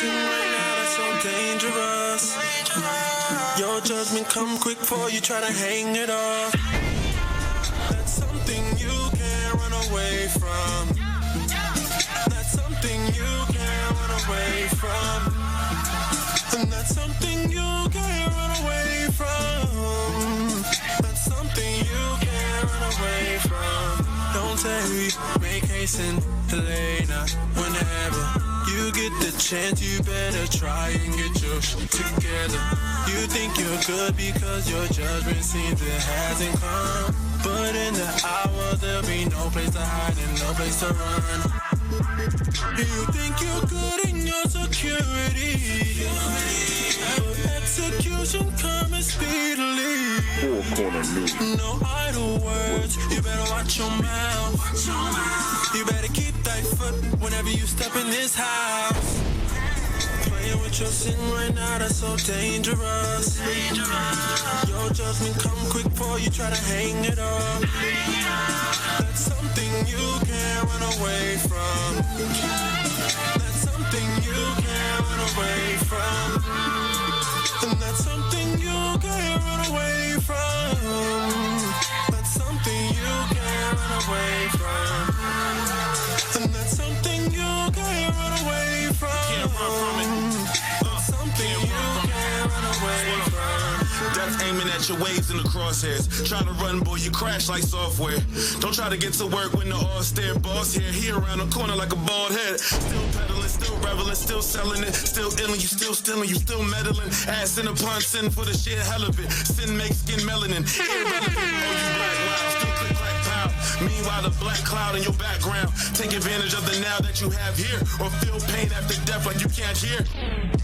sin right now, that's so dangerous. Your judgment come quick before you try to hang it off. That's something you can't run away from. That's something you can't run away from. And that's something you can't run away from. That's something you can't run away from. Don't tarry, make haste and delay now. Whenever you get the chance, you better try and get your shit together. You think you're good because your judgment seems it hasn't come. But in the hour, there'll be no place to hide and no place to run. You think you're good in your security, but execution coming speedily. No idle words, you better watch your mouth. You better keep that foot whenever you step in this house. Playing with your sin right now, that's so dangerous. Your judgment come quick before you try to hang it up. That's something you can't run away from. That's something you can't run away from. And that's something you can't run away from. That's something you can't run away from. And that's something you can't run away from. Can't run from it. That's something you can't run away from. Death aiming at your waves in the crosshairs. Try to run, boy, you crash like software. Don't try to get to work when the all-stare boss here. He around the corner like a bald head. Still peddling, still reveling, still selling it. Still illing, you still stealing, you still meddling. Ass in upon sin for the sheer hell of it. Sin makes skin melanin. Irrelevant, oh, you black, wow. Still click, clack, pow. Meanwhile, the black cloud in your background. Take advantage of the now that you have here. Or feel pain after death like you can't hear.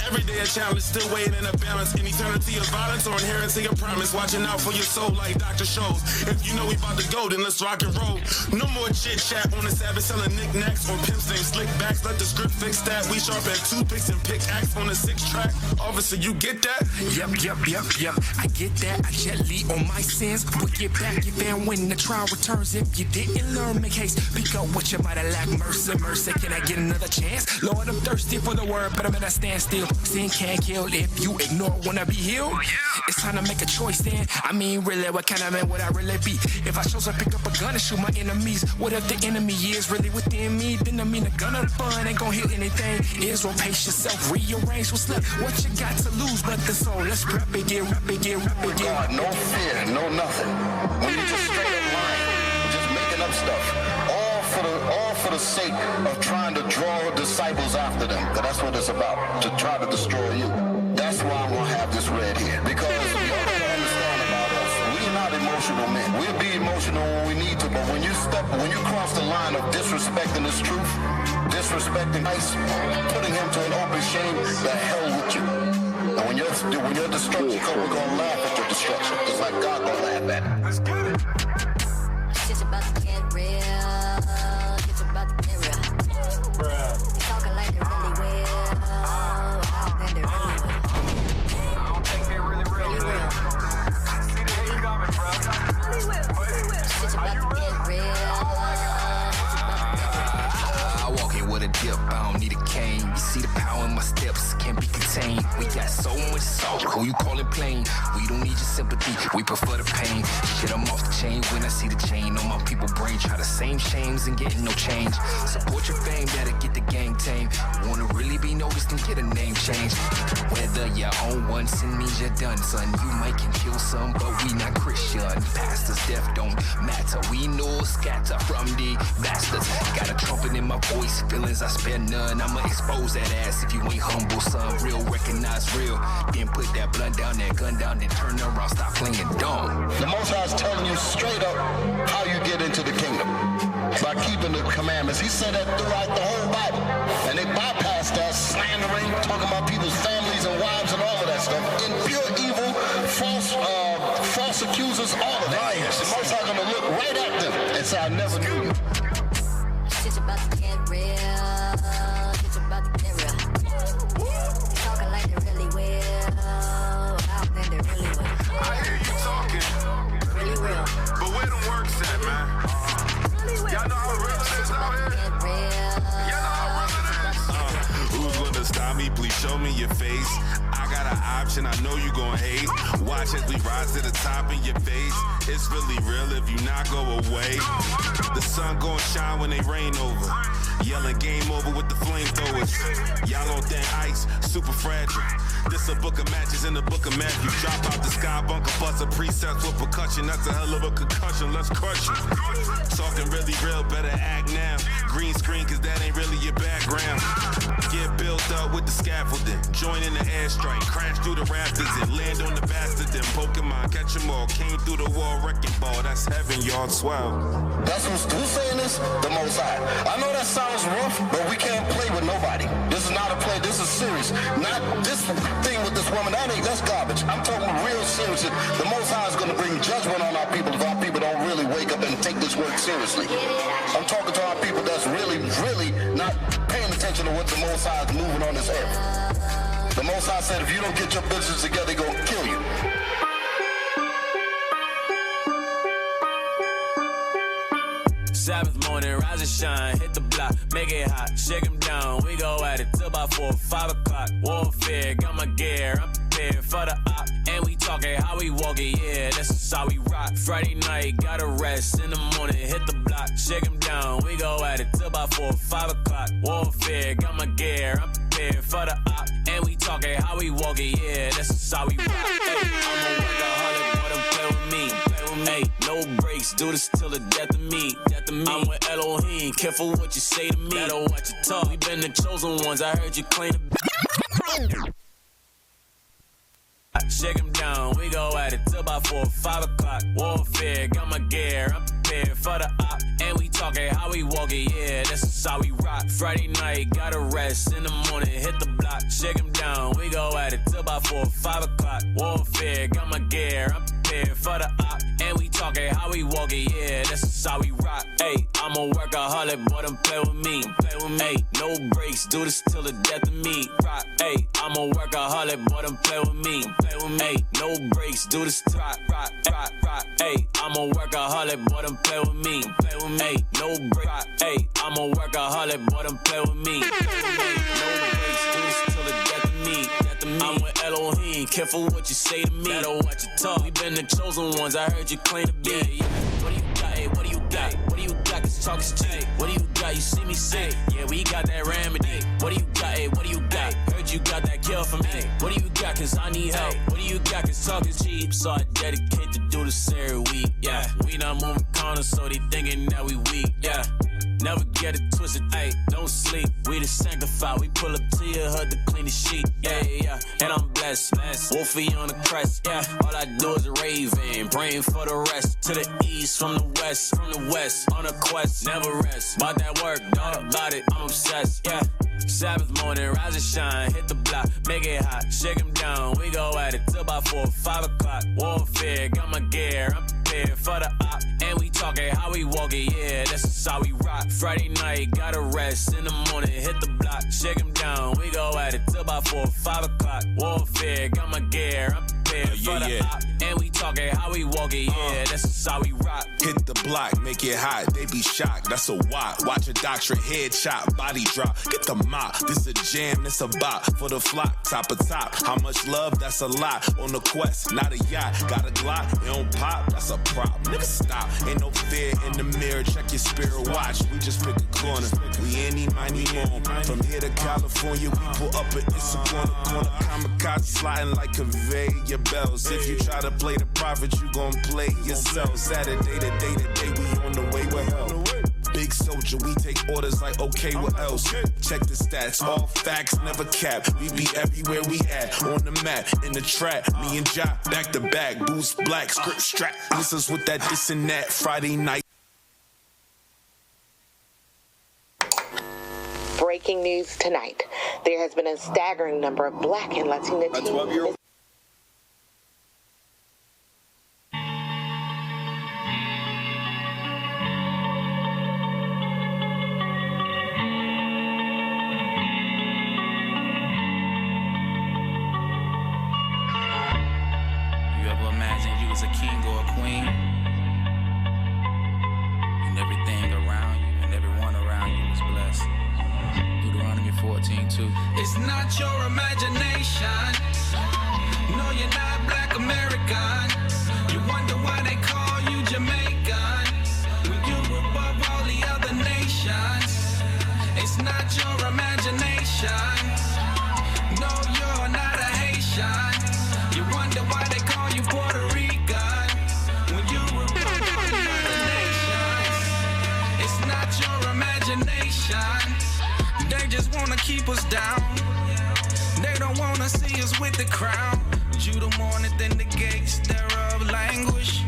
Every day a challenge, still waiting in a balance. In eternity of violence or inheritance of promise. Watching out for your soul like Dr. Shows. If you know we about to go, then let's rock and roll. No more chit chat on the Sabbath, selling knickknacks on pimps named slick backs. Let the script fix that. We sharp at toothpicks and pickaxe on the 6 track. Officer, you get that? Yep. I get that. I gently on my sins. We'll get back if and when the trial returns. If you didn't learn, make haste. Pick up what you might have lacked. Mercy. Can I get another chance? Lord, I'm thirsty for the word, but I'm at a standstill. Sin can't kill if you ignore when I be healed. It's time to make a choice then. I mean, really, what kind of man would I really be? If I chose to pick up a gun and shoot my enemies, what if the enemy is really within me? Then I mean, the gun of the fun ain't gonna hit anything. Israel, pace yourself, rearrange what's left. What you got to lose but the soul? Let's rap it, get. God, no fear, no nothing. When you just straight up lying, just making up stuff. All for the sake of trying to draw disciples after them. Because that's what it's about, to try to destroy you. That's why I'm going to have this read here. Because y'all gotta understand about us. We're not emotional men. We'll be emotional when we need to, but when you cross the line of disrespecting this truth, disrespecting Christ, putting him to an open shame, the hell with you. And when your destruction comes, we're going to laugh at your destruction. Just like God going to laugh at it. Let's get it. Shit's about to get real. Shit's about to get real. They talking like they really will. I don't think they really will. I don't think they really will. See the hate coming, bro. Really will. Shit's about to get real. I walk in with a dip, I don't need a cane. You see the power in my steps, can't be contained. We got so much salt, who you calling plain? We don't need your sympathy, we prefer the pain. Shit, I'm off the chain when I see the chain on my people brain. Try the same shames and getting no change. Support your fame, better get the gang tame. Wanna really be noticed and get a name change. Whether you own one, sin means you're done, son. You might can kill some, but we not Christian. Pastors, death don't matter. We know scatter from the bastards. Got a trumpet in my voice, feelings I spare none. I'ma expose that ass if you ain't humble, son. Real, recognize real. Then put that blunt down, that gun down, then turn around, stop playing dumb. The Most High is telling you straight up how you get into the kingdom. By keeping the commandments. He said that throughout the whole Bible. And they bypassed that, slandering, talking about people's families and wives and all of that stuff. In pure evil, false accusers, all of that. The Most High gonna look right at them and say, I never knew you. Shit's about to get real. Shit's about to get real. They talking like they really will. I don't think they really will. I hear you talking. Really will. But where them works at, man? Y'all know how real it is out here? Y'all know how real it is? Who's gonna stop mommy, please show me your face. I got an option, I know you gon' hate. Watch as we rise to the top in your face. It's really real if you not go away. The sun gon' shine when they rain over. Yelling game over with the flamethrowers. Y'all on thin ice, super fragile. This a book of matches in the book of Matthew. Drop out the sky bunker, bust a precepts with percussion. That's a hell of a concussion, let's crush it. Talking really real, better act now. Green screen, cause that ain't really your background. Get built up with the scaffolding. Join in the airstrike, crash through the rafters and land on the bastard. Then Pokemon, catch them all. Came through the wall, wrecking ball. That's heaven, y'all, 12. That's who's saying this? The Most High. I know that sounds rough, but we can't play with nobody. This is not a play, this is serious. Not this thing with this woman, that's garbage. I'm talking real serious. The Most High is going to bring judgment on our people if our people don't really wake up and take this work seriously. I'm talking to our people that's really, really not paying attention to what the Most High is moving on this earth. The Most High said if you don't get your business together, they're going to kill you. Sabbath morning, rise and shine, hit the block, make it hot, shake them down. We go at it till about 4 or 5 o'clock. Warfare, got my gear, I'm prepared for the op. And we talking how we walk it, yeah, this is how we rock. Friday night, gotta rest, in the morning, hit the block, shake them down. We go at it till about 4 or 5 o'clock. Warfare, got my gear, I'm prepared for the op. And we talking how we walk it, yeah, this is how we rock. Hey, I'm a workaholic, boy, don't play with me. Hey, no breaks, do this till the death of me. I'm with Elohim, careful what you say to me. Better watch your talk, we been the chosen ones, I heard you claim the shake them down, we go at it till about 4 or 5 o'clock. Warfare, got my gear, I'm prepared for the op. And we talking how we walk it, yeah, this is how we rock. Friday night, gotta rest, in the morning, hit the block. Shake them down, we go at it till about 4 or 5 o'clock. Warfare, got my gear, I'm prepared for the op. And we talking how we walk it, yeah, this is how we rock. Hey, I'm a workaholic, boy, don't play with me. Hey, no breaks, do this till the death of me. Rock, hey, I'm a workaholic, boy, don't play with me. Hey, no breaks, do this till rock. Hey, I'm a workaholic, boy, don't play with me. Hey, no breaks, hey, I'm a workaholic, boy, don't play with me. Hey, no breaks, do this till the death of me. I'm with Elohim, careful what you say to me. Better watch your talk, we been the chosen ones, I heard you claim to be. Yeah. What do you got, hey, what do you got? What do you got, cause talk is cheap. What do you got, you see me say? Yeah, we got that remedy. What do you got, hey, what do you got? Heard you got that kill for me. What do you got, cause I need help? What do you got, cause talk is cheap? So I dedicate to do this every week, yeah. We not moving corners, so they thinking that we weak, yeah. Never get it twisted, ayy, don't sleep. We the sanctified, we pull up to your hood to clean the sheet, yeah. And I'm blessed, Wolfie on the crest, yeah. All I do is raving, praying for the rest. To the east, from the west, on a quest, never rest. About that work, dog, about it, I'm obsessed, yeah. Sabbath morning, rise and shine, hit the block, make it hot, shake them down. We go at it till about 4 or 5 o'clock. Warfare, got my gear, I'm prepared for the op. And we talking how we walk it, yeah, this is how we rock. Friday night, gotta rest, in the morning, hit the block, shake them down. We go at it till about 4 or 5 o'clock. Warfare, got my gear, I'm prepared for the op. And we talking how we walk it, yeah, this is how we rock. Hit the block, make it hot, they be shocked, that's a wop. Watch a doctorate, head chop, body drop. Get the mop, this a jam, this a bop. For the flock, top of top. How much love, that's a lot. On the quest, not a yacht. Got a Glock, it don't pop, that's a prop. Nigga stop, ain't no fear in the mirror. Check your spirit watch, we just pick a corner. We any money more. From here to California, we pull up and it's a corner. Kamikaze sliding like conveyor bells. If you try to play the prophet, you gon' play yourself. Saturday to day, we on the way with hell. Big soldier, we take orders like okay, what else? Check the stats, all facts, never cap. We be everywhere we at, on the map, in the trap. Me and Ja, back to back, boost black, script strap. This is with that, this and that, Friday night. Breaking news tonight. There has been a staggering number of Black and Latina teens. A king or a queen, and everything around you and everyone around you is blessed. Deuteronomy 14:2. too. It's not your imagination. No, you're not black American. You wonder why they call you Jamaican when you're above all the other nations. It's not your imagination. No, you're not a Haitian. You wonder why they call you Puerto Rican when you're above all the other nations. It's not your imagination. They just wanna keep us down. They don't wanna see us with the crown. Judah mourneth in the gates thereof languish.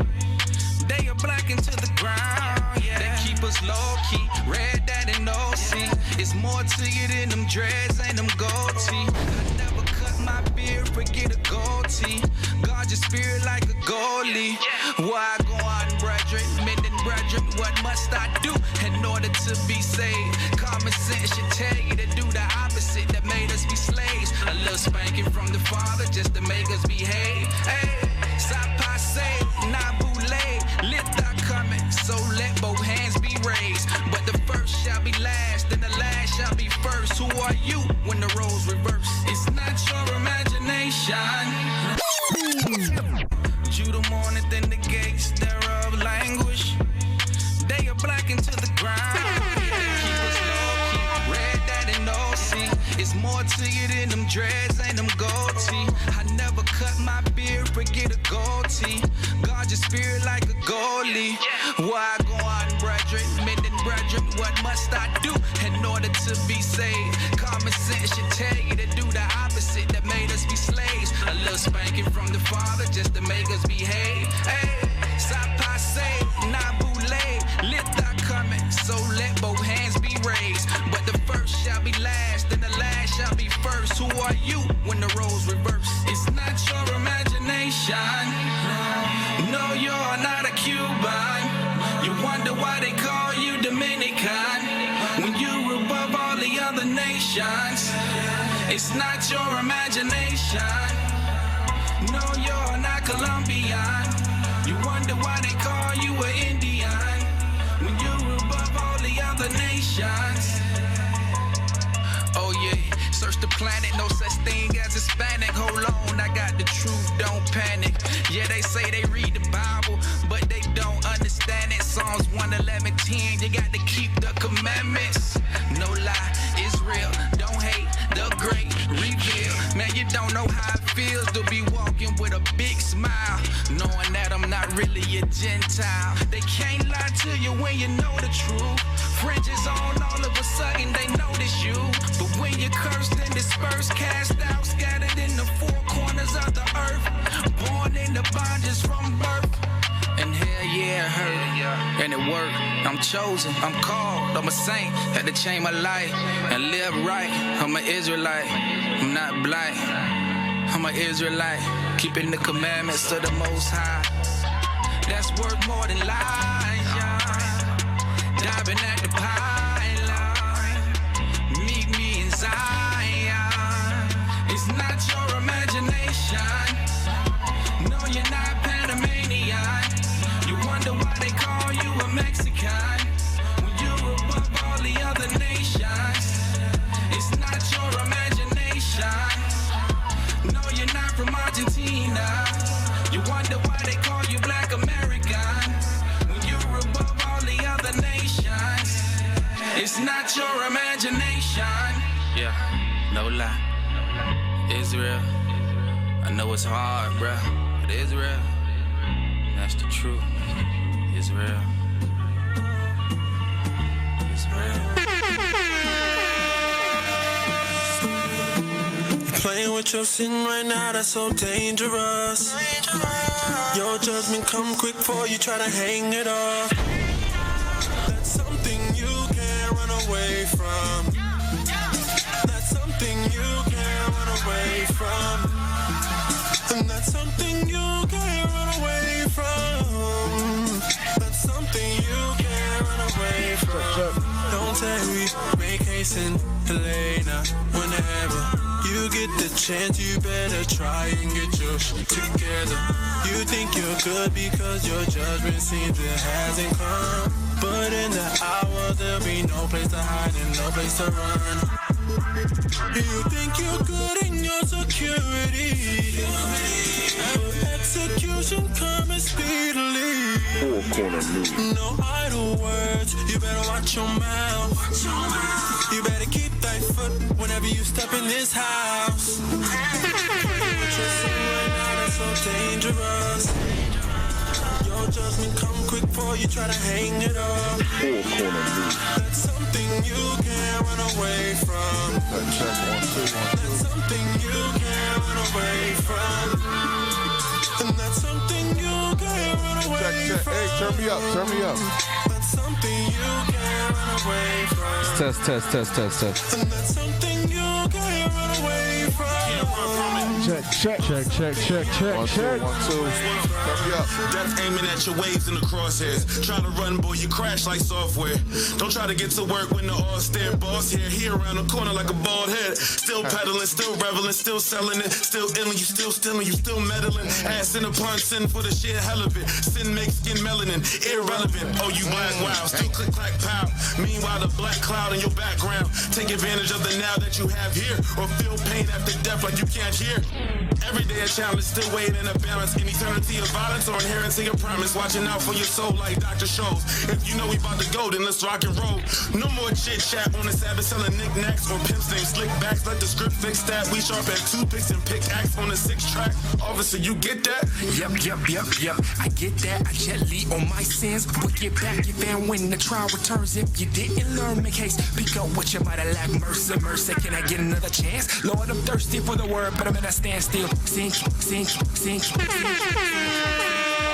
They are blackened to the ground, yeah. They keep us low-key, red that and no see. It's more to you than them dreads and them gold teeth. I never cut my beard, forget a gold tee. Guard your spirit like a goalie. Why go on, brethren, men and brethren, what must I do in order to be saved? Common sense should tell you to do the opposite that made us be slaves. A little spanking from the Father just to make us behave. Hey, Sapase, Nabule, lit thy coming, so let both hands be raised. But the first shall be last, and the last shall be first. Who are you when the roles reverse? It's not your imagination. Judah mourneth in the gates thereof languish. They are blackened to the ground. They keep us low-key, red that and no see. It's more to you than them dreads and them gold teeth. I never cut my beard, forget a gold tee. Guard your spirit like a goalie. Why go on, brethren, men and brethren, what must I do in order to be saved? Common sense should tell you to do the opposite that made us be slaves. A little spanking from the Father just to make us behave. Hey, Sapase, Nabule, lit thy coming, so let both hands be raised. But the first shall be last, and the last shall be first. Who are you when the roles reverse? It's not your imagination. No, you're not a Cuban. You wonder why they call you Dominican when you're above all the other nations. It's not your imagination. No, you're not Colombian. You wonder why they call you an Indian when you're above all the other nations. Oh yeah, search the planet, no such thing as Hispanic. Hold on, I got the truth, don't panic. Yeah, they say they read the Bible, but they don't understand it. Psalms 111:10, you got to keep the commandments. No lie, Israel, don't hate the great reveal. Man, you don't know how it feels to be walking with a big smile, knowing that I'm not really a Gentile. They can't lie to you when you know the truth. Fringes on, all of a sudden they notice you. But when you're cursed and dispersed, cast out, scattered in the four corners of the earth, born in the bondage from birth. And hell yeah, it hurt, and it worked. I'm chosen, I'm called, I'm a saint. Had to change my life and live right. I'm an Israelite, I'm not black. I'm an Israelite, keeping the commandments of the Most High. That's worth more than lies, yeah. Diving at the pylon, meet me in Zion. It's not your imagination. No, you're not Panamanian. You wonder why they call you a Mexican when you're above all the other nations. It's not your imagination. No, you're not from Argentina. You wonder why they call you Black American when you're above all the other nations. It's not your imagination. Yeah, no lie. Israel, I know it's hard, bruh, but Israel, that's the truth. Israel. Playing with your sin right now, that's so dangerous. Your judgment come quick before you try to hang it off. That's something you can't run away from. That's something you can't run away from. And that's something you can't run away from. That's something you can't run away from. Don't tarry, make haste and Helena. Whenever you get the chance, you better try and get your shit together. You think you're good because your judgment seems it hasn't come. But in the hour, there'll be no place to hide and no place to run. You think you're good in your security. Execution coming speedily. Four Corner News. No idle words, you better watch your mouth. You better keep that foot whenever you step in this house. What you're saying right now, that's so dangerous. Your judgment come quick before you try to hang it up. Four Corner News. That's something you can't run away from. That's something you can't run away from. And that's something you can't run away from. Hey, turn me up. That's something you can't run away from. Test. And that's something you can't run away from. Check. 1, 2. Turn me up. Death aiming at your waves in the crosshairs. Try to run, boy, you crash like software. Don't try to get to work when the all-stare boss here. He around the corner like a bald head. Still peddling, still reveling, still selling it. Still illing, you still stealing, you still meddling. Ass in upon sin for the sheer hell of it. Sin makes skin melanin irrelevant. Oh, you black wow, still click, clack, pow. Meanwhile, the black cloud in your background. Take advantage of the now that you have here. Or feel pain after death like you can't hear. Every day a challenge, still waiting in a balance. In eternity of violence or inheriting a promise. Watching out for your soul like Dr. Shows. If you know we about to go, then let's rock and roll. No more chit chat on the Sabbath selling knickknacks or pimps named slick backs. Let the script fix that. We sharp at toothpicks and pickaxe on the 6 track. Officer, you get that? Yep. I get that. I gently on my sins. We'll get back if and when the trial returns. If you didn't learn the case, pick up what you might have lacked. Mercy, can I get another chance? Lord, I'm thirsty for the word, but I'm in a standstill. Sink.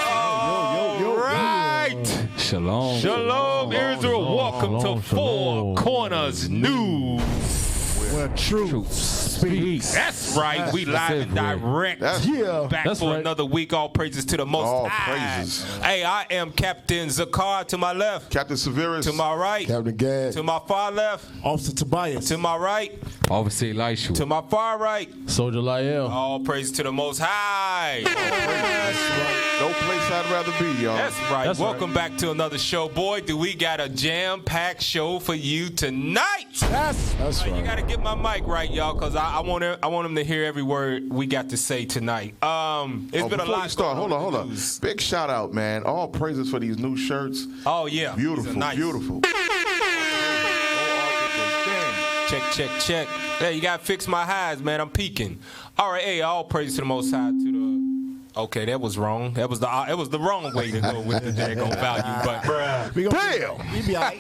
All right. Shalom, Israel. Welcome to Four Corners News. Where truth speaks. That's right. We live and direct. Back for another week. All praises to the Most High. Praises. Hey, I am Captain Zakar to my left. Captain Severus. To my right. Captain Gad. To my far left. Officer Tobias. To my right. Officer Elisha. To my far right. Soldier Lyell. All praises to the Most High. No place I'd rather be, y'all. That's right. Welcome back to another show. Boy, do we got a jam-packed show for you tonight. That's right. You got to get my mic right, y'all, because I want them to hear every word we got to say tonight. It's been a lot. Start, hold on. Big shout out, man. All praises for these new shirts. Oh, yeah. Beautiful, nice. beautiful. Check. Hey, you got to fix my highs, man. I'm peaking. All right, hey, all praise to the Most High. Okay, that was wrong. It was the wrong way to go with the daggone value, but we be all right.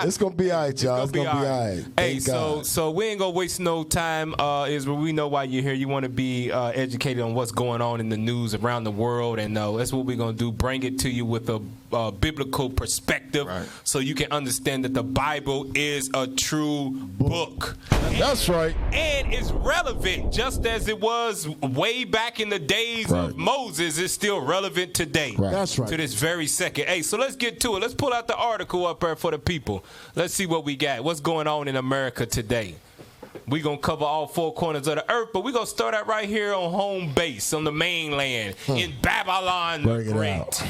It's gonna be all right, y'all. It's gonna be all right. Hey, so we ain't gonna waste no time. Israel, we know why you're here. You want to be educated on what's going on in the news around the world, and that's what we're gonna do. Bring it to you with a biblical perspective, so you can understand that the Bible is a true book. That's right. And it's relevant, just as it was way back in the days of Moses. It's still relevant today. That's right. To this very second. Hey, so let's get to it. Let's pull out the article up there for the people. Let's see what we got. What's going on in America today? We're going to cover all 4 corners of the earth, but we're going to start out right here on home base, on the mainland, in Babylon the Great.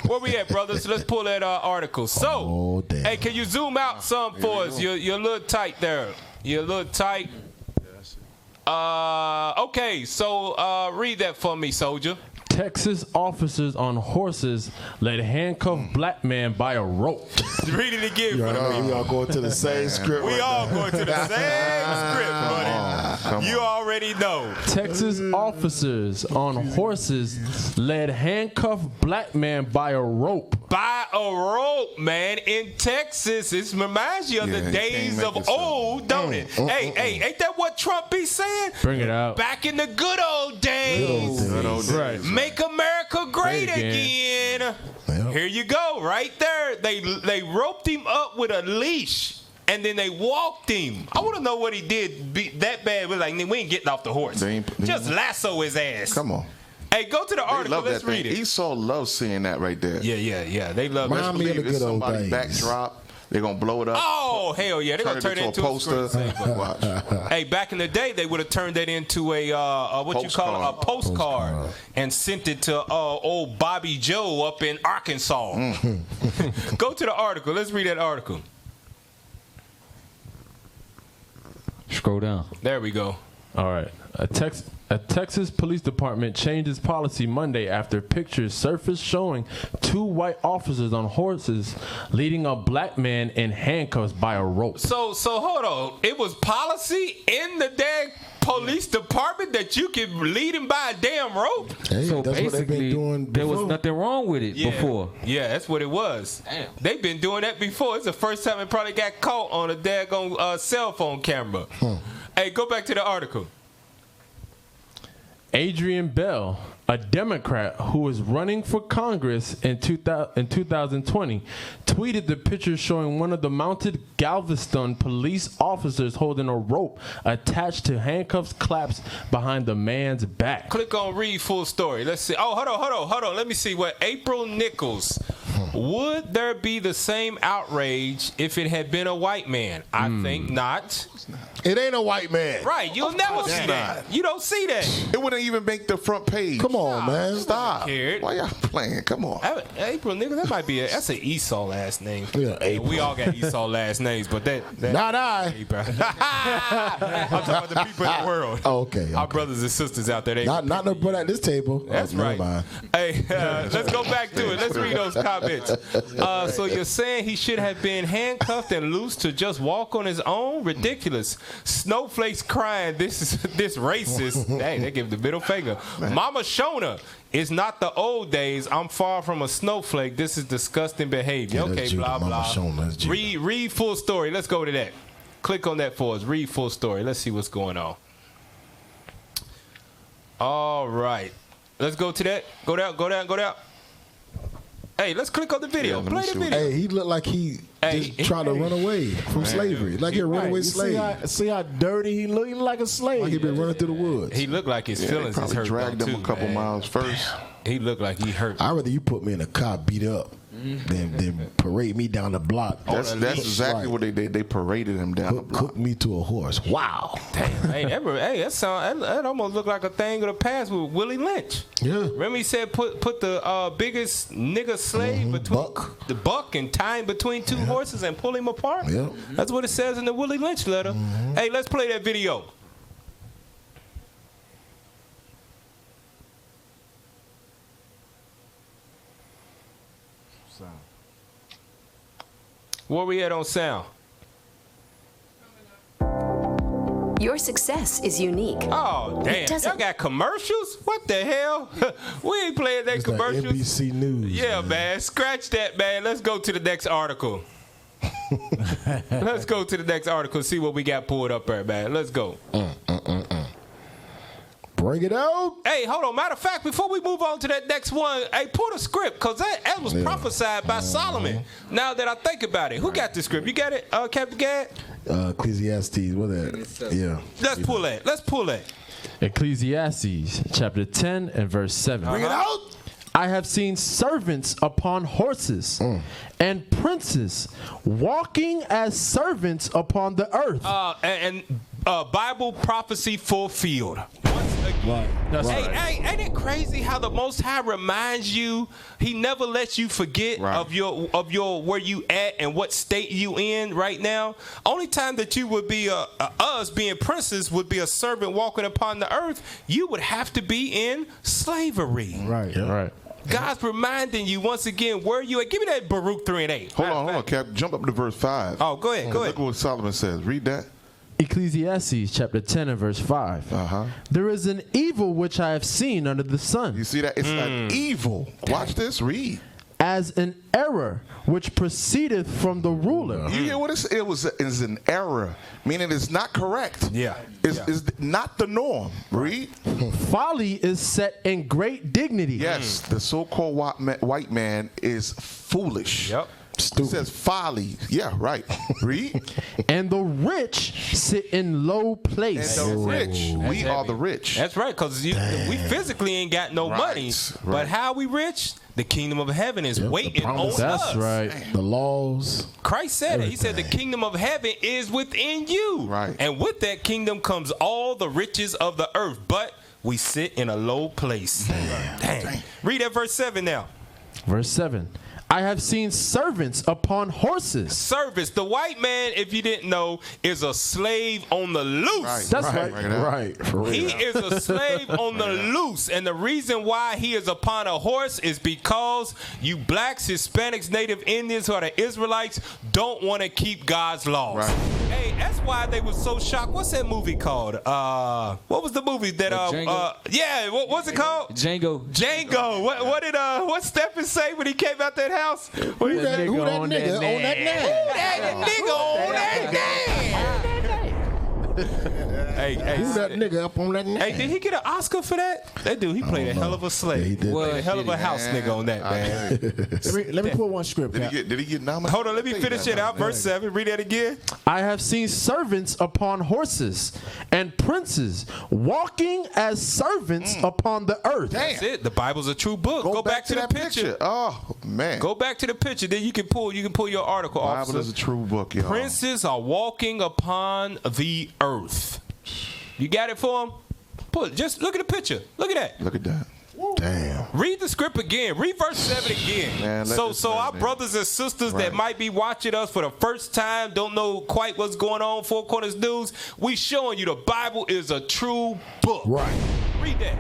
Where we at, brothers? Let's pull that article. So, hey, can you zoom out some for us? You're a little tight there. You're a little tight. Okay, so read that for me, soldier. Texas officers on horses led handcuffed black man by a rope. Read it again for the people. We all going to the same script. We all going to the same script, buddy. You already know. Texas officers on horses led handcuffed black man by a rope. By a rope, man, in Texas. It reminds you of the days of old, don't it? Hey, ain't that what Trump be saying? Bring it out. Back in the good old days. Good old days. Right. Make America great again. Yep. Here you go, right there. They roped him up with a leash, and then they walked him. I want to know what he did that bad. We're like, we ain't getting off the horse. Just lasso his ass. Come on. Hey, go to the article. Let's read it. Esau loves seeing that right there. Yeah. They love it. Remind me of the good old days. Backdrop. They're going to blow it up. Oh, hell yeah. They're going to turn it into a poster. Watch. Hey, back in the day, they would have turned that into a a postcard, and sent it to old Bobby Joe up in Arkansas. Go to the article. Let's read that article. Scroll down. There we go. All right. A Texas police department changed its policy Monday after pictures surfaced showing 2 white officers on horses leading a black man in handcuffs by a rope. So hold on. It was policy in the damn police department that you can lead him by a damn rope? Hey, So that's what they've been basically, doing there was before. nothing wrong with it before. Yeah, that's what it was. Damn. They've been doing that before. It's the first time it probably got caught on a daggone cell phone camera. Hey, go back to the article. Adrian Bell, a Democrat who is running for Congress in 2020, tweeted the picture showing one of the mounted Galveston police officers holding a rope attached to handcuffs claps behind the man's back. Click on read full story. Let's see. Oh, hold on. Let me see what April Nichols. Would there be the same outrage if it had been a white man? I think not. It ain't a white man. Right, you'll never see that. You don't see that. It wouldn't even make the front page. Come on, man. Stop. Cared. Why y'all playing? Come on. April Nichols, that might be that's an Esau last name. Yeah, April. We all got Esau last names, but that Not I. I'm talking about the people in the world. Oh, okay. Our brothers and sisters out there. They Not no brother at this table. That's never right. mind. Hey, let's go back to it. Let's read those comments. So you're saying he should have been handcuffed and loose to just walk on his own? Ridiculous. Snowflakes crying. This racist. Dang, they give the middle finger. Mama Shona. It's not the old days. I'm far from a snowflake. This is disgusting behavior. Yeah, Okay, blah, blah. Shona, Read full story. Let's go to that. Click on that for us. Read full story. Let's see what's going on. All right. Let's go to that. Go down. Hey, let's click on the video. Play the video. Hey, he looked like he just trying to run away from slavery. Like he a runaway slave. See how dirty he look? He look like a slave. Like he been running through the woods. He looked like his feelings they is probably hurt. dragged him too, a couple man. miles first. He looked like he hurt. I'd rather you put me in a car beat up than parade me down the block. That's exactly what they did. They paraded him down the block. Hook me to a horse. Wow. Damn. That almost looked like a thing of the past with Willie Lynch. Yeah. Remember he said put the biggest nigga slave between the buck and tie him between two horses and pull him apart? Yeah. That's what it says in the Willie Lynch letter. Hey, let's play that video. Where we at on sound? Your success is unique. Oh, damn. Y'all got commercials? What the hell? We ain't playing that commercials. Like NBC News. Yeah, man. Scratch that, man. Let's go to the next article. Let's go to the next article, see what we got pulled up there, man. Let's go. Bring it out. Hey, hold on. Matter of fact, before we move on to that next one, hey, pull the script, because that was prophesied by Solomon. Now that I think about it. Who got the script? You got it, Captain Gad? Ecclesiastes. What that? Yeah. Let's pull that. Ecclesiastes chapter 10 and verse 7. Bring it out. I have seen servants upon horses and princes walking as servants upon the earth. And Bible prophecy fulfilled. Hey, ain't it crazy how the Most High reminds you? He never lets you forget of your where you at and what state you in right now. Only time that you would be us being princes would be a servant walking upon the earth. You would have to be in slavery. Right. Yeah. Right. God's reminding you once again where you at. Give me that Baruch 3:8. Hold on, Cap. Jump up to verse 5. Oh, go ahead. Look what Solomon says. Read that. Ecclesiastes chapter 10 and verse 5. There is an evil which I have seen under the sun. You see that? It's an evil. Watch this. Read. As an error which proceedeth from the ruler. You hear what it's an error, meaning it's not correct. Yeah. It's not the norm. Read. Folly is set in great dignity. Yes, the so-called white man is foolish. Yep. It says folly. Yeah, right. Read. And the rich sit in low place. And the rich. We are the rich. That's right, because we physically ain't got no money. But how we rich? The kingdom of heaven is waiting on us. That's right. The laws. Christ said it. He said the kingdom of heaven is within you. Right. And with that kingdom comes all the riches of the earth. But we sit in a low place. Dang. Read that verse 7 now. Verse 7. I have seen servants upon horses. Servants. The white man, if you didn't know, is a slave on the loose. That's right. Right. For real. He is a slave on the loose. And the reason why he is upon a horse is because you blacks, Hispanics, Native Indians, who are the Israelites, don't want to keep God's laws. Right. Hey, that's why they were so shocked. What's that movie called? What was the movie that what's it called? Django. What Stephen say when he came out that house? Who that nigga on that Hey, who that nigga up on that name? Hey, did he get an Oscar for that? That dude, he played a hell of a slave. Yeah, he did. Played a hell of a house nigga on that, man. Let me pull one script. Did he get nominated? Hold on, let me finish it out. Verse 7. Read that again. I have seen servants upon horses and princes walking as servants upon the earth. That's it. The Bible's a true book. Go back to the picture. Oh man. Go back to the picture. Then you can pull your article. Bible officer. is a true book, y'all. Princes are walking upon the earth. You got it for him? Just look at the picture. Look at that. Look at that. Damn. Read the script again. Read verse 7 again. Man, so our brothers and sisters that might be watching us for the first time, don't know quite what's going on, Four Corners News, we showing you the Bible is a true book. Right. Read that.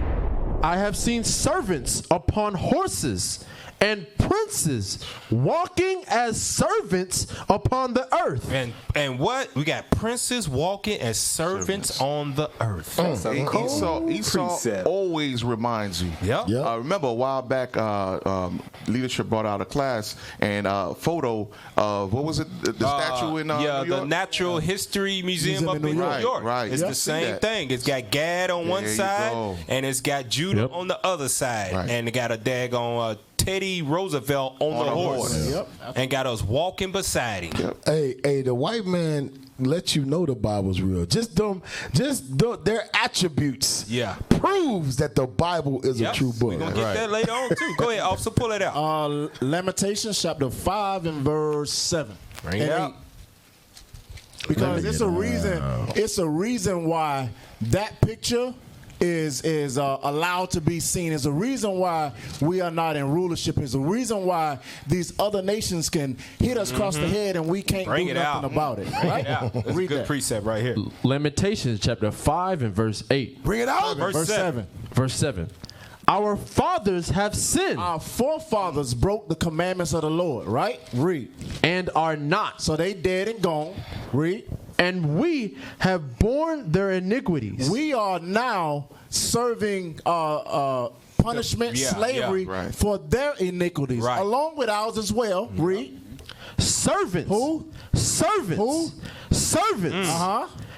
I have seen servants upon horses and princes walking as servants upon the earth. And what? We got princes walking as servants on the earth. Esau always reminds you. Yeah. I remember a while back, leadership brought out a class and a photo of, what was it, the statue in New York? The Natural History Museum up in New York. Right. It's the same thing. It's got Gad on one side and it's got Judah on the other side. Right. And it got a daggone Teddy Roosevelt on the horse. And got us walking beside him. Hey, the white man let you know the Bible's real. Their attributes proves that the Bible is a true book. We're going to get that later on too. Go ahead, officer, pull it out. Lamentations chapter 5 and verse 7. Bring it out. Because it's a reason why that picture is allowed to be seen. Is a reason why we are not in rulership. Is a reason why these other nations can hit us across the head and we can't do nothing about it. Right? That's a good precept right here. Lamentations chapter 5 and verse 8. Bring it out. Verse 7. Verse 7. Our fathers have sinned. Our forefathers broke the commandments of the Lord. Right? Read. And are not. So they dead and gone. Read. And we have borne their iniquities. We are now serving punishment, slavery for their iniquities, along with ours as well. Read. Servants. Who? Servants. Who? Servants.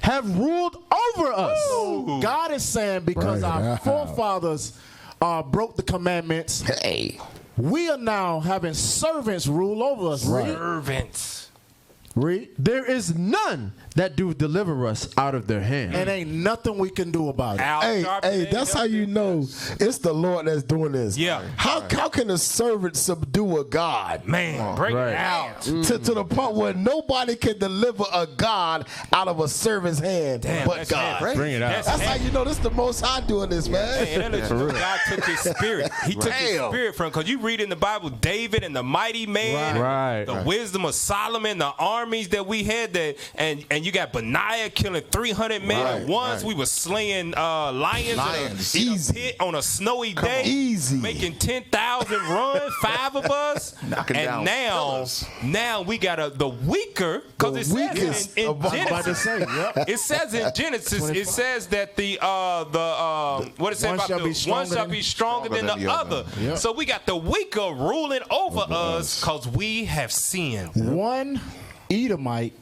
Have ruled over us. So God is saying because our forefathers broke the commandments, we are now having servants rule over us. Right. Servants. Read. There is none that do deliver us out of their hand. And ain't nothing we can do about it. Hey, that's how you know it's the Lord that's doing this. Yeah. How can a servant subdue a God? Man, bring it out. To the point where nobody can deliver a God out of a servant's hand but God. Bring it out. That's how you know this the Most High doing this, man. God took his spirit. He took his spirit from, because you read in the Bible, David and the mighty man, the wisdom of Solomon, the armies that we had, and you got Benaiah killing 300 men at once. We were slaying lions in a pit on a snowy day, making 10,000 run, 5 of us. And now we got the weaker, because it says in Genesis. It says in Genesis, it says that what it says about one shall be stronger than the other. So we got the weaker ruling over us because we have sinned. One Edomite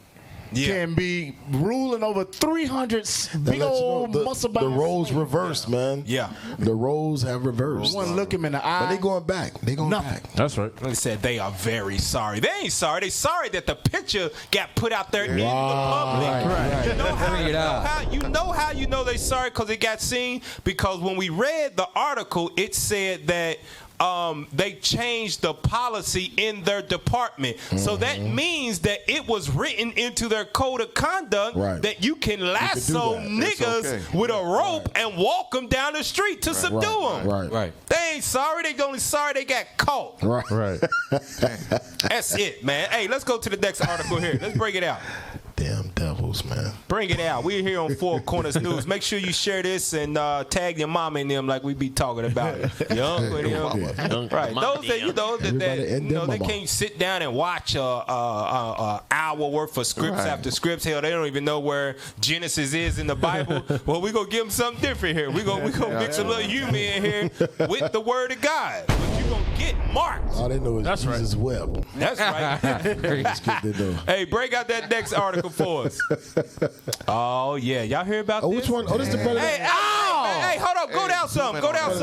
can be ruling over 300 big old muscle bound. The roles reversed, man. Yeah. The roles have reversed. One look him in the eye. But they going back. Back. That's right. They said they are very sorry. They ain't sorry. They sorry that the picture got put out there in the public. You know how you know they sorry because it got seen? Because when we read the article, it said that they changed the policy in their department. So that means that it was written into their code of conduct that you can lasso niggas with a rope and walk them down the street to subdue them. Right. They ain't sorry. They only sorry they got caught. Right. That's it, man. Hey, let's go to the next article here. Let's break it out. Damn devils, man. Bring it out. We're here on Four Corners News. Make sure you share this and tag your mama and them like we be talking about it. Your uncle and them. Right. Those that they can't sit down and watch a hour worth of scripts after scripts. Hell, they don't even know where Genesis is in the Bible. Well, we gonna give them something different here. We gonna mix a little humor in here with the Word of God. But you gonna get marked. All they know is Jesus Web. That's right. Hey, break out that next article for us. Oh yeah, y'all hear about this? Which one? Oh, this is the brother. Hey, hold on. Go down some. Go down.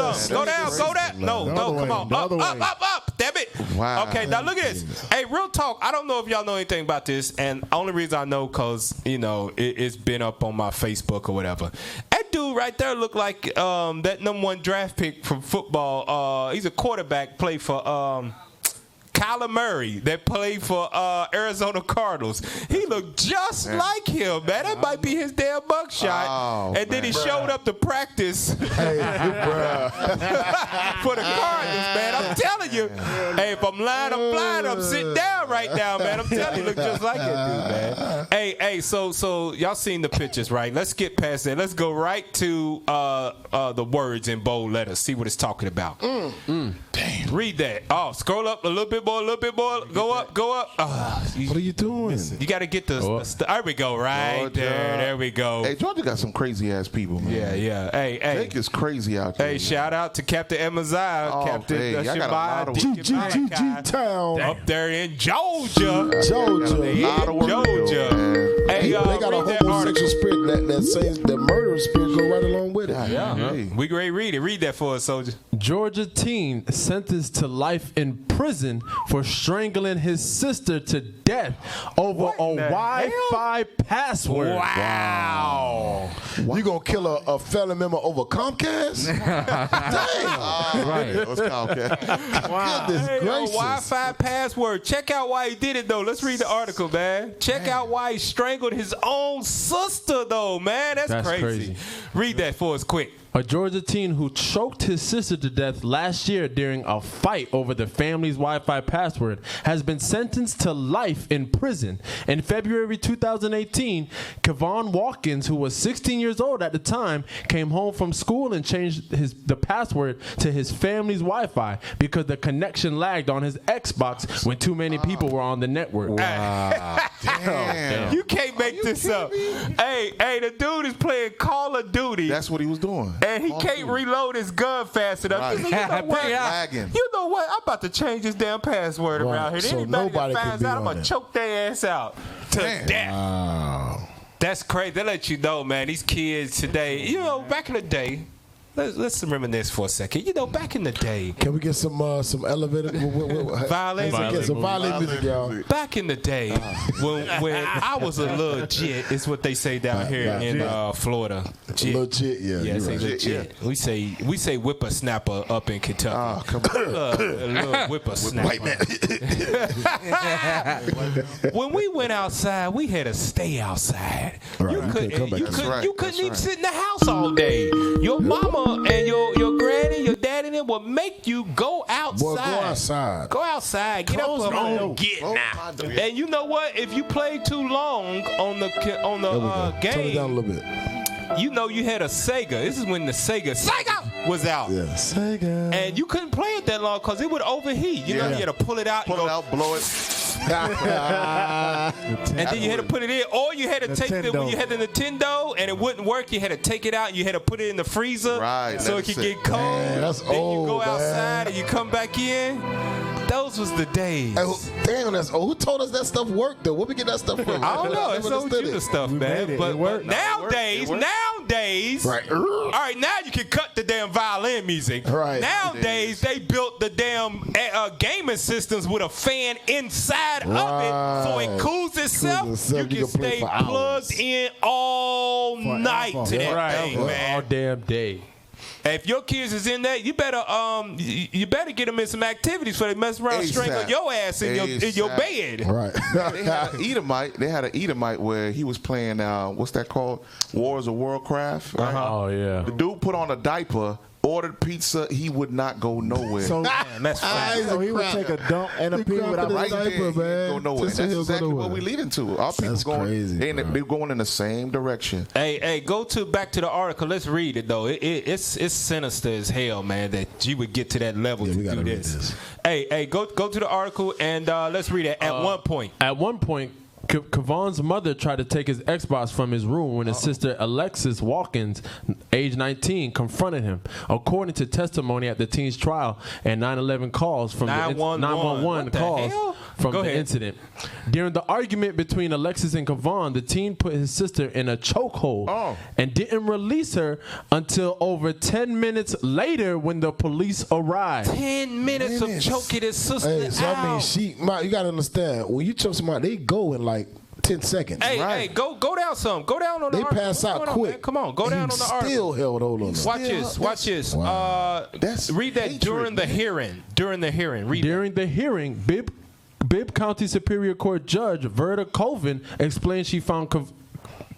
No, come on. Up. Damn it. Wow. Okay, now look at this. Hey, real talk. I don't know if y'all know anything about this, and the only reason I know because it's been up on my Facebook or whatever. That dude right there looked like that #1 draft pick from football. He's a quarterback, played for Kyler Murray that played for Arizona Cardinals. He looked just like him, man. That might be his damn mugshot. And then he showed up to practice for the Cardinals, man. I'm telling you. Hey, if I'm lying, I'm blind. I'm sitting down right now, man. I'm telling you, look just like that dude, man. Hey, so y'all seen the pictures, right? Let's get past that. Let's go right to the words in bold letters. See what it's talking about. Damn. Read that. Oh, scroll up a little bit more. Go up. What are you doing? You got to get the there we go. Right there we go. Hey, Georgia got some crazy ass people, man. Yeah. Hey. Jake is crazy out there. Hey, shout out to Captain Amaziah. Captain G-Town. Up there in Georgia. Hey, they got a homosexual spirit that murder spirit go right along with it. Yeah. We great read it. Read that for us, soldier. Georgia teen sentenced to life in prison for strangling his sister to death over a Wi-Fi password. Wow. You gonna kill a family member over Comcast? Damn. Right. Let's Comcast. Wow. Goodness gracious. Wi-Fi password. Check out why he did it, though. Let's read the article, man. Check out why he strangled his own sister, though, man. That's crazy. Read that for us quick. A Georgia teen who choked his sister to death last year during a fight over the family's Wi-Fi password has been sentenced to life in prison. In February 2018, Kevon Watkins, who was 16 years old at the time, came home from school and changed the password to his family's Wi-Fi because the connection lagged on his Xbox when too many people were on the network. Wow. Damn. You can't make this up. Hey, the dude is playing Call of Duty. That's what he was doing. And he can't reload his gun fast enough. Right. You know what? I'm about to change this damn password around here. So Anybody nobody that can finds be out, I'm on going to it. choke their ass out to death. Wow. That's crazy. They let you know, man. These kids today, back in the day, let's reminisce for a second. Back in the day. Can we get some elevator violin? Get some violin music, y'all. Back in the day, when I was a little jit, is what they say down here in Florida. Legit, yeah. Yeah, say legit. Yeah. We say whippersnapper up in Kentucky. Oh, come on. A little whippersnapper. White man. When we went outside, we had to stay outside. Right. You couldn't That's even right. sit in the house all day. Your mama and your granny, your daddy, them will make you go outside. Boy, go outside. Go outside. Get Close up the and door. get now. And you know what? If you play too long on the game, turn it down a little bit. you had a Sega. This is when the Sega was out. Yeah, Sega. And you couldn't play it that long because it would overheat. You know, you had to pull it out. Blow it. And then you had to put it in, or you had to take it when you had the Nintendo and it wouldn't work. You had to take it out and you had to put it in the freezer so it could get cold. Man, that's then old, you go man. outside and you come back in. Those was the days. Hey, damn, that's old. Who told us that stuff worked, though? Where we get that stuff from? I don't know. It's old the stuff, man. But nowadays, right. All right, now you can cut the damn violin music. Right. Nowadays, they built the damn gaming systems with a fan inside of it, so it cools itself. You can stay plugged in all night to that thing, man. All damn day. If your kids is in that, you better get them in some activities so they mess around, strangle your ass in your bed. Right. They had an Edomite where he was playing what's that called? Wars of Warcraft. Right? Oh yeah. The dude put on a diaper, ordered pizza, he would not go nowhere. So, that's so he would take a dump and a pee without right diaper, there, he man. go nowhere. Just That's so he'll go exactly nowhere. what we leading to. Our people going, crazy, they're going in the same direction. Hey, go back to the article. Let's read it though. It's sinister as hell, man, that you would get to that level to do this. Hey, go to the article and let's read it. At one point, Kavon's mother tried to take his Xbox from his room when his sister Alexis Watkins, age 19, confronted him. According to testimony at the teen's trial and 911 calls from 911 calls from the incident. During the argument between Alexis and Kavon, the teen put his sister in a chokehold and didn't release her until over 10 minutes later when the police arrived. 10 minutes of choking his sister Hey, so out. I mean, you gotta understand, when you choke somebody, they go in like 10 seconds. Hey, go down some. Go down on the article. They pass out quick. Man? Come on, go down on the article. Still held on. Watch this. Wow. Read that hatred, during the hearing. During the hearing, Bibb County Superior Court Judge Verda Colvin explained she found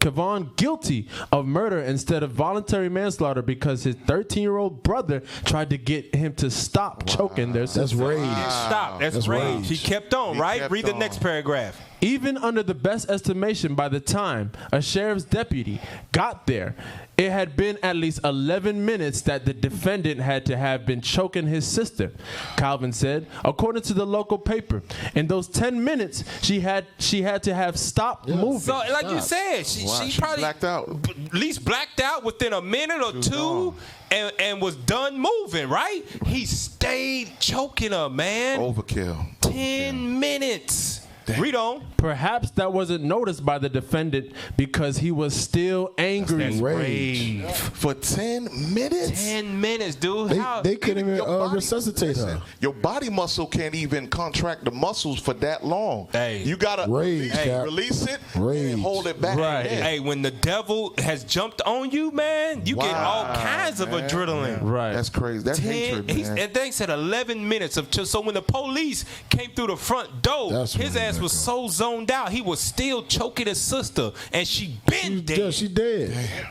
Kavon guilty of murder instead of voluntary manslaughter because his 13-year-old brother tried to get him to stop choking their sister. That's rage. Stop. That's rage. He kept on, right? Read the next paragraph. Even under the best estimation, by the time a sheriff's deputy got there, it had been at least 11 minutes that the defendant had to have been choking his sister, Calvin said. According to the local paper, in those 10 minutes, she had to have stopped moving. So, like you said, she probably blacked out. At least blacked out within a minute or two. And was done moving, right? He stayed choking her, man. Overkill. 10 minutes. Read on. Perhaps that wasn't noticed by the defendant because he was still angry. That's rage. For 10 minutes? 10 minutes, dude. They couldn't even resuscitate her. Your body muscle can't even contract the muscles for that long. Hey. You got to release it and hold it back. Right. Hey, when the devil has jumped on you, man, you get all kinds of adrenaline. Right. That's crazy. That's hatred, man. And they said 11 minutes of so when the police came through the front door, his ass was so zoned out, he was still choking his sister, and she been dead. Yeah, she dead. Damn.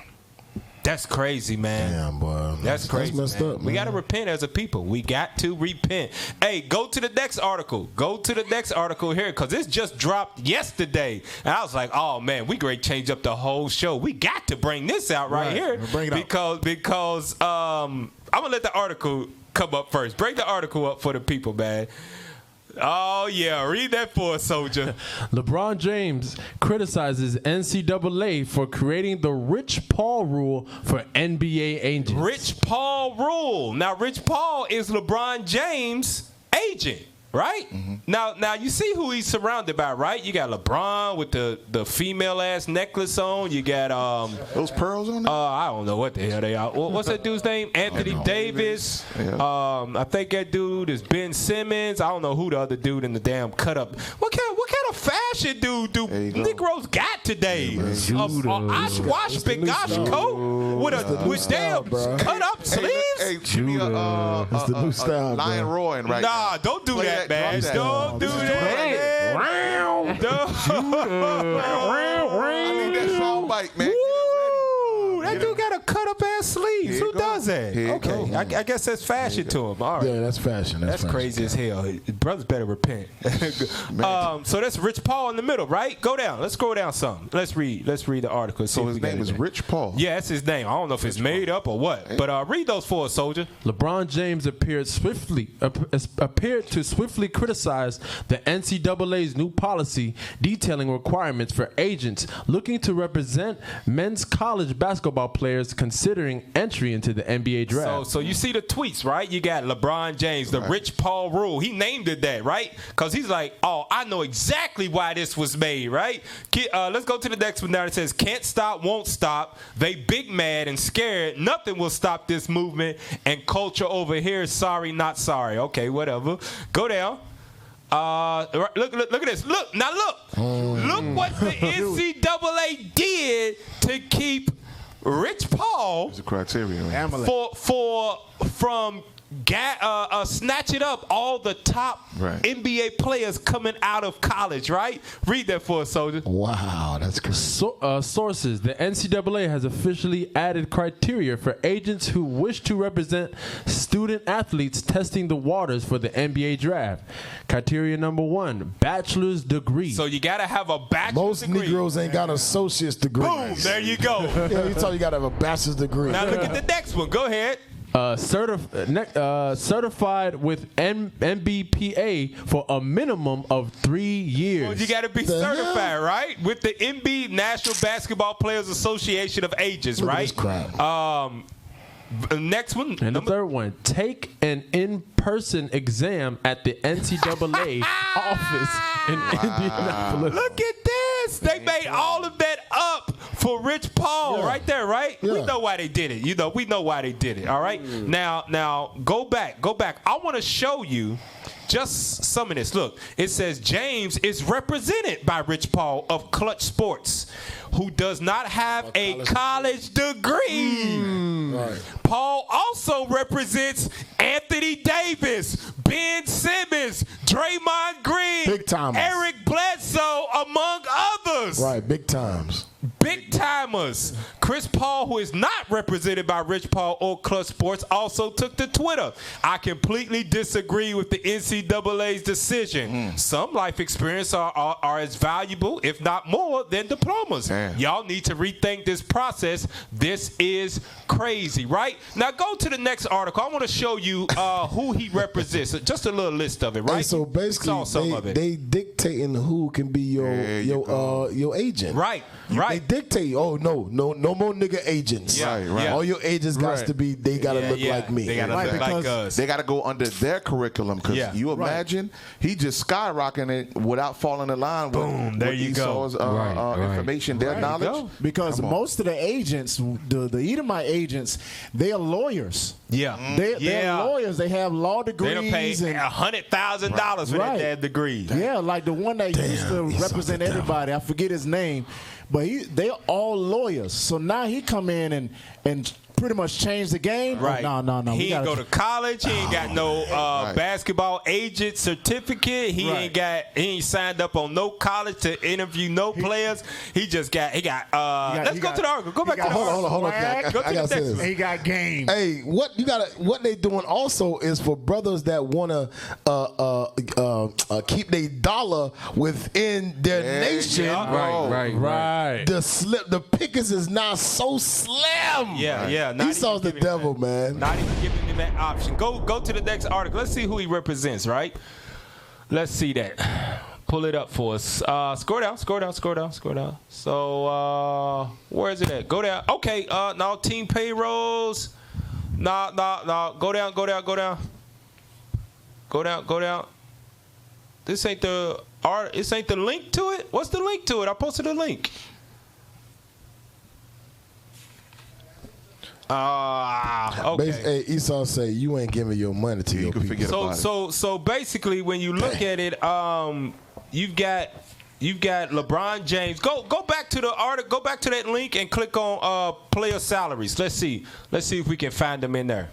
That's crazy, man. Damn, boy. That's crazy. That's messed up, man. We got to repent as a people. We got to repent. Hey, go to the next article. Go to the next article here because this just dropped yesterday. And I was like, oh, man, we great change up the whole show. We got to bring this out right here. Bring it out. Because I'm going to let the article come up first. Bring the article up for the people, man. Oh, yeah. Read that for us, soldier. LeBron James criticizes NCAA for creating the Rich Paul rule for NBA agents. Rich Paul rule. Now, Rich Paul is LeBron James' agent. Right? Mm-hmm. Now you see who he's surrounded by, right? You got LeBron with the female ass necklace on. You got those pearls on there? I don't know what the hell they are. What's that dude's name? Anthony Davis. Yeah. I think that dude is Ben Simmons. I don't know who the other dude in the damn cut up. What kind of fashion do Negroes got today? Wash big gosh coat with damn cut up sleeves. Hey, give me it's the new style, Lion bro. roaring right now. now. Don't do that, man. Don't do that. I need that sound bite, man. That dude got a cut up ass sleeves. Who does that? Okay, I guess that's fashion to him. All right. Yeah, that's fashion. That's fashion. Crazy as hell. Brothers better repent. So that's Rich Paul in the middle, right? Go down. Let's scroll down some. Let's read the article. So his name is Rich Paul. Yeah, that's his name. I don't know if it's made up or what. But read those for us, soldier. LeBron James appeared to swiftly criticize the NCAA's new policy detailing requirements for agents looking to represent men's college basketball players considering entry into the NBA draft. So you see the tweets, right? You got LeBron James, the Rich Paul rule. He named it that, right? Because he's like, oh, I know exactly why this was made, right? Let's go to the next one now. It says, can't stop, won't stop. They big mad and scared. Nothing will stop this movement and culture over here. Sorry, not sorry. Okay, whatever. Go down. Look at this. Look what the NCAA did to keep Rich Paul It's a criteria. from snatching up all the top NBA players coming out of college, right? Read that for us, Soldier. Wow, that's crazy. Sources: the NCAA has officially added criteria for agents who wish to represent student athletes testing the waters for the NBA draft. Criteria number 1: bachelor's degree. So you got to have a bachelor's degree. Most Negroes ain't got an associate's degree. Boom, there you go. Yeah, you told you got to have a bachelor's degree. Now look at the next one. Go ahead. Certified with NBPA for a minimum of 3 years. Well, you got to be certified, right? With the NB National Basketball Players Association of Agents, right? Next one. And the third one, take an in-person exam at the NCAA office in Indianapolis. Look at this. They made all of that up for Rich Paul right there, right? We know why they did it. We know why they did it, all right? Now, go back. I want to show you just some of this. Look, it says James is represented by Rich Paul of Clutch Sports, who does not have a college degree. Right. Paul also represents Anthony Davis, Ben Simmons, Draymond Green, Big timers. Eric Bledsoe, among others. Right, big times. Big timers. Chris Paul, who is not represented by Rich Paul or Clutch Sports, also took to Twitter. I completely disagree with the NCAA's decision. Some life experience are as valuable, if not more, than diplomas. Y'all need to rethink this process. This is crazy, right? Now go to the next article. I want to show you who he represents. Just a little list of it, right? And so basically, they dictating who can be your agent. Right. They dictate. Oh no more nigga agents. Right. All your agents got to be. They gotta look like me. They gotta look like us. They gotta go under their curriculum. Because you imagine he just skyrocketing it without falling in line with there you go. Information, their knowledge. Because most of the agents, the Edomite agents, they are lawyers. Yeah. They're lawyers. They have law degrees. They don't pay $100,000 for that degree. Yeah, like the one that used to represent everybody. I forget his name. But they're all lawyers. So now he come in and pretty much change the game. Right. No. He ain't go to college. He ain't got no basketball agent certificate. He ain't signed up on no college to interview no players. Let's go to the article. Go back to the article. Hold on. Go to the next one. He got game. Hey, what they doing also is for brothers that want to keep their dollar within their nation. Right. The pickings is now so slim. Yeah. Esau's the devil, man. Not even giving him that option. Go to the next article. Let's see who he represents, right? Let's see that. Pull it up for us. Scroll down. So, where is it at? Go down. Okay, now team payrolls. No. Go down. This ain't the link to it? What's the link to it? I posted a link. Okay. Hey, Esau say you ain't giving your money to your people. So basically, when you look at it, you've got LeBron James. Go back to the article. Go back to that link and click on player salaries. Let's see if we can find them in there.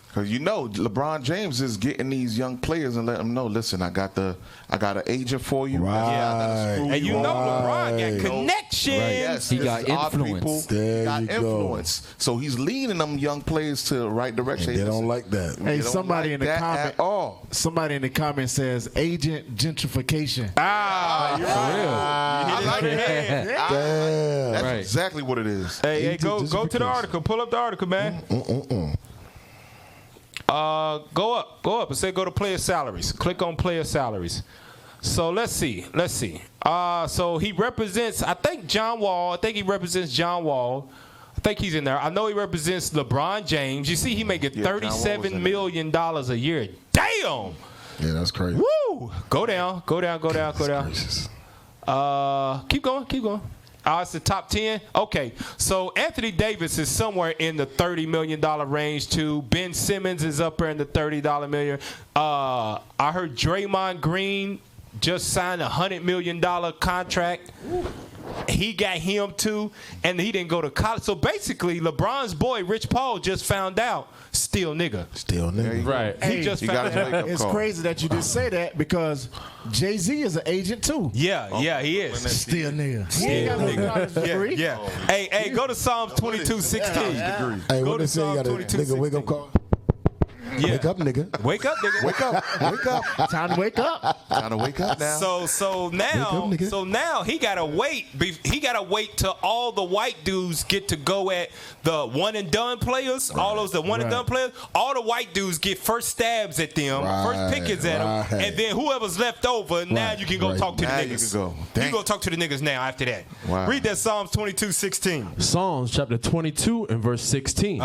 Because LeBron James is getting these young players and letting them know, listen, I got an agent for you. Right. And LeBron got connections. Right. Yes, he got influence. He got influence. So he's leading them young players to the right direction. And they don't like that. Hey, somebody in the comment says agent gentrification. You're right. I like it. Damn. That's exactly what it is. Hey, go to the article. Pull up the article, man. Go up and say go to player salaries. Click on player salaries. So let's see. So he represents, I think he represents John Wall. I think he's in there. I know he represents LeBron James. You see, he making $37 million a year. Damn. Yeah, that's crazy. Woo! Go down. Keep going. It's the top 10. Okay, so Anthony Davis is somewhere in the $30 million range too. Ben Simmons is up there in the $30 million. I heard Draymond Green just signed a $100 million contract. He got him too, and he didn't go to college. So basically, LeBron's boy, Rich Paul, just found out, still nigga. Still nigga. Right. Hey, He just found out. it's crazy that you just say that because Jay-Z is an agent too. Yeah, he is. Still nigga. He ain't got no college degree. Yeah. Hey, go to Psalms 22:16. Hey, Go what to they say? You got a Psalms nigga wake up call. Yeah. Wake up, nigga. Wake up, nigga. Wake up. Wake up. Time to wake up. Time to wake up now. So now he gotta wait. He gotta wait till all the white dudes get to go at the one and done players. All those one and done players. All the white dudes get first stabs at them, first pickets at them, and then whoever's left over. Now you can go talk to the Now niggas. you can go. You go talk to the niggas now. After that, Wow. read that Psalms 22:16. Psalms chapter 22 and verse 16.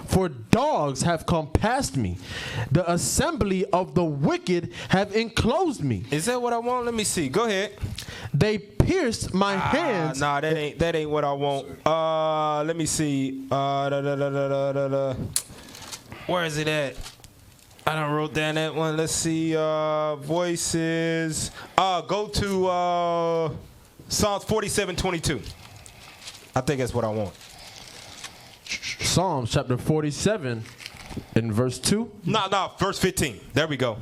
For dogs have compassed me. The assembly of the wicked have enclosed me. Is that what I want? Let me see. Go ahead. They pierced my hands. Nah, that ain't what I want. Let me see. Where is it at? I done wrote down that one. Let's see. Voices. Go to Psalms 47:22. I think that's what I want. Psalms chapter 47 in verse 2. No, verse 15. There we go.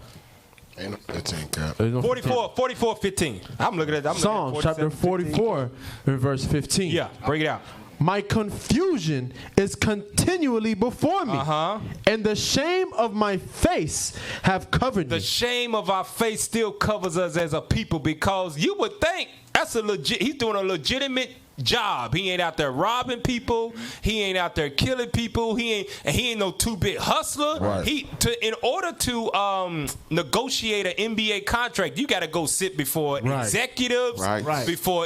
It ain't cap. 44:15. I'm looking at that. Psalms chapter 44 in verse 15. Yeah, break it out. My confusion is continually before me, and the shame of my face have covered me. The shame of our face still covers us as a people, because you would think that's he's doing a legitimate job. He ain't out there robbing people. He ain't out there killing people. He ain't no two-bit hustler. Right. In order to negotiate an NBA contract, you got to go sit before executives, before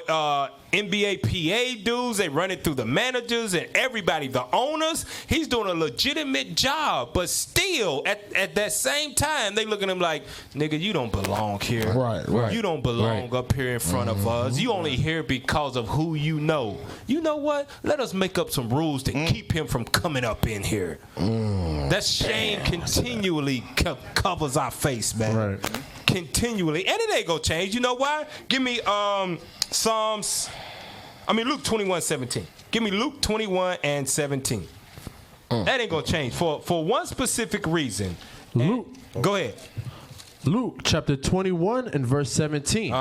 NBA PA dudes. They run it through the managers and everybody, the owners. He's doing a legitimate job, but still at that same time, they look at him like, nigga, you don't belong here. Right. You don't belong up here in front of us. You only here because of who you know. You know what? Let us make up some rules to keep him from coming up in here. That shame continually covers our face, man. Right. Continually. And it ain't gonna change. You know why? Give me Luke 21:17. Give me Luke 21:17. That ain't gonna change for one specific reason. Luke. Go ahead. Luke chapter 21 and verse 17.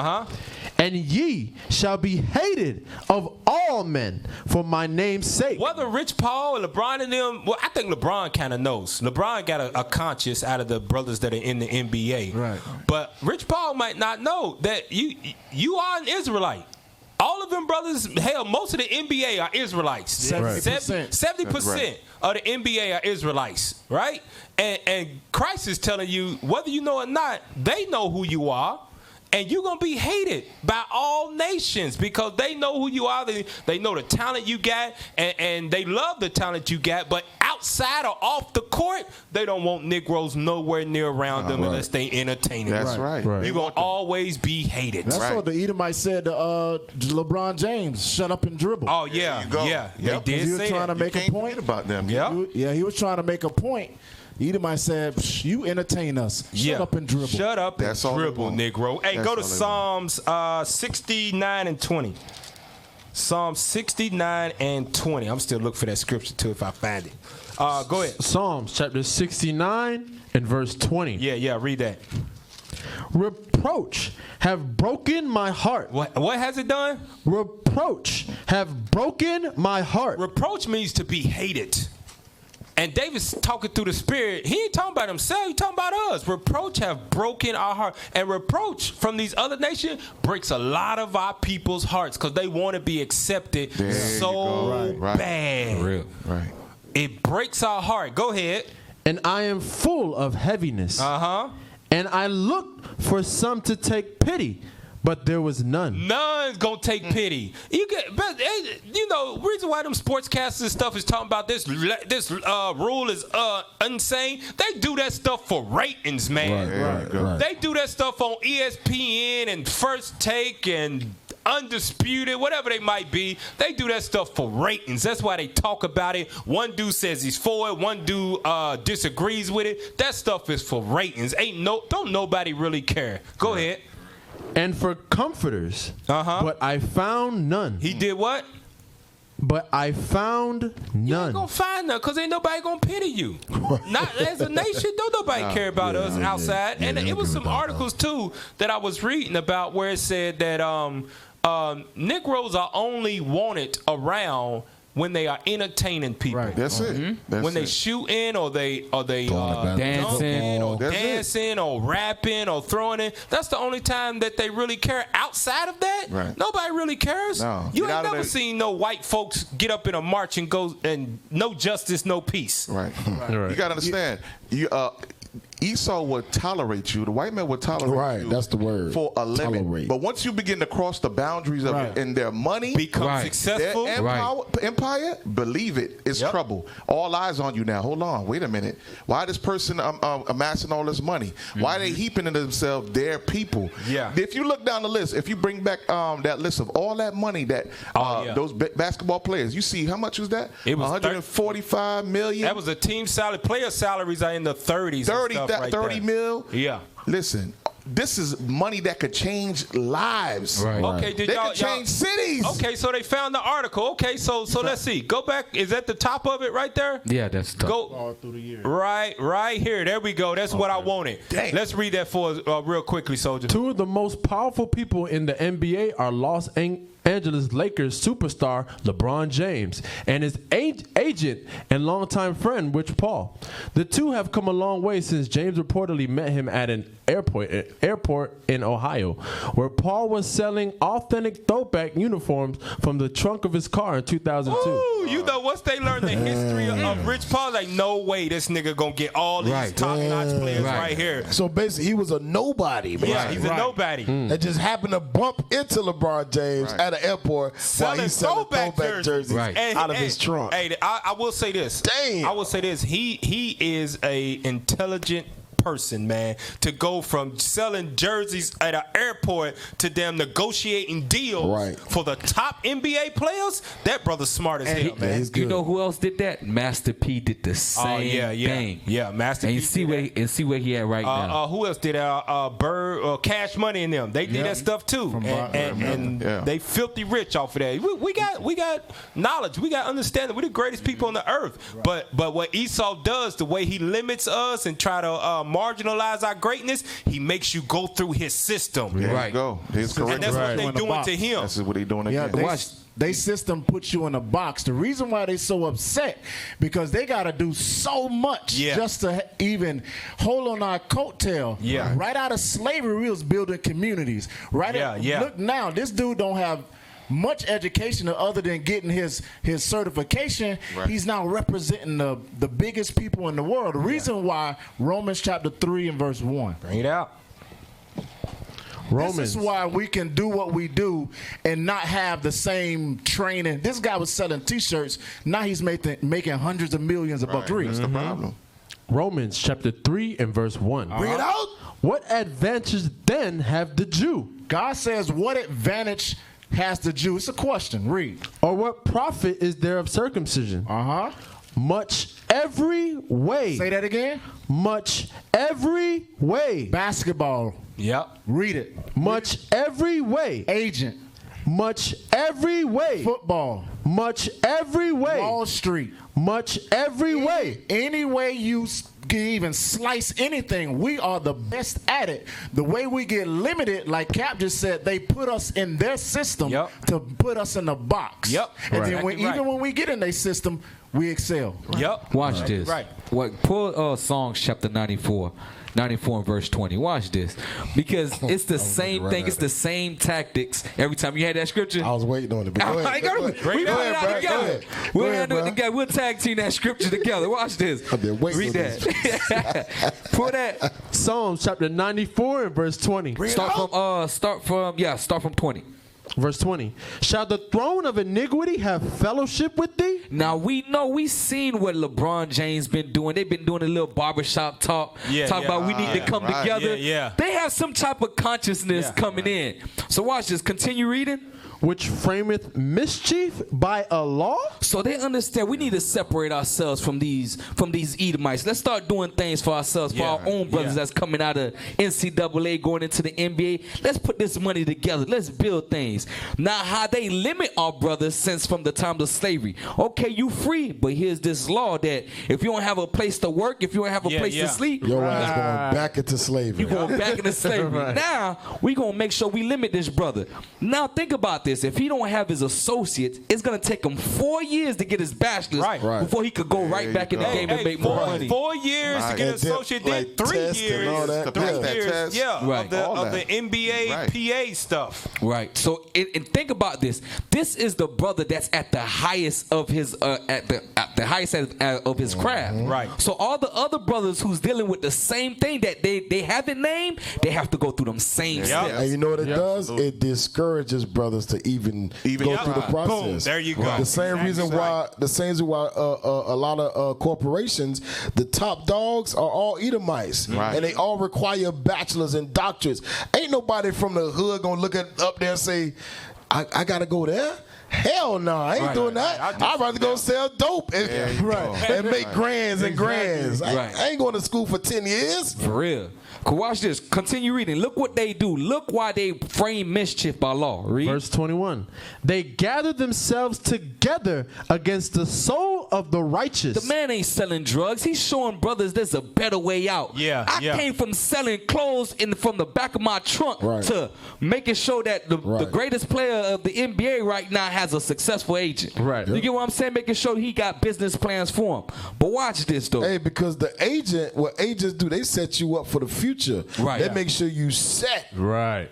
And ye shall be hated of all men for my name's sake. Whether Rich Paul and LeBron and them, well, I think LeBron kind of knows. LeBron got a conscience out of the brothers that are in the NBA. Right. But Rich Paul might not know that you are an Israelite. All of them brothers, hell, most of the NBA are Israelites. 70%. 70% of the NBA are Israelites, right? And Christ is telling you, whether you know or not, they know who you are. And you're going to be hated by all nations because they know who you are. They know the talent you got, and they love the talent you got. But outside or off the court, they don't want Negroes nowhere near around them unless they entertain them. That's right. You're going to always be hated. That's what the Edomite said to LeBron James, shut up and dribble. Oh, yeah. Yeah. They did he was say trying that. to make a point about them. Yeah, he was trying to make a point. Edomite said, you entertain us. Shut up and dribble. Shut up and dribble, Negro. Hey, go to Psalms 69 and 20. Psalm 69 and 20. I'm still looking for that scripture, too, if I find it. Go ahead. Psalms chapter 69 and verse 20. Yeah, read that. Reproach have broken my heart. What has it done? Reproach have broken my heart. Reproach means to be hated. And David's talking through the Spirit. He ain't talking about himself. He's talking about us. Reproach have broken our heart. And reproach from these other nations breaks a lot of our people's hearts because they want to be accepted bad. For real. Right. It breaks our heart. Go ahead. And I am full of heaviness. And I looked for some to take pity, but there was none. None's gonna take pity. Reason why them sportscasters and stuff is talking about this rule is insane. They do that stuff for ratings, man. Right. They do that stuff on ESPN and First Take and Undisputed, whatever they might be. They do that stuff for ratings. That's why they talk about it. One dude says he's for it. One dude disagrees with it. That stuff is for ratings. Don't nobody really care. Go ahead. and for comforters. But I found none. He did what? But I found none. You ain't gonna find none because ain't nobody gonna pity you. Not as a nation, don't nobody care about us outside. And it was some articles too that I was reading about where it said that Negroes are only wanted around when they are entertaining people. Right. That's it. That's when they it. shooting or they dancing or rapping or throwing it. That's the only time that they really care. Outside of that, nobody really cares. No. You Get out ain't of never there. seen no white folks get up in a march and go and no justice, no peace. Right. You got to understand. Esau would tolerate you. The white man would tolerate you. That's the word. For a limit. Tolerate. But once you begin to cross the boundaries of it and their money become successful, their empire, believe it, it's trouble. All eyes on you now. Hold on. Wait a minute. Why this person amassing all this money? Why are they heaping into themselves their people? Yeah. If you look down the list, if you bring back that list of all that money that those basketball players, you see how much was that? It was 145 million. That was a team salary. Player salaries are in the 30s. 30 mil. Yeah. Listen, this is money that could change lives. Okay, they could change cities. Okay, so they found the article. Okay, so let's see. Go back. Is that the top of it right there? Yeah, that's tough. Go all through the year. Right here. There we go. That's what I wanted. Dang. Let's read that for us real quickly, soldier. Two of the most powerful people in the NBA are Los Angeles Lakers superstar LeBron James and his agent and longtime friend Rich Paul. The two have come a long way since James reportedly met him at an airport in Ohio, where Paul was selling authentic throwback uniforms from the trunk of his car in 2002. Ooh, you know, once they learn the history of Rich Paul, like, no way this nigga gonna get all these top-notch players right here. So basically, he was a nobody, man. Yeah, he's a nobody. That just happened to bump into LeBron James at an airport while he's selling throwback jerseys out of his trunk. Hey, I will say this. Damn. I will say this. He is a intelligent person, man, to go from selling jerseys at an airport to them negotiating deals for the top NBA players. That brother's smart as hell, man. You know who else did that? Master P did the same thing. Yeah, Master and P. See where he at right now. Who else did Bird, Cash Money, and them? They did that stuff too, and they filthy rich off of that. We got knowledge, we got understanding. We're the greatest people on the earth. But what Esau does, the way he limits us and try to marginalize our greatness, he makes you go through his system. There you go. He's correct. And that's what they doing to him. That's what they doing again. They system puts you in a box. The reason why they so upset, because they got to do so much just to even hold on our coattail. Yeah. Right out of slavery, we was building communities. Look now, this dude don't have much education other than getting his certification. He's now representing the biggest people in the world. The reason why Romans chapter 3 and verse 1. Bring it out. This is why we can do what we do and not have the same training. This guy was selling T-shirts. Now he's making hundreds of millions of bucks. That's the problem. Romans chapter 3 and verse 1. Bring it out. What advantage then have the Jew? God says, what advantage has the Jew? It's a question. Read. Or what profit is there of circumcision? Much every way. Say that again. Much every way. Basketball. Yep. Read it. Much every way. Agent. Much every way. Football. Much every way. Wall Street. Much every way. Any way you can even slice anything, we are the best at it. The way we get limited, like Cap just said, they put us in their system to put us in a box. And then even when we get in their system, we excel. Watch this. Pull Psalms chapter 94 and verse 20. Watch this. Because it's the same thing. It's the same tactics every time you had that scripture. I was waiting on it. Go ahead. We'll tag team that scripture together. Watch this. Read that. Pull that. Psalms chapter 94 and verse 20. Start from 20. Verse 20. Shall the throne of iniquity have fellowship with thee? Now we seen what LeBron James been doing. They've been doing a little barbershop talk. About we need to come together. They have some type of consciousness coming in. So watch this. Continue reading. which frameth mischief by a law. So they understand we need to separate ourselves from these Edomites. Let's start doing things for ourselves, for our own brothers that's coming out of NCAA, going into the NBA. Let's put this money together. Let's build things. Now, how they limit our brothers since from the time of slavery. Okay, you free, but here's this law that if you don't have a place to work, if you don't have a place to sleep, your ass going back into slavery. You going back into slavery. Right. Now we gonna make sure we limit this brother. Now think about this: if he don't have his associates, it's gonna take him 4 years to get his bachelor's before he could go back in the game and make more money. 4 years to get an associate, then 3 years. 3 years, of the NBA PA stuff. Right. So and think about this. This is the brother that's at the highest of his at the highest of his craft. Right. So all the other brothers who's dealing with the same thing that they haven't named, they have to go through them same steps. And you know what it does? It discourages brothers to even go through the process. Boom, there you go. The same reason why a lot of corporations, the top dogs are all Edomites, and they all require bachelors and doctorates. Ain't nobody from the hood gonna look up there and say, I gotta go there. Hell no, I ain't doing that. I'd rather go sell dope and make grands and grands. I ain't going to school for 10 years. For real. Watch this. Continue reading. Look what they do. Look why they frame mischief by law. Read. Verse 21. They gathered themselves together against the soul of the righteous. The man ain't selling drugs. He's showing brothers there's a better way out. I came from selling clothes from the back of my trunk to making sure that the greatest player of the NBA right now has a successful agent. Right. You get what I'm saying? Making sure he got business plans for him. But watch this, though. Hey, because the agent, what agents do, they set you up for the future. Right. They make sure you set. Right.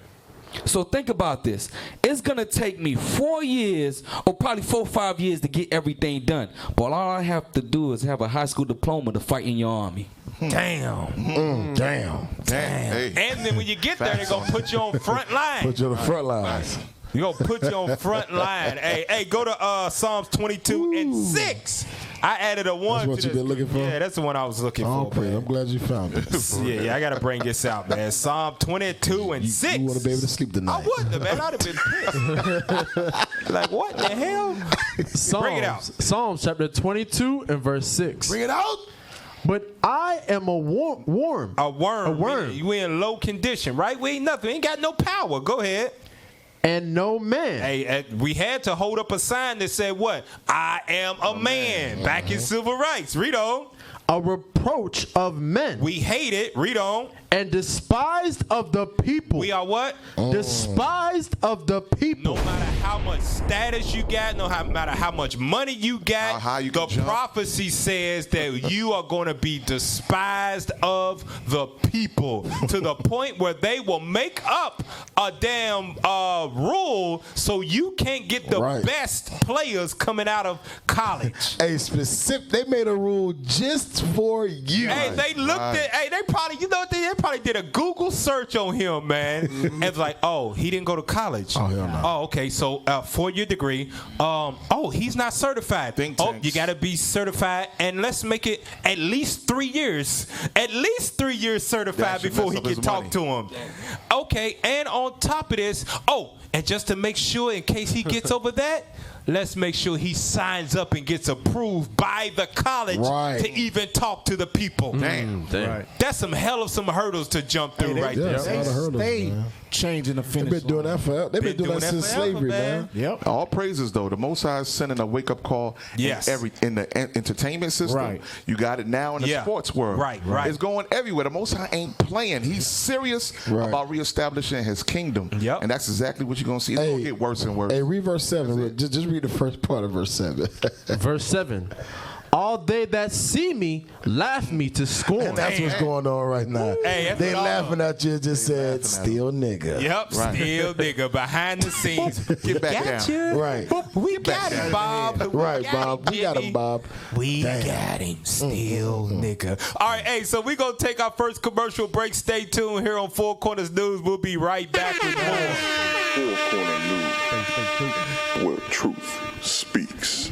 So think about this. It's going to take me 4 years or probably 4 or 5 years to get everything done. But all I have to do is have a high school diploma to fight in your army. Damn. Damn. Hey. And then when you get there, they're going to put you on front line. Put you on the front lines. You're going to put you on front line. Hey, go to Psalms 22 and 6. I added a 1 That's to what this. you've been looking for? Yeah, that's the one I was looking for. Man. I'm glad you found it. I got to bring this out, man. Psalm 22 and 6. You want to be able to sleep tonight. I wouldn't have, man. I'd have been pissed. Like, what the hell? Bring it out. Psalms chapter 22 and verse 6. Bring it out. But I am a worm. A worm. You in low condition, right? We ain't nothing. We ain't got no power. Go ahead. And no man. Hey, we had to hold up a sign that said what? I am a man. Back in civil rights. Read on. A reproach of men. We hate it. Read on. And despised of the people. We are what? Despised of the people. No matter how much status you got, no matter how much money you got, the prophecy says that you are going to be despised of the people to the point where they will make up a damn rule so you can't get the best players coming out of college. Hey, they made a rule just for you. Hey, they looked at. Hey, they probably, you know what they probably did a Google search on him, man. And it's like, oh, he didn't go to college. Oh, hell no. Oh, okay. So 4-year degree. He's not certified. You got to be certified, and let's make it at least 3 years. At least 3 years certified before he can talk to him. Okay, and on top of this, and just to make sure, in case he gets over that, let's make sure he signs up and gets approved by the college to even talk to the people. Damn. Right. That's some hurdles to jump through right there. They changing the finish. They've been doing that forever. They've been doing that since slavery, man. Yep. All praises, though. The Most High is sending a wake-up call in the entertainment system. Right. You got it now in the sports world. Right. It's going everywhere. The Most High ain't playing. He's serious about reestablishing his kingdom. Yep. And that's exactly what you're going to see. It's going to get worse and worse. Hey, read verse 7. Just read the first part of verse 7. Verse 7. All they that see me laugh me to scorn. And that's what's going on right now. Hey, they laughing at you, just said, still nigga. Yep, still nigga. Behind the scenes. Get back down. You. Right. We got him, Bob. Right, Bob. We got him, Bob. We got him, still nigga. All right, hey, so we're going to take our first commercial break. Stay tuned here on Four Corners News. We'll be right back with more. Four Corner News, where truth speaks.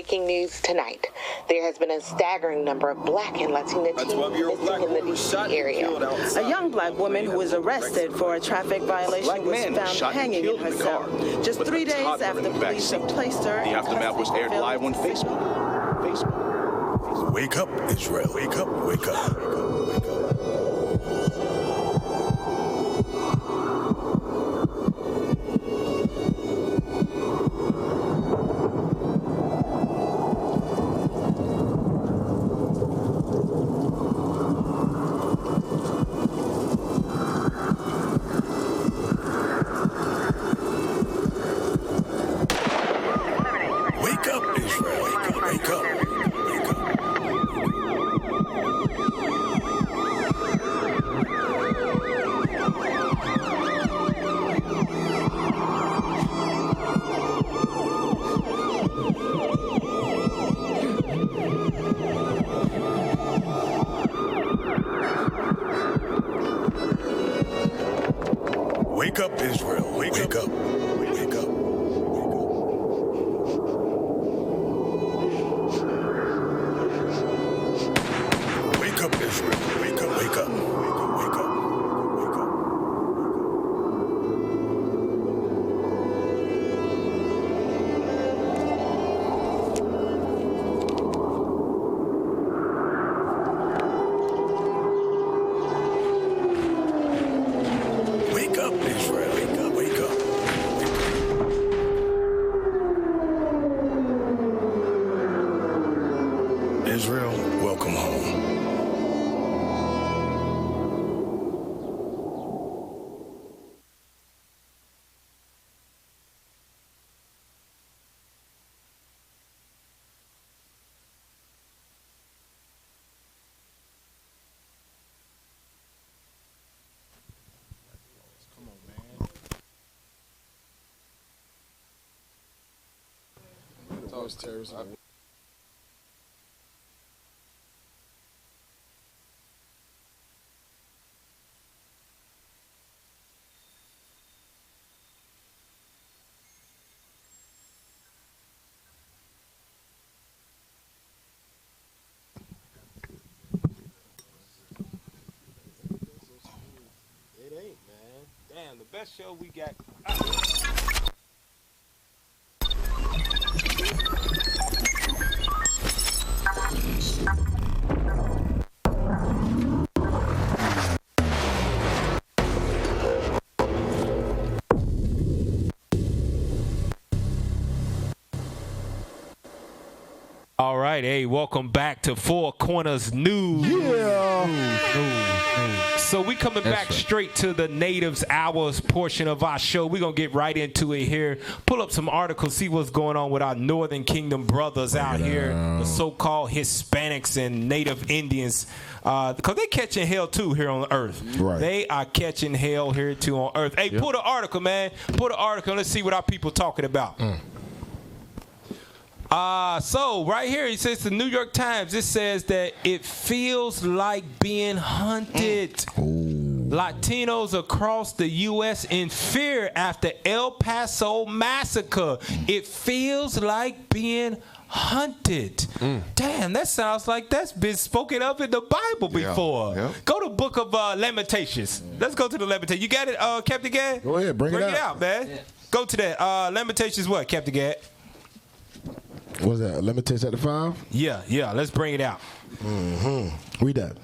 breaking news tonight. There has been a staggering number of black and Latina teens missing in the D.C. area. A young black woman who was arrested for a traffic violation was found hanging in her cell. Just 3 days after police had placed her. The aftermath was aired live on Facebook. Wake up, Israel. Wake up, wake up. Wake up. Wake up, Israel. Wake up, wake up. Wake up. Wake up, Israel. Wake up. Wake up. Wake up, Israel. Wake up, wake up. Wake up. Wake up. Wake up, Israel. Wake up, wake up. Israel, welcome home. Terrorism. It ain't, man. Damn, the best show we got. All right, hey, welcome back to Four Corners News. Yeah. So we coming back straight to the Natives Hours portion of our show. We're going to get right into it here. Pull up some articles, see what's going on with our Northern Kingdom brothers out here, the so-called Hispanics and Native Indians. Because they catching hell too here on Earth. Right. They are catching hell here too on Earth. Hey, pull the article, man. Pull the article. Let's see what our people talking about. So right here, it says the New York Times. It says that it feels like being hunted. Latinos across the U.S. in fear after El Paso massacre. It feels like being hunted. Damn, that sounds like that's been spoken of in the Bible before. Yeah. Go to Book of Lamentations. Let's go to the Lamentations. You got it, Captain Gad? Go ahead, bring it out, man. Yeah. Go to that. Lamentations what, Captain Gad? What's that? Lamentations chapter 5? Yeah. Let's bring it out. Read that.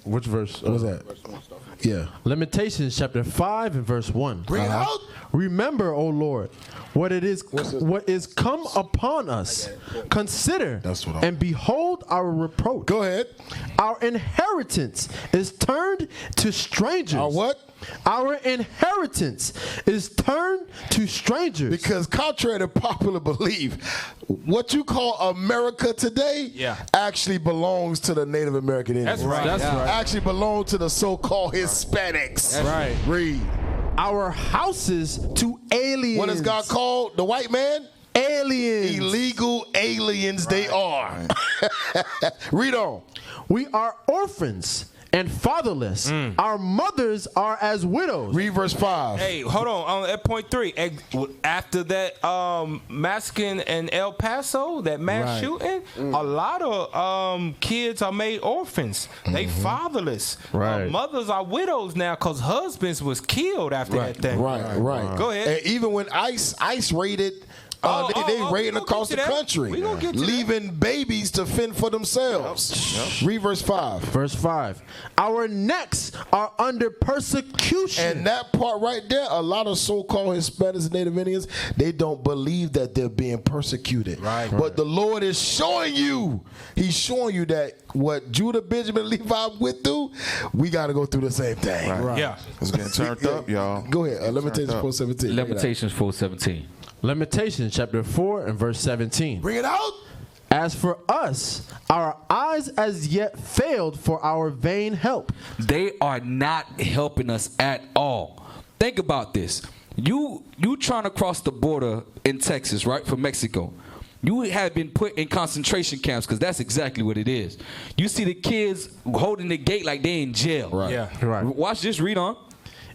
Which verse? What's that? Yeah. Lamentations chapter 5 and verse 1. Bring it out. Remember, O Lord, what is come upon us. Consider and behold our reproach. Go ahead. Our inheritance is turned to strangers. Our what? Our inheritance is turned to strangers. Because contrary to popular belief, what you call America today actually belongs to the Native American Indians. That's right. That's right. Actually belongs to the so-called Hispanics. That's right. Read. Our houses to aliens. What is God called? The white man? Aliens. Illegal aliens they are. Read on. We are orphans and fatherless. Our mothers are as widows. Read verse 5. Hey, hold on. At point 3, after that massacre in El Paso, that mass shooting, a lot of kids are made orphans. They fatherless. Right. Mothers are widows now because husbands was killed after that thing. Right. Go ahead. And even when ICE raided, they raiding across the country, leaving babies to fend for themselves. Read verse 5. Verse 5. Our necks are under persecution. And that part right there, a lot of so-called Hispanics and Native Indians, they don't believe that they're being persecuted. But the Lord is showing you, he's showing you that what Judah, Benjamin, Levi went through, we got to go through the same thing. Yeah. It's getting turned up, y'all. Go ahead. Lamentations 4:17. Lamentations 4:17. Lamentations chapter 4 and verse 17. Bring it out. As for us, our eyes as yet failed for our vain help. They are not helping us at all. Think about this. You trying to cross the border in Texas, right, from Mexico. You have been put in concentration camps because that's exactly what it is. You see the kids holding the gate like they in jail. Right. Watch this. Read on.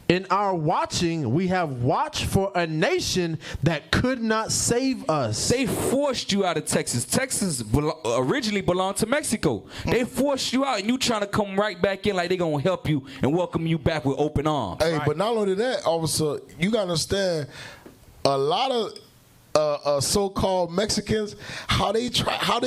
In our watching, we have watched for a nation that could not save us. They forced you out of Texas. Texas originally belonged to Mexico. They forced you out, and you trying to come right back in like they going to help you and welcome you back with open arms. Hey, but not only that, officer, you got to understand, a lot of so-called Mexicans, how they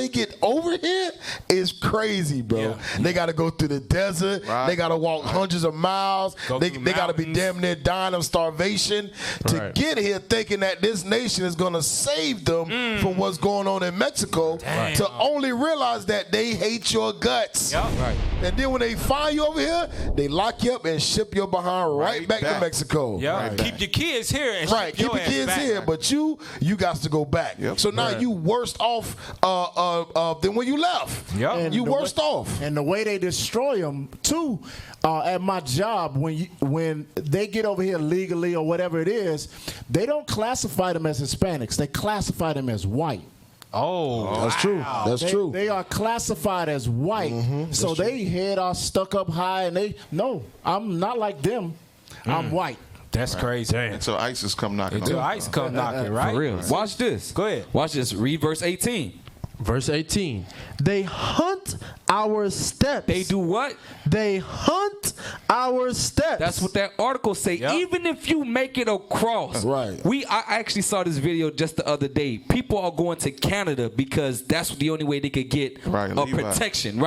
get over here is crazy, bro. They got to go through the desert. They got to walk hundreds of miles. They got to be damn near dying of starvation to get here, thinking that this nation is going to save them from what's going on in Mexico. To only realize that they hate your guts. And then when they find you over here, they lock you up and ship your behind right back to Mexico. Keep your kids here and keep your kids here, but you got to go back. So now you worse off than when you left. You worst off. And the way they destroy them too. At my job, when they get over here legally or whatever it is, they don't classify them as Hispanics. They classify them as white. That's true. That's true. They are classified as white. So they head are stuck up high, and I'm not like them. I'm white. That's crazy. Until ISIS come knocking. Until ICE come knocking, right? For real. Watch this. Go ahead. Watch this. Read verse 18. Verse 18. They hunt our steps. They do what? They hunt our steps. That's what that article say. Even if you make it across. I actually saw this video just the other day. People are going to Canada because that's the only way they could get protection.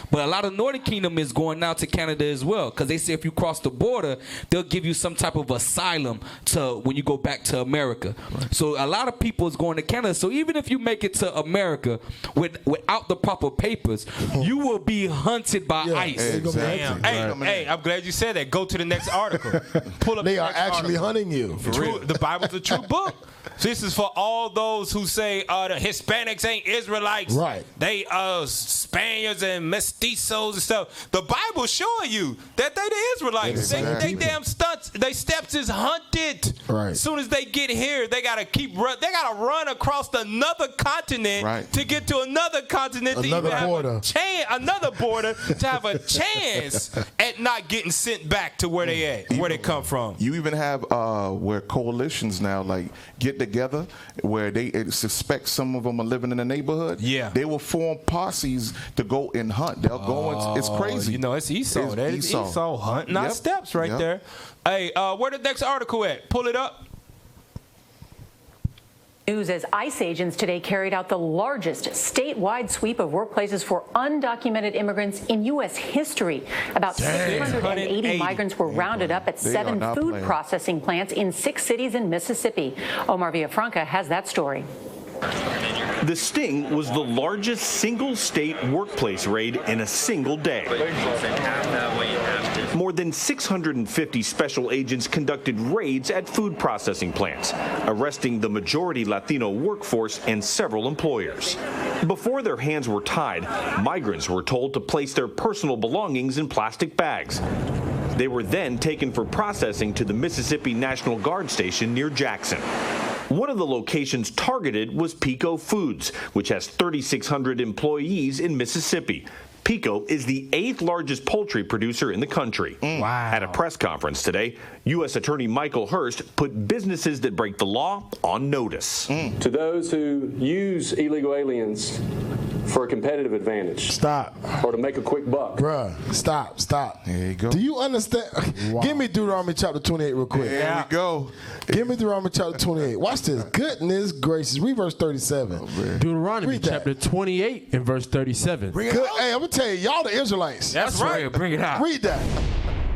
But a lot of Northern Kingdom is going now to Canada as well because they say if you cross the border, they'll give you some type of asylum to when you go back to America. So a lot of people is going to Canada. So even if you make it to America without the proper papers, you will be hunted by ICE. Exactly. Hey, I'm glad you said that. Go to the next article. Pull up. They are actually hunting you. The Bible's a true book. This is for all those who say the Hispanics ain't Israelites. They Spaniards and mestizos and stuff. The Bible's showing you that they the Israelites. They damn stunts. They steps is hunted. As soon as they get here, they gotta run across another continent to get to another continent to even have another border to have a chance at not getting sent back to where they at, where they come from. You even have where coalitions now get together where they suspect some of them are living in the neighborhood. They will form posses to go and hunt. They'll go and it's crazy. It's Esau. It's Esau hunting our steps there. Hey, where the next article at? Pull it up. News as ICE agents today carried out the largest statewide sweep of workplaces for undocumented immigrants in U.S. history. About 680 migrants were rounded up at 7 food processing plants in 6 cities in Mississippi. Omar Villafranca has that story. The sting was the largest single state workplace raid in a single day. More than 650 special agents conducted raids at food processing plants, arresting the majority Latino workforce and several employers. Before their hands were tied, migrants were told to place their personal belongings in plastic bags. They were then taken for processing to the Mississippi National Guard station near Jackson. One of the locations targeted was Pico Foods, which has 3,600 employees in Mississippi. Pico is the 8th largest poultry producer in the country. Wow. At a press conference today, U.S. Attorney Michael Hurst put businesses that break the law on notice. To those who use illegal aliens for a competitive advantage. Stop. Or to make a quick buck. Bruh, stop. There you go. Do you understand? Wow. Give me Deuteronomy chapter 28 real quick. There we go. Give me Deuteronomy chapter 28. Watch this. Goodness gracious. Read verse 37. Deuteronomy chapter 28 and verse 37. Hey, I'm going to tell you, y'all the Israelites. That's right. Bring it out. Read that.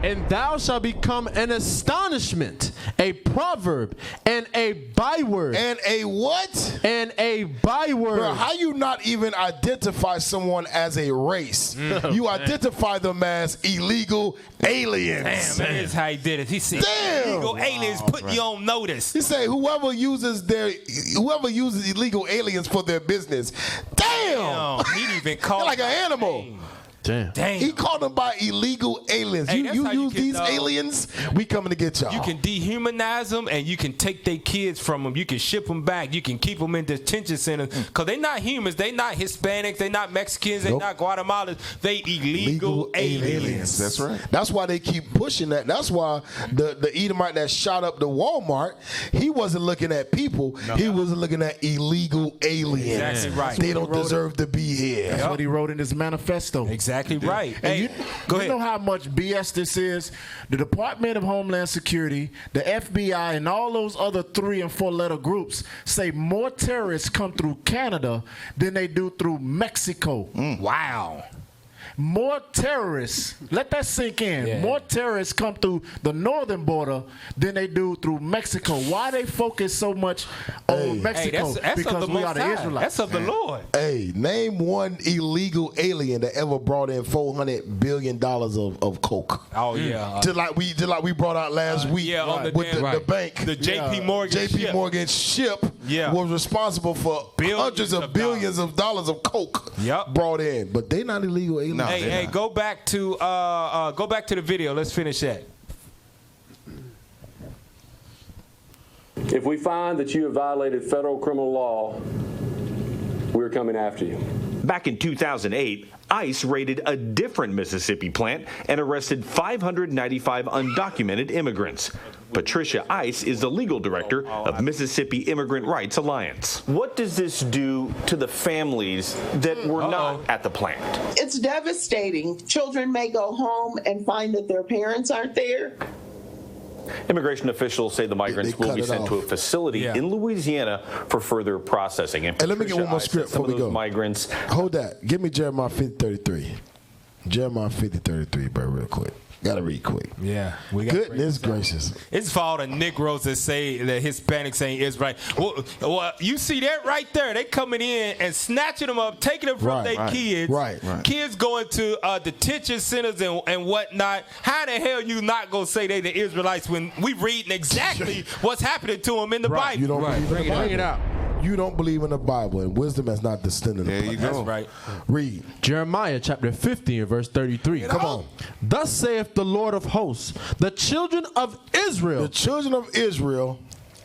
And thou shalt become an astonishment, a proverb, and a byword. And a what? And a byword. Bro, how you not even identify someone as a race? You identify them as illegal aliens. Damn, that's how he did it. He said illegal aliens put you on notice. He said whoever uses illegal aliens for their business. Damn. He didn't even call like an animal. Damn. He called them by illegal aliens. Hey, you use these aliens, we coming to get y'all. You can dehumanize them, and you can take their kids from them. You can ship them back. You can keep them in detention centers because they're not humans. They're not Hispanics. They're not Mexicans. They're not Guatemalans. They illegal aliens. That's right. That's why they keep pushing that. That's why the Edomite that shot up the Walmart, he wasn't looking at people. No. He was looking at illegal aliens. Exactly right. They don't deserve to be here. That's what he wrote in his manifesto. Exactly right. And Hey, you know how much BS this is? The Department of Homeland Security, the FBI, and all those other 3- and 4-letter groups say more terrorists come through Canada than they do through Mexico. Wow. More terrorists, let that sink in. Yeah. More terrorists come through the northern border than they do through Mexico. Why they focus so much on Mexico? That's because of the we are Most the High. Israelites. That's of the Lord. Hey, name one illegal alien that ever brought in $400 billion of coke. Oh yeah. Just like we brought out last week on the with damn- the bank. The JP Morgan ship. Morgan ship was responsible for hundreds of billions of dollars of coke brought in, but they not illegal aliens. Hey, go back to the video. Let's finish that. If we find that you have violated federal criminal law, we're coming after you. Back in 2008, ICE raided a different Mississippi plant and arrested 595 undocumented immigrants. Patricia Ice is the legal director of Mississippi Immigrant Rights Alliance. What does this do to the families that were not at the plant? It's devastating. Children may go home and find that their parents aren't there. Immigration officials say the migrants will be sent to a facility in Louisiana for further processing. And let me get one more script before we go. Migrants. Hold that. Give me Jeremiah 50:33. Jeremiah 50:33, bro, real quick. Gotta read quick. Yeah. Goodness gracious. It's for all the Negroes that say the Hispanics ain't Israel. Well, you see that right there. They coming in and snatching them up, taking them from their kids. Right. Kids going to detention centers and whatnot. How the hell you not going to say they the Israelites when we reading exactly what's happening to them in the Bible? You don't believe in the Bible. Bring it out. You don't believe in the Bible, and wisdom has not descended upon you. There you go. That's right. Read. Jeremiah chapter 50 and verse 33. Come on. Thus saith the Lord of hosts, the children of Israel. The children of Israel.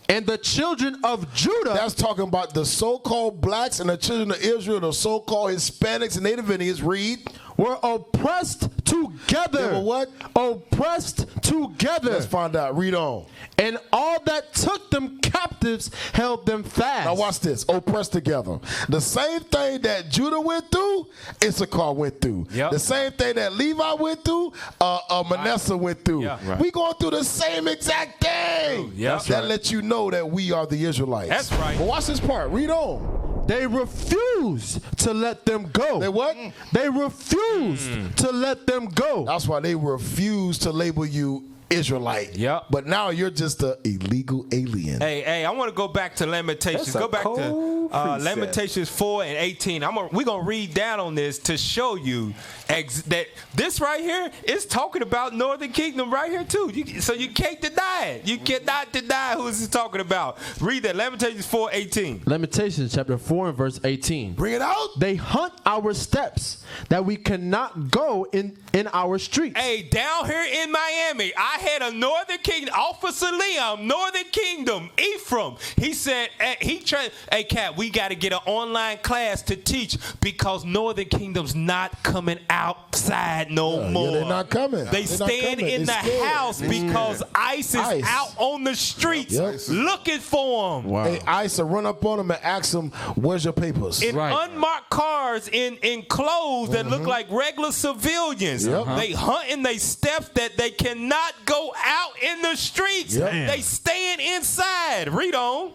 And the children of Judah. That's talking about the so-called blacks and the children of Israel, the so-called Hispanics and Native Indians. Read. Were oppressed together. They were what? Oppressed together. Let's find out. Read on. And all that took them captives held them fast. Now watch this. Oppressed together. The same thing that Judah went through, Issachar went through. Yep. The same thing that Levi went through, Manasseh went through. Yeah. Right. We going through the same exact thing. Yeah. That lets you know that we are the Israelites. That's right. But watch this part. Read on. They refused to let them go. They what? They refused to let them go. That's why they refused to label you Israelite. Yep. But now you're just an illegal alien. Hey, I want to go back to Lamentations. Go back to Lamentations 4 and 18. We're going to read down on this to show you that this right here is talking about Northern Kingdom right here too. So you can't deny it. You cannot deny who this is talking about. Read that, Lamentations 4:18. Lamentations chapter 4 and verse 18. Bring it out. They hunt our steps that we cannot go in our streets. Hey, down here in Miami, I had a Northern Kingdom, Officer Liam, Northern Kingdom, Ephraim. He said, hey, Cat, we got to get an online class to teach because Northern Kingdom's not coming outside no more. Yeah, they're not coming. They staying in the house because ICE is out on the streets looking for them. Wow. Hey, ICE will run up on them and ask them, "Where's your papers?" In unmarked cars, in clothes that look like regular civilians. They hunting they steps that they cannot go out in the streets. They staying inside. Read on.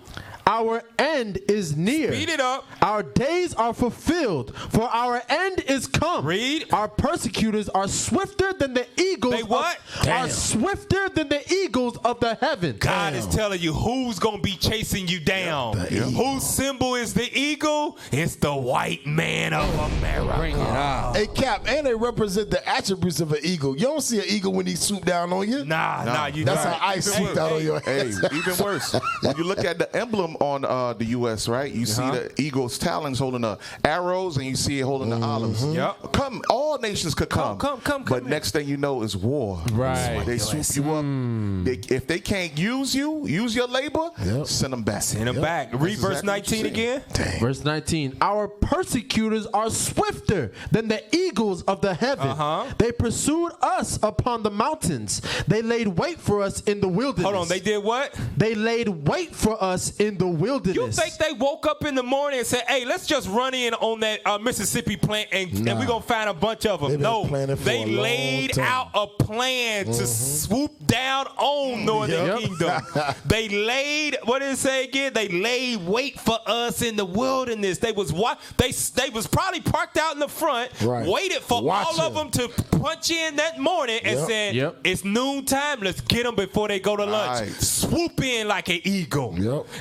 Our end is near. Speed it up. Our days are fulfilled, for our end is come. Read. Our persecutors are swifter than the eagles. They what? Are swifter than the eagles of the heavens. God is telling you who's going to be chasing you down. Whose symbol is the eagle? It's the white man of America. Bring it out. Hey, Cap, and they represent the attributes of an eagle. You don't see an eagle when he swoop down on you. Nah, you That's how ICE swoop down on your head. Hey, even worse. When you look at the emblem on the U.S., right? You see the eagle's talons holding the arrows, and you see it holding the olives. Come, all nations could come. But next thing you know is war. Right. They swoop you up. If they can't use you, use your labor, send them back. Send them back. Read verse 19 again. Verse 19. Our persecutors are swifter than the eagles of the heaven. They pursued us upon the mountains. They laid wait for us in the wilderness. Hold on, they did what? They laid wait for us in the wilderness. You think they woke up in the morning and said, "Hey, let's just run in on that Mississippi plant and we're going to find a bunch of them"? No, they laid out a plan to swoop down on Northern Kingdom. They laid, what did it say again? They laid wait for us in the wilderness. They was probably parked out in the front, waited for all of them to punch in that morning and said, "It's noontime. Let's get them before they go to lunch." Swoop in like an eagle.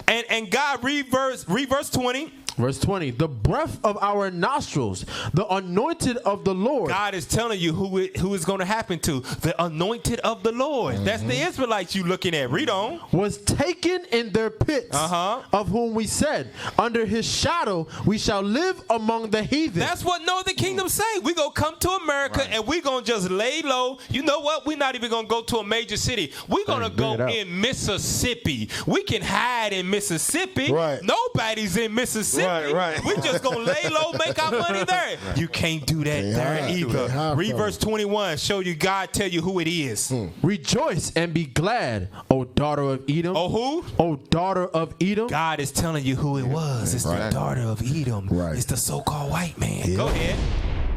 And God, read verse 20. Verse 20, the breath of our nostrils, the anointed of the Lord. God is telling you who is going to happen to. The anointed of the Lord. That's the Israelites you looking at. Read on. Was taken in their pits, of whom we said, under his shadow we shall live among the heathen. That's what Northern Kingdom say. We going to come to America and we going to just lay low. You know what? We're not even going to go to a major city. We're going to go in Mississippi. We can hide in Mississippi. Nobody's in Mississippi. We just gonna lay low, make our money there. You can't do that there either. Read verse 21. Show you God tell you who it is. Rejoice and be glad, O daughter of Edom. Oh, who? O daughter of Edom. God is telling you who it was. It's the daughter of Edom. It's the so-called white man. Go ahead.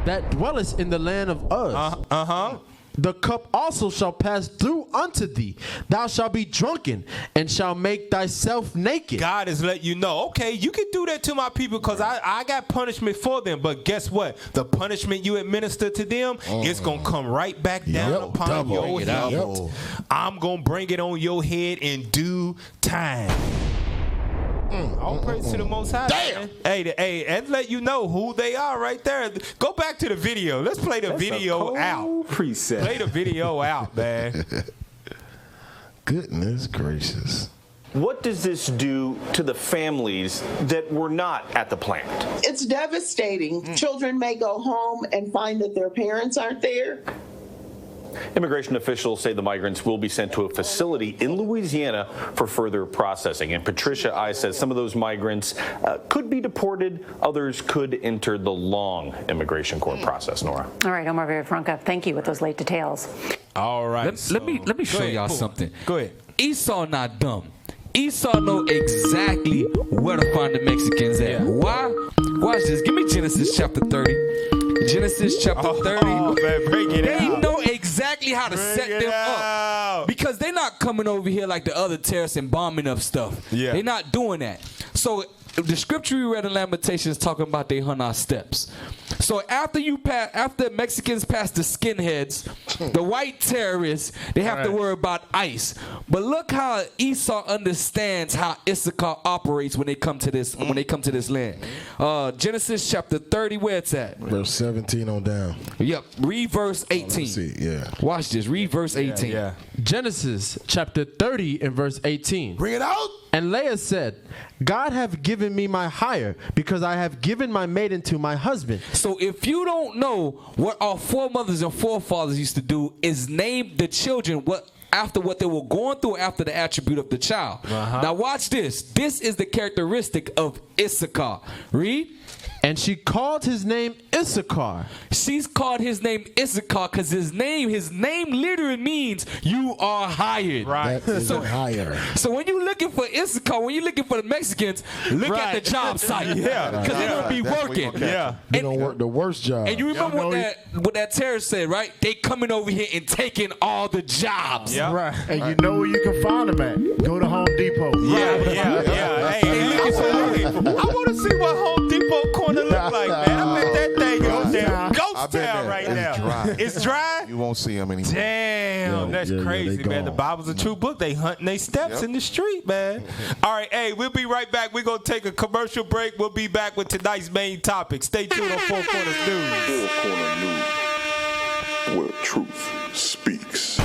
That dwelleth in the land of Uz. The cup also shall pass through unto thee. Thou shalt be drunken and shall make thyself naked. God is letting you know, okay, you can do that to my people because I got punishment for them. But guess what? The punishment you administer to them, it's going to come right back down upon your head. I'm going to bring it on your head in due time. All praise to the Most High. Damn. Hey, and let you know who they are right there. Go back to the video. Let's play the video out. Preset. Play the video out, man. Goodness gracious. What does this do to the families that were not at the plant? It's devastating. Children may go home and find that their parents aren't there. Immigration officials say the migrants will be sent to a facility in Louisiana for further processing. And Patricia I says some of those migrants could be deported. Others could enter the long immigration court process, Nora. All right, Omar Villafranca, thank you with those late details. All right. Let me show y'all something. Go ahead. Esau not dumb. Esau know exactly where to find the Mexicans at. Why? Watch this. Give me Genesis chapter 30. Genesis chapter 30. Man, break it they out. know exactly how to set them up. Because they're not coming over here like the other terrorists and bombing up stuff. They're not doing that. So the scripture we read in Lamentations talking about they hunt our steps. So after Mexicans pass the skinheads, the white terrorists, they have to worry about ICE. But look how Esau understands how Issachar operates when they come to this land. Genesis chapter 30, where it's at? Verse 17 on down. Yep. Read verse 18. Watch this. Read verse 18. Genesis chapter 30 and verse 18. Bring it out. And Leah said, God have given me my hire, because I have given my maiden to my husband. So if you don't know what our foremothers and forefathers used to do is name the children what after what they were going through, after the attribute of the child. Now watch this. This is the characteristic of Issachar. Read. And she called his name Issachar. She's called his name Issachar because his name literally means you are hired. Right. So hire. So when you're looking for Issachar, when you're looking for the Mexicans, look at the job site. Yeah. Because they're going to be working. Yeah. They don't work the worst job. And you remember what that terrorist said, right? They coming over here and taking all the jobs. Yeah. Right. And you know where you can find them at. Go to Home Depot. Yeah. Hey, looking for I want to see what Home Depot corner look like, man. I bet that thing goes down. Ghost town right now. Dry. It's dry? You won't see them anymore. Damn, that's crazy, man. The Bible's a true book. They hunting they steps in the street, man. All right, hey, we'll be right back. We're going to take a commercial break. We'll be back with tonight's main topic. Stay tuned on Four Corners News. Four Corner News, where truth speaks.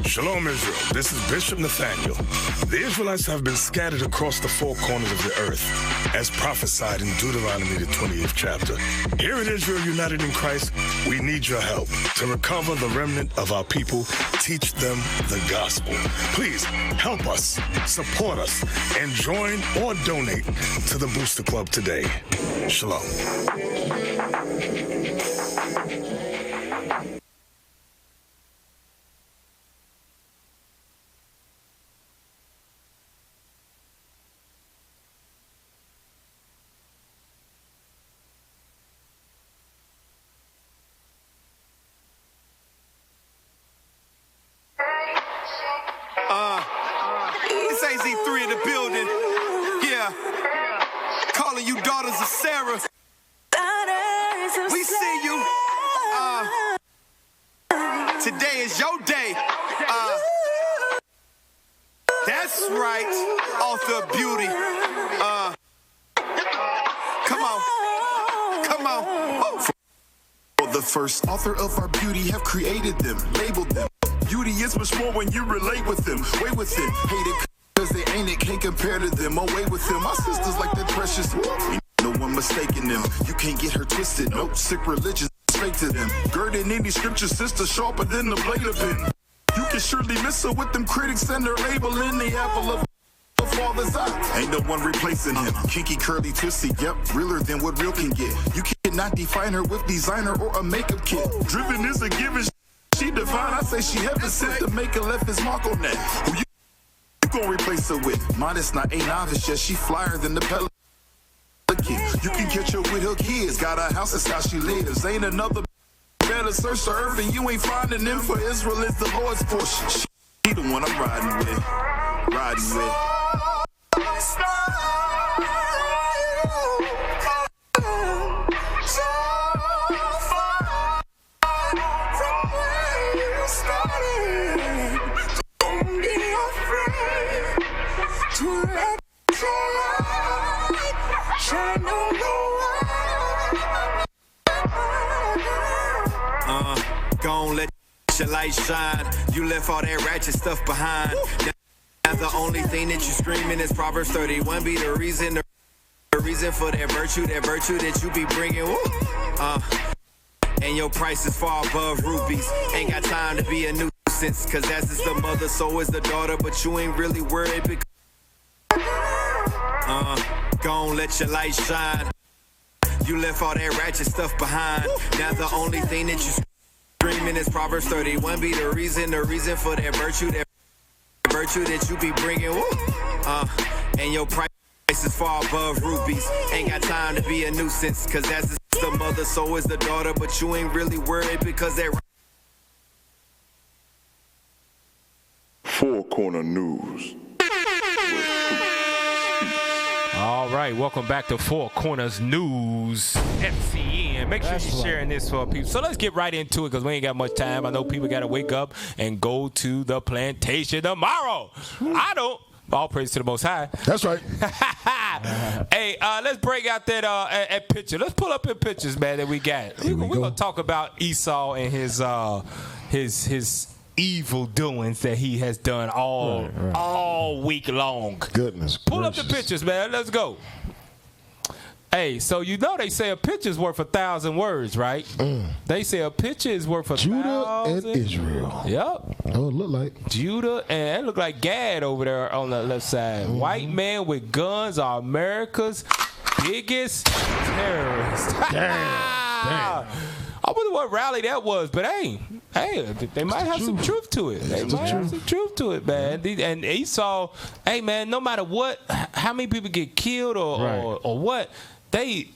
Shalom, Israel. This is Bishop Nathaniel. The Israelites have been scattered across the four corners of the earth, as prophesied in Deuteronomy, the 28th chapter. Here in Israel, united in Christ, we need your help to recover the remnant of our people, teach them the gospel. Please help us, support us, and join or donate to the Booster Club today. Shalom. It's AZ3 in the building. Yeah. Calling you daughters of Sarah. We see you. Today is your day. That's right. Author of beauty. Come on. Come on. The first author of our beauty have created them, labeled them. Beauty is much more when you relate with them. Way with it, hate it cause they ain't it, can't compare to them. Away with them, my sisters like they're precious. No one mistaking them, you can't get her twisted. No sick religion, straight to them. Girded in any scripture, sister sharper than the blade of it. You can surely miss her with them critics and their label in the apple of father's eye. Ain't no one replacing him. Kinky, curly, twisty, yep, realer than what real can get. You cannot define her with designer or a makeup kit. Driven is a given, she divine. I say she heaven sent to make her left his mark on that. Who you gonna replace her with? Modest, not a novice, yet she flyer than the pelican. You can catch her with her kids, got a house, that's how she lives. Ain't another better search the earth and you ain't finding them, for Israel is the Lord's portion. She the one I'm riding with, riding with. Gon' let your light shine. You left all that ratchet stuff behind. Now the only thing that you screaming is Proverbs 31 be the reason for that virtue that you be bringing. And your price is far above rubies. Ain't got time to be a nuisance, cause as is the mother, so is the daughter, but you ain't really worried because gon' let your light shine. You left all that ratchet stuff behind. Now the only thing that you screaming is Proverbs 31 be the reason for that virtue that you be bringing. And your price is far above rubies. Ain't got time to be a nuisance, cause as is the mother, so is the daughter, but you ain't really worried because that. Four Corner News. All right, welcome back to Four Corners News, FCN. Make sure you're sharing this for people. So let's get right into it because we ain't got much time. I know people got to wake up and go to the plantation tomorrow. I don't. All praise to the Most High. That's right. Hey, let's break out that picture. Let's pull up the pictures, man, that we got. We're going to talk about Esau and his evil doings that he has done all week long. Goodness Pull up the pictures, man. Let's go. Hey, so you know they say a picture's worth 1,000 words, right? They say a picture is worth 1,000. Judah and Israel. Yep. Oh, it look like Judah, and it look like Gad over there on the left side. White man with guns are America's biggest terrorist. Damn. I wonder what rally that was, but hey, they might have some truth to it. They might have some truth to it, man. And Esau, hey, man, no matter what, how many people get killed or what, they,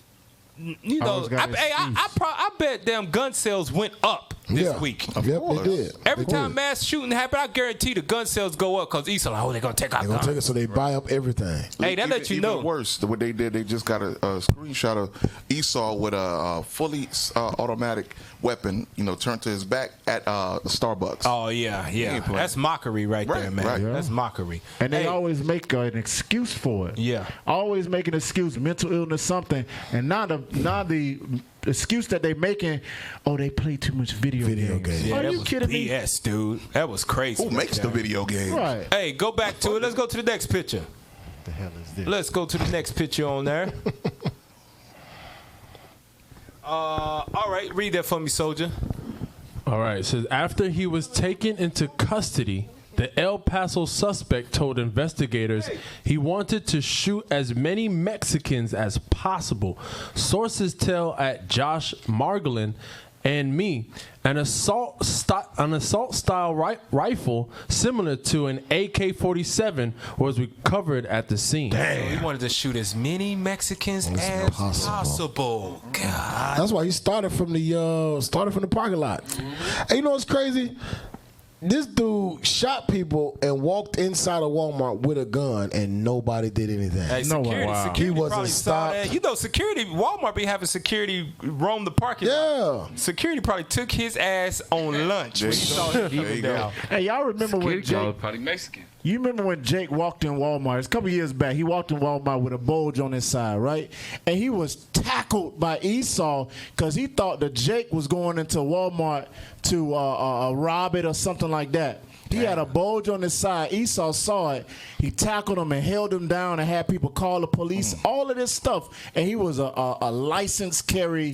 you know, I bet them gun sales went up this week. Yep, they did. Every time mass shooting happen, I guarantee the gun sales go up because Esau, they're going to take our guns. They're going to take it, so they buy up everything. Hey, that let you know. Even worse, what they did, they just got a screenshot of Esau with a fully automatic weapon, turned to his back at Starbucks. Oh, yeah. That's mockery right there, man. Right. Yeah. That's mockery. And they always make an excuse for it. Yeah. Always make an excuse, mental illness, something. And now the excuse that they making, they play too much video games. Yeah, Are you kidding me? BS, dude. That was crazy. Who makes the video games? Right. Hey, go back to it. Let's go to the next picture. What the hell is this? Let's go to the next picture on there. All right, read that for me, soldier. All right, it says after he was taken into custody, the El Paso suspect told investigators he wanted to shoot as many Mexicans as possible. Sources tell at Josh Margolin and me, an assault style rifle similar to an AK-47 was recovered at the scene. Damn. So he wanted to shoot as many Mexicans as possible. God. That's why he started from the parking lot. And you know what's crazy? This dude shot people and walked inside a Walmart with a gun, and nobody did anything. Hey, security He wasn't stopped. Security, Walmart be having security roam the parking lot. Security probably took his ass on lunch when he saw him coming down. Hey, y'all remember when Jake... probably Mexican. You remember when Jake walked in Walmart? It's a couple years back. He walked in Walmart with a bulge on his side, right? And he was tackled by Esau because he thought that Jake was going into Walmart to rob it or something like that. He had a bulge on his side. Esau saw it. He tackled him and held him down and had people call the police, all of this stuff. And he was a licensed carry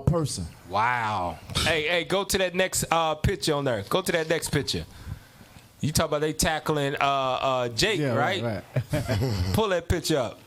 person. Wow. Hey, go to that next picture on there. Go to that next picture. You talk about they tackling Jake, right? Pull that picture up.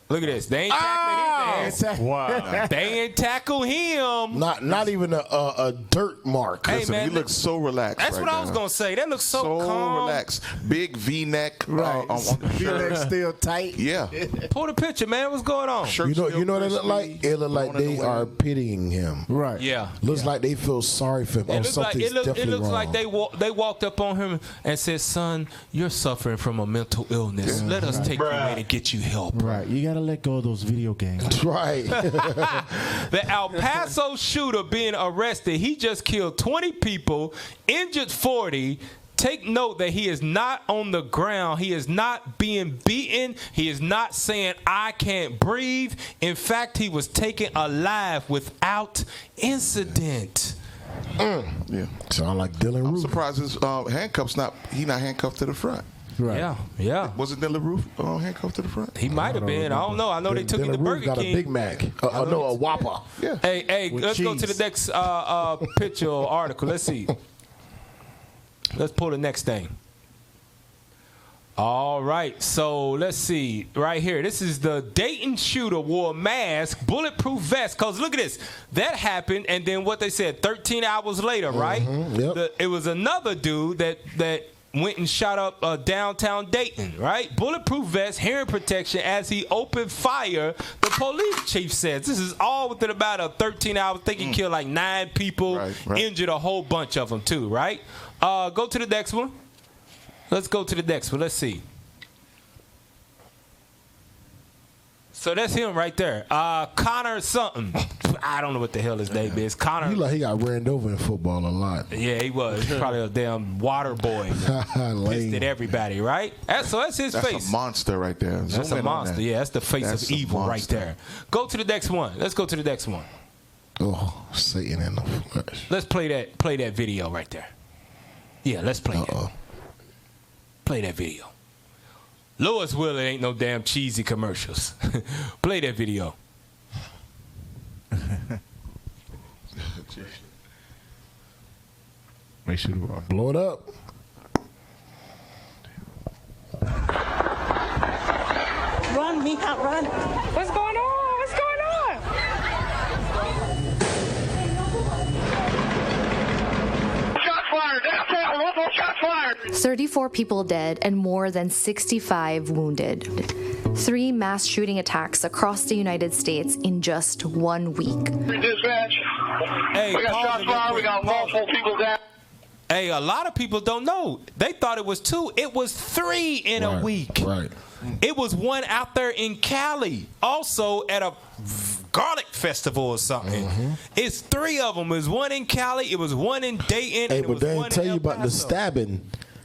Look at this. They ain't tackling his ass. Wow. They ain't tackle him. Not even a dirt mark. Listen, he looks so relaxed. That's what I was gonna say. That looks so calm. Relaxed. Big V-neck. On the V-neck still tight. Yeah. Pull the picture, man. What's going on? You know what it look like? It look like they are pitying him. Right. Yeah. Looks like they feel sorry for him. Something's definitely it looks wrong. like they walked up on him and said, "Son, you're suffering from a mental illness. Let us take you away to get you help." Right. You gotta let go of those video games. Right. The El Paso shooter being arrested. He just killed 20 people, injured 40. Take note that he is not on the ground. He is not being beaten. He is not saying, "I can't breathe." In fact, he was taken alive without incident. Yeah. Sound like Dylan Roof. I'm surprised his handcuffs not handcuffed to the front. Right. Yeah. Wasn't Dylan Roof handcuffed to the front? He might have been. I don't know. I know they took him to Burger got King. a Big Mac. A Whopper. Yeah. Hey, let's go to the next picture or article. Let's see. Let's pull the next thing. All right, so let's see. Right here, this is the Dayton shooter wore a mask, bulletproof vest. Because look at this. That happened, and then what they said, 13 hours later, right? Yep. It was another dude that went and shot up downtown Dayton, right? Bulletproof vest, hearing protection as he opened fire, the police chief says. This is all within about 13 hours. I think he killed like 9 people, injured a whole bunch of them too, right? Go to the next one. Let's go to the next one. Let's see. So that's him right there. Connor something. I don't know what the hell his name is. Connor. He like he got ran over in football a lot. Yeah, he was. He's probably a damn water boy. Pissed at everybody, right? So that's his face. That's a monster right there. That's a monster. Yeah, that's the face of evil right there. Go to the next one. Let's go to the next one. Oh, Satan in the flesh. Let's play that video right there. Yeah, let's play that. Play that video. Louis Willard ain't no damn cheesy commercials. Play that video. Make sure to blow it up. Run, Mika, run. What's going on? What's going on? Shots fired. Shots fired. 34 people dead and more than 65 wounded. 3 mass shooting attacks across the United States in just 1 week. Dispatch. Hey, we got shots fired. We got multiple people down. Hey, a lot of people don't know. They thought it was 2. It was 3 in a week. Right. It was 1 out there in Cali, also at a garlic festival or something. It's 3 of them. It was 1 in Cali. It was 1 in Dayton. Hey, and but they didn't tell you about the stabbing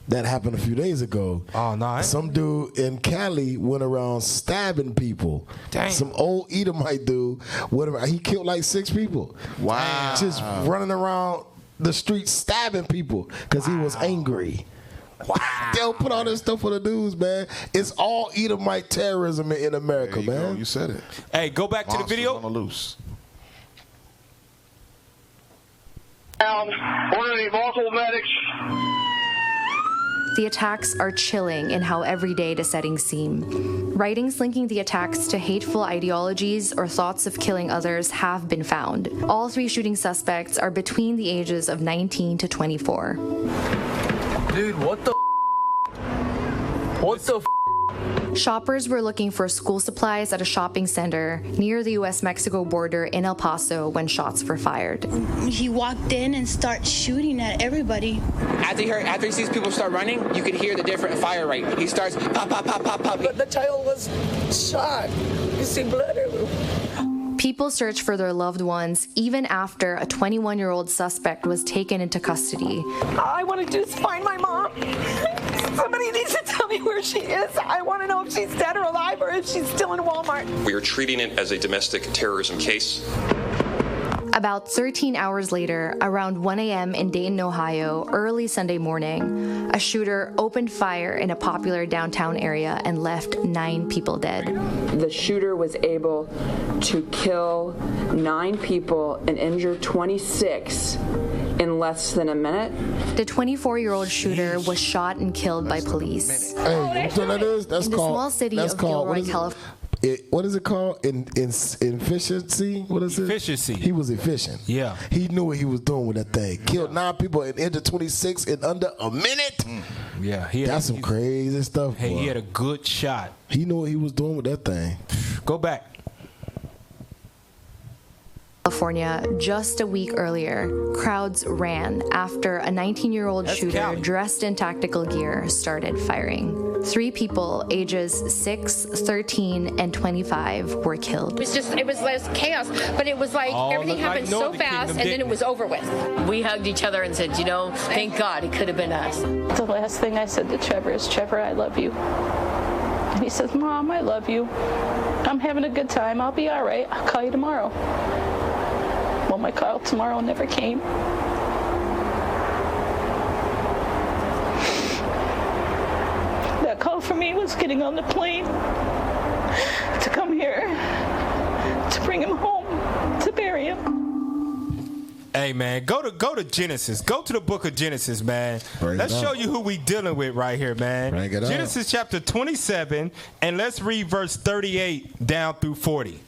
that happened a few days ago. Oh, no. Some dude in Cali went around stabbing people. Dang. Some old Edomite dude went around. He killed like 6 people. Wow. Just running around the street stabbing people because he was angry. Wow. They'll put all this stuff on the news, man. It's all Edomite terrorism in America, man. You said it. Hey, go back to the video. On the loose. Ordering multiple medics. The attacks are chilling in how everyday the settings seem. Writings linking the attacks to hateful ideologies or thoughts of killing others have been found. All 3 shooting suspects are between the ages of 19 to 24. Dude, what the Shoppers were looking for school supplies at a shopping center near the U.S.-Mexico border in El Paso when shots were fired. He walked in and started shooting at everybody. After he sees people start running, you could hear the different fire rate. He starts pop, pop, pop, pop, pop. But the child was shot. You see blood everywhere. People searched for their loved ones even after a 21-year-old suspect was taken into custody. I want to just find my mom. Somebody needs to tell me where she is. I want to know if she's dead or alive or if she's still in Walmart. We are treating it as a domestic terrorism case. About 13 hours later, around 1 a.m. in Dayton, Ohio, early Sunday morning, a shooter opened fire in a popular downtown area and left 9 people dead. The shooter was able to kill 9 people and injure 26 in less than a minute. The 24-year-old shooter was shot and killed by police. Hey, you know what that is? That's in the called, small city of Gilroy, California. What is it called? Efficiency? What is it? Efficiency. He was efficient. Yeah. He knew what he was doing with that thing. Killed 9 people and injured 26 in under a minute. Yeah. That's some crazy stuff. Hey, boy. he had a good shot. He knew what he was doing with that thing. Go back. California, just a week earlier, crowds ran after a 19-year-old shooter dressed in tactical gear started firing. 3 people, ages 6, 13, and 25, were killed. It was less chaos, but it was like everything happened so fast, and then it was over with. We hugged each other and said, thank God it could have been us. The last thing I said to Trevor is, Trevor, I love you. And he says, Mom, I love you. I'm having a good time. I'll be all right. I'll call you tomorrow. Well, my call tomorrow never came. That call for me was getting on the plane to come here to bring him home to bury him. Hey man, go to Genesis. Go to the book of Genesis, man. Let's show you who we dealing with right here, man. Genesis chapter 27, and let's read verse 38 down through 40.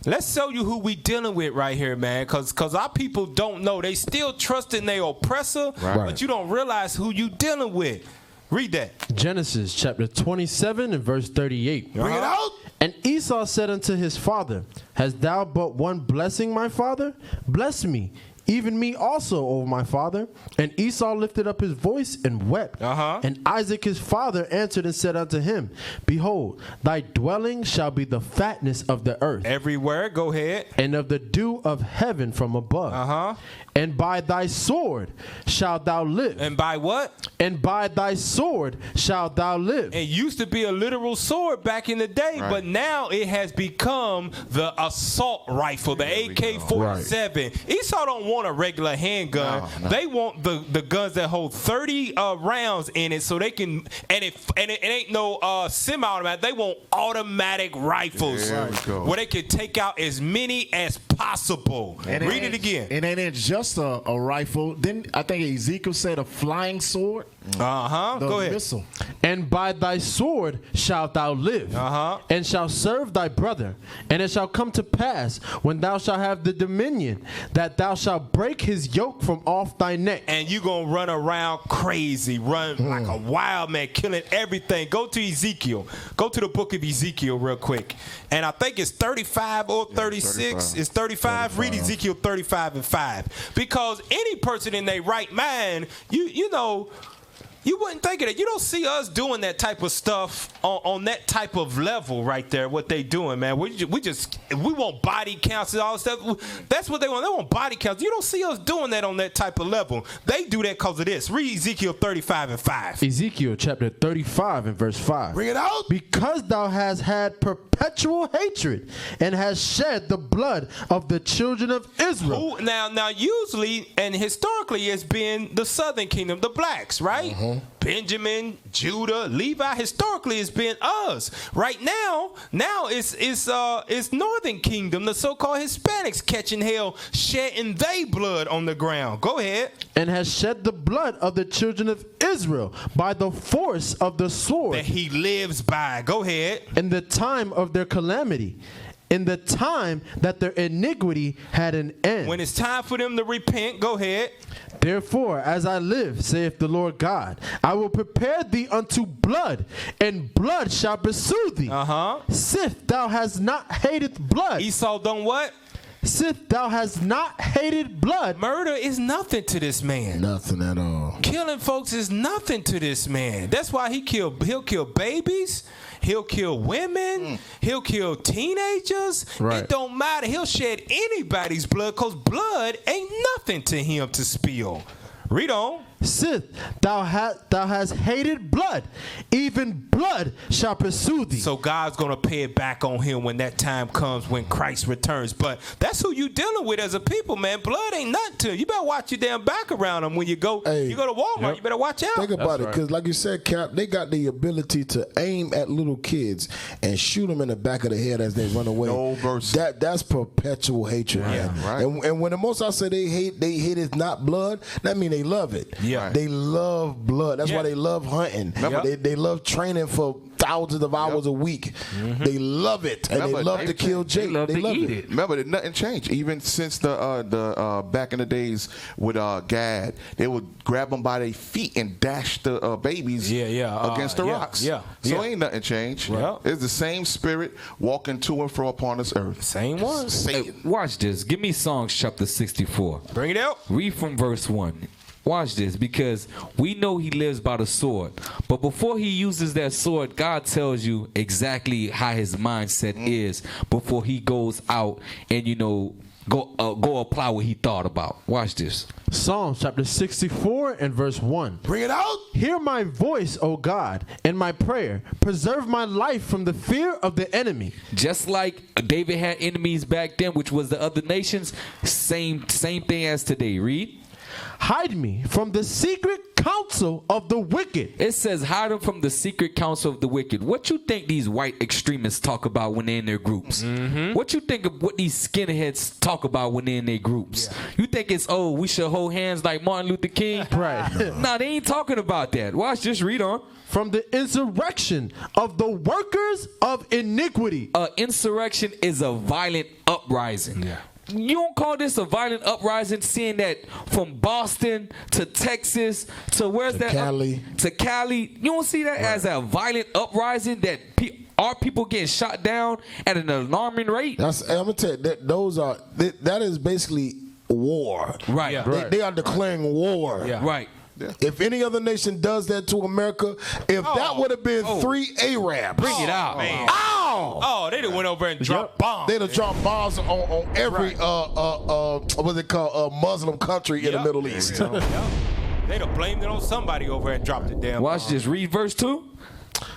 Let's show you who we dealing with right here, man. Cause our people don't know. They still trust in their oppressor, but you don't realize who you dealing with. Read that. Genesis chapter 27 and verse 38. Bring it out. And Esau said unto his father, Hast thou but one blessing, my father? Bless me, even me also, O my father. And Esau lifted up his voice and wept. And Isaac his father answered and said unto him, Behold, thy dwelling shall be the fatness of the earth. Everywhere, go ahead. And of the dew of heaven from above. And by thy sword shalt thou live. And by what? And by thy sword shalt thou live. It used to be a literal sword back in the day, but now it has become the assault rifle, the AK-47. Esau don't want a regular handgun. They want the guns that hold 30 rounds in it, so they can. And it ain't no semi-automatic. They want automatic rifles where they can take out as many as possible. Read it again. And it ain't just a rifle. Then I think Ezekiel said a flying sword. Go ahead. Missile. And by thy sword shalt thou live, and shalt serve thy brother. And it shall come to pass, when thou shalt have the dominion, that thou shalt break his yoke from off thy neck. And you going to run around crazy, run like a wild man, killing everything. Go to Ezekiel. Go to the book of Ezekiel real quick. And I think it's 35 or 36. It's 35. Read Ezekiel 35 and 5. Because any person in their right mind, you know, you wouldn't think of it. You don't see us doing that type of stuff on that type of level right there, what they doing, man. We want body counts and all that stuff. That's what they want. They want body counts. You don't see us doing that on that type of level. They do that because of this. Read Ezekiel 35 and 5. Ezekiel chapter 35 and verse 5. Bring it out. Because thou hast had perpetual hatred and hast shed the blood of the children of Israel. Now, usually and historically, it's been the southern kingdom, the blacks, right? Benjamin, Judah, Levi. Historically, it's been us. Right now it's northern kingdom, the so-called Hispanics catching hell, shedding they blood on the ground. Go ahead. And has shed the blood of the children of Israel by the force of the sword that he lives by. Go ahead. In the time of their calamity, in the time that their iniquity had an end. When it's time for them to repent, go ahead. Therefore, as I live, saith the Lord God, I will prepare thee unto blood, and blood shall pursue thee. Sith thou hast not hated blood. Esau done what? Sith thou hast not hated blood. Murder is nothing to this man. Nothing at all. Killing folks is nothing to this man. That's why he'll kill babies. He'll kill women. He'll kill teenagers. It don't matter. He'll shed anybody's blood because blood ain't nothing to him to spill. Read on. Sith thou hast hated blood, even blood shall pursue thee. So God's going to pay it back on him when that time comes, when Christ returns. But that's who you dealing with as a people, man. Blood ain't nothing to you. You better watch your damn back around them when you go to Walmart. You better watch out. Think about it, because like you said, Cap, they got the ability to aim at little kids and shoot them in the back of the head as they run away. No mercy. That's perpetual hatred, man. And when the Most High say they hate is not blood, that means they love it. They love blood. That's why they love hunting. They love training for thousands of hours a week. They love it, and they love to kill Jake. They love to eat it. Remember, nothing changed. Even since the back in the days with Gad, they would grab them by their feet and dash the babies against the rocks. So ain't nothing changed. It's the same spirit walking to and fro upon this earth. Same one. Hey, watch this. Give me Psalms chapter 64. Bring it out. Read from verse 1. Watch this, because we know he lives by the sword. But before he uses that sword, God tells you exactly how his mindset is before he goes out and, go apply what he thought about. Watch this. Psalms chapter 64 and verse 1. Bring it out. Hear my voice, O God, and my prayer. Preserve my life from the fear of the enemy. Just like David had enemies back then, which was the other nations, same thing as today. Read. Hide me from the secret counsel of the wicked. It says hide them from the secret counsel of the wicked. What you think these white extremists talk about when they're in their groups? What you think of what these skinheads talk about when they're in their groups? You think it's, we should hold hands like Martin Luther King? Right. Nah, they ain't talking about that. Watch, just read on. From the insurrection of the workers of iniquity. Insurrection is a violent uprising. You don't call this a violent uprising, seeing that from Boston to Texas to Cali. To Cali. You don't see that as a violent uprising that our people getting shot down at an alarming rate? I'm gonna tell you that that is basically war. Right. Yeah. They are declaring war. Yeah. Right. Yeah. If any other nation does that to America, if that would have been 3 Arabs. Bring it out. Man. Ow! They done went over and dropped bombs. They'd have dropped bombs on every what's it called, Muslim country in the Middle East. They'd have blamed it on somebody over and dropped it down. Watch this. Read verse 2.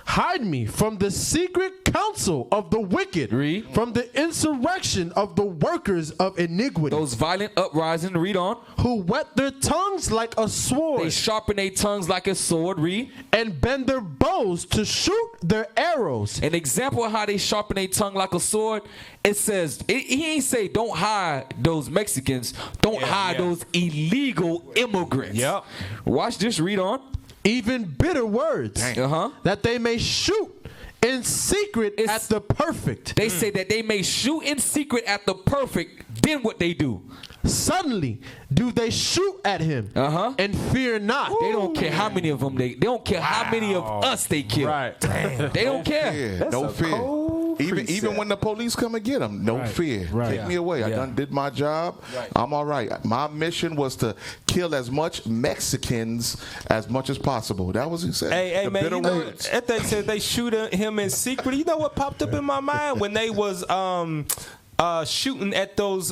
Hide me from the secret counsel of the wicked, from the insurrection of the workers of iniquity. Those violent uprisings, read on. Who whet their tongues like a sword. They sharpen their tongues like a sword, read. And bend their bows to shoot their arrows. An example of how they sharpen their tongue like a sword, it says, he ain't say don't hide those Mexicans, don't hide those illegal immigrants. Yep. Watch this, read on. Even bitter words, that they may shoot in secret at the perfect. They say that they may shoot in secret at the perfect. Then what they do? Suddenly do they shoot at him and fear not. They don't care how many of them they don't care how many of us they kill. Right. They don't care. Yeah, no fear. Even when the police come and get them, no fear. Take me away. I done did my job. I'm all right. My mission was to kill as much Mexicans as much as possible. That was what he said. Hey, man, you know, if they said they shoot him in secret, you know what popped up in my mind? When they was shooting at those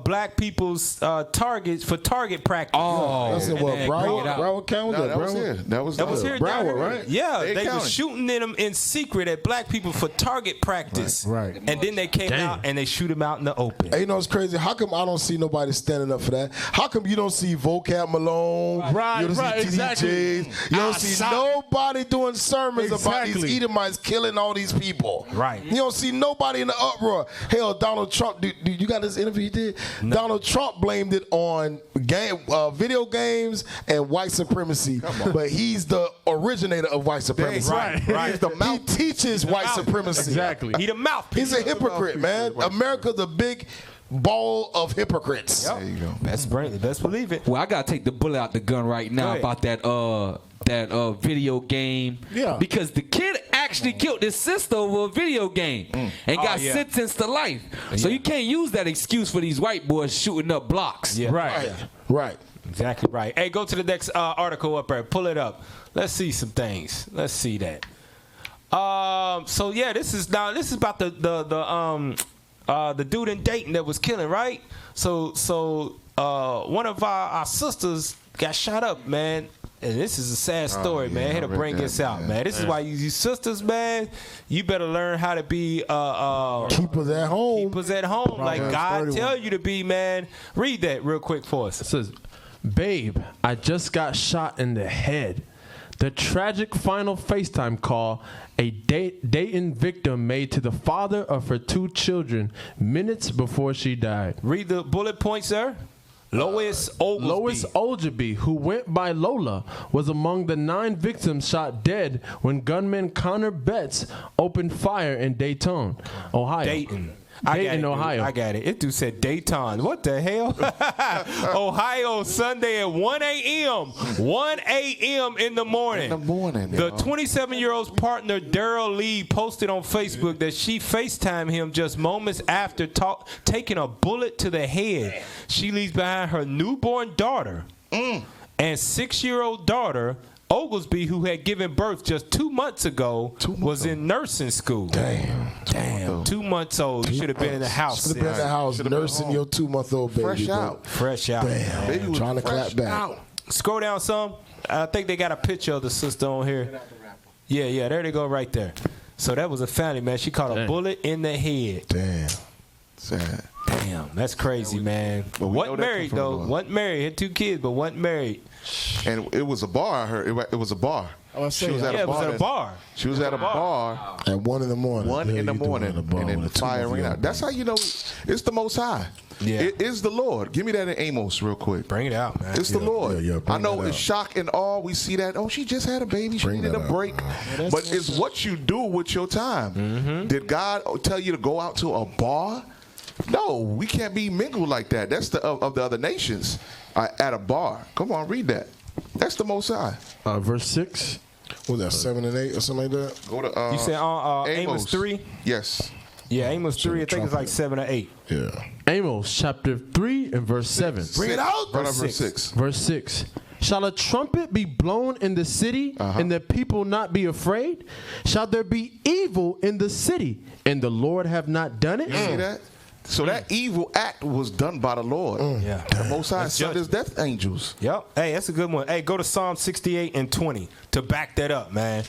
black people's targets for target practice. Oh, that's in what, Broward County? No, that was here. That was here, Broward, right? Yeah, they were shooting them in secret at black people for target practice. Right. And then they came out and they shoot them out in the open. Hey, you know it's crazy? How come I don't see nobody standing up for that? How come you don't see Vocab Malone? You don't see TDJs? You don't see nobody doing sermons about these Edomites killing all these people. Right. You don't see nobody in the uproar. Hell, Donald Trump, you got this interview he did? No. Donald Trump blamed it on video games and white supremacy, but he's the originator of white supremacy. Right. He teaches white supremacy. Exactly. He the mouthpiece. He's a hypocrite, man. America's a big ball of hypocrites. There you go. Best believe it. Well, I gotta take the bullet out the gun right now about that video game. Yeah. Because the kid actually killed his sister over a video game and got sentenced to life. So you can't use that excuse for these white boys shooting up blocks. Yeah. Right. Exactly right. Hey, go to the next article up there. Pull it up. Let's see some things. Let's see that. So yeah, this is about the dude in Dayton that was killing, right? So one of our sisters got shot up, man. And this is a sad story, man. I had to bring this out, man. This is why you sisters, man, you better learn how to be keepers at home. Keepers at home, like God 31. Tell you to be, man. Read that real quick for us. It says, "Babe, I just got shot in the head. The tragic final FaceTime call a Dayton victim made to the father of her 2 children minutes before she died." Read the bullet points, sir. Lois Oglesby, who went by Lola, was among the 9 victims shot dead when gunman Connor Betts opened fire in Dayton, Ohio. Dayton, Ohio. I got it. It dude said Dayton. What the hell? Ohio, Sunday at 1 a.m. 1 a.m. in the morning. The 27-year-old's partner, Daryl Lee, posted on Facebook that she FaceTimed him just moments after taking a bullet to the head. She leaves behind her newborn daughter and 6-year-old daughter. Oglesby, who had given birth just 2 months ago, was in nursing school. Damn. 2 months old. You should have been in the house. Should have been in the house nursing your 2-month-old baby. Fresh out. Damn. Baby trying to clap back. Scroll down some. I think they got a picture of the sister on here. Yeah. There they go right there. So that was a family, man. She caught a bullet in the head. Damn. Sad. Damn, that's crazy, man. But wasn't married, though. Wasn't married. Had 2 kids, but wasn't married. And it was a bar. I heard it was a bar. She was at a bar. She was at a bar at 1 in the morning. 1 in the morning, and then the fire ran out. That's how you know it's the Most High. Yeah. It is the Lord. Give me that in Amos real quick. Bring it out, man. It's the Lord. I know it's shock and awe. We see that. Oh, she just had a baby. She needed a break. But it's what you do with your time. Mm-hmm. Did God tell you to go out to a bar? No, we can't be mingled like that. That's of the other nations at a bar. Come on, read that. That's the Most High. Verse 6. Was that 7 and 8 or something like that? Go to you said Amos 3? Yes. Yeah, Amos 3, I think it's like 7 or 8. Yeah. Amos chapter 3 and verse 7. Bring it out. Verse 6. Verse 6. Shall a trumpet be blown in the city, and the people not be afraid? Shall there be evil in the city, and the Lord have not done it? You see that? So that evil act was done by the Lord. Yeah. The Most High sent his death angels. Yep. Hey, that's a good one. Hey, go to Psalm 68 and 20 to back that up, man.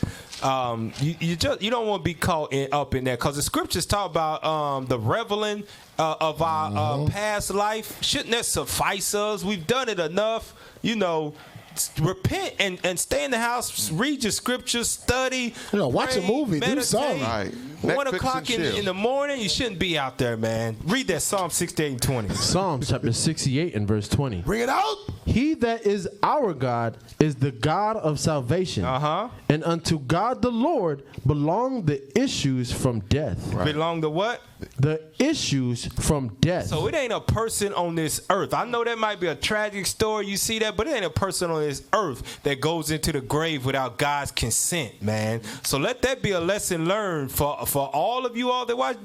You don't want to be caught up in there, because the scriptures talk about the reveling of our past life. Shouldn't that suffice us? We've done it enough. You know, repent and stay in the house, read your scriptures, study, watch pray, a movie, meditate. do something. Right. 1 Netflix o'clock and chill. in the morning, you shouldn't be out there, man. Read that Psalm 68 and 20. Psalm chapter 68 and verse 20. Bring it out. He that is our God is the God of salvation. And unto God the Lord belong the issues from death. Right. Belong to what? The issues from death. So it ain't a person on this earth. I know that might be a tragic story, you see that, but it ain't a person on this earth that goes into the grave without God's consent, man. So let that be a lesson learned for all of you all that watch.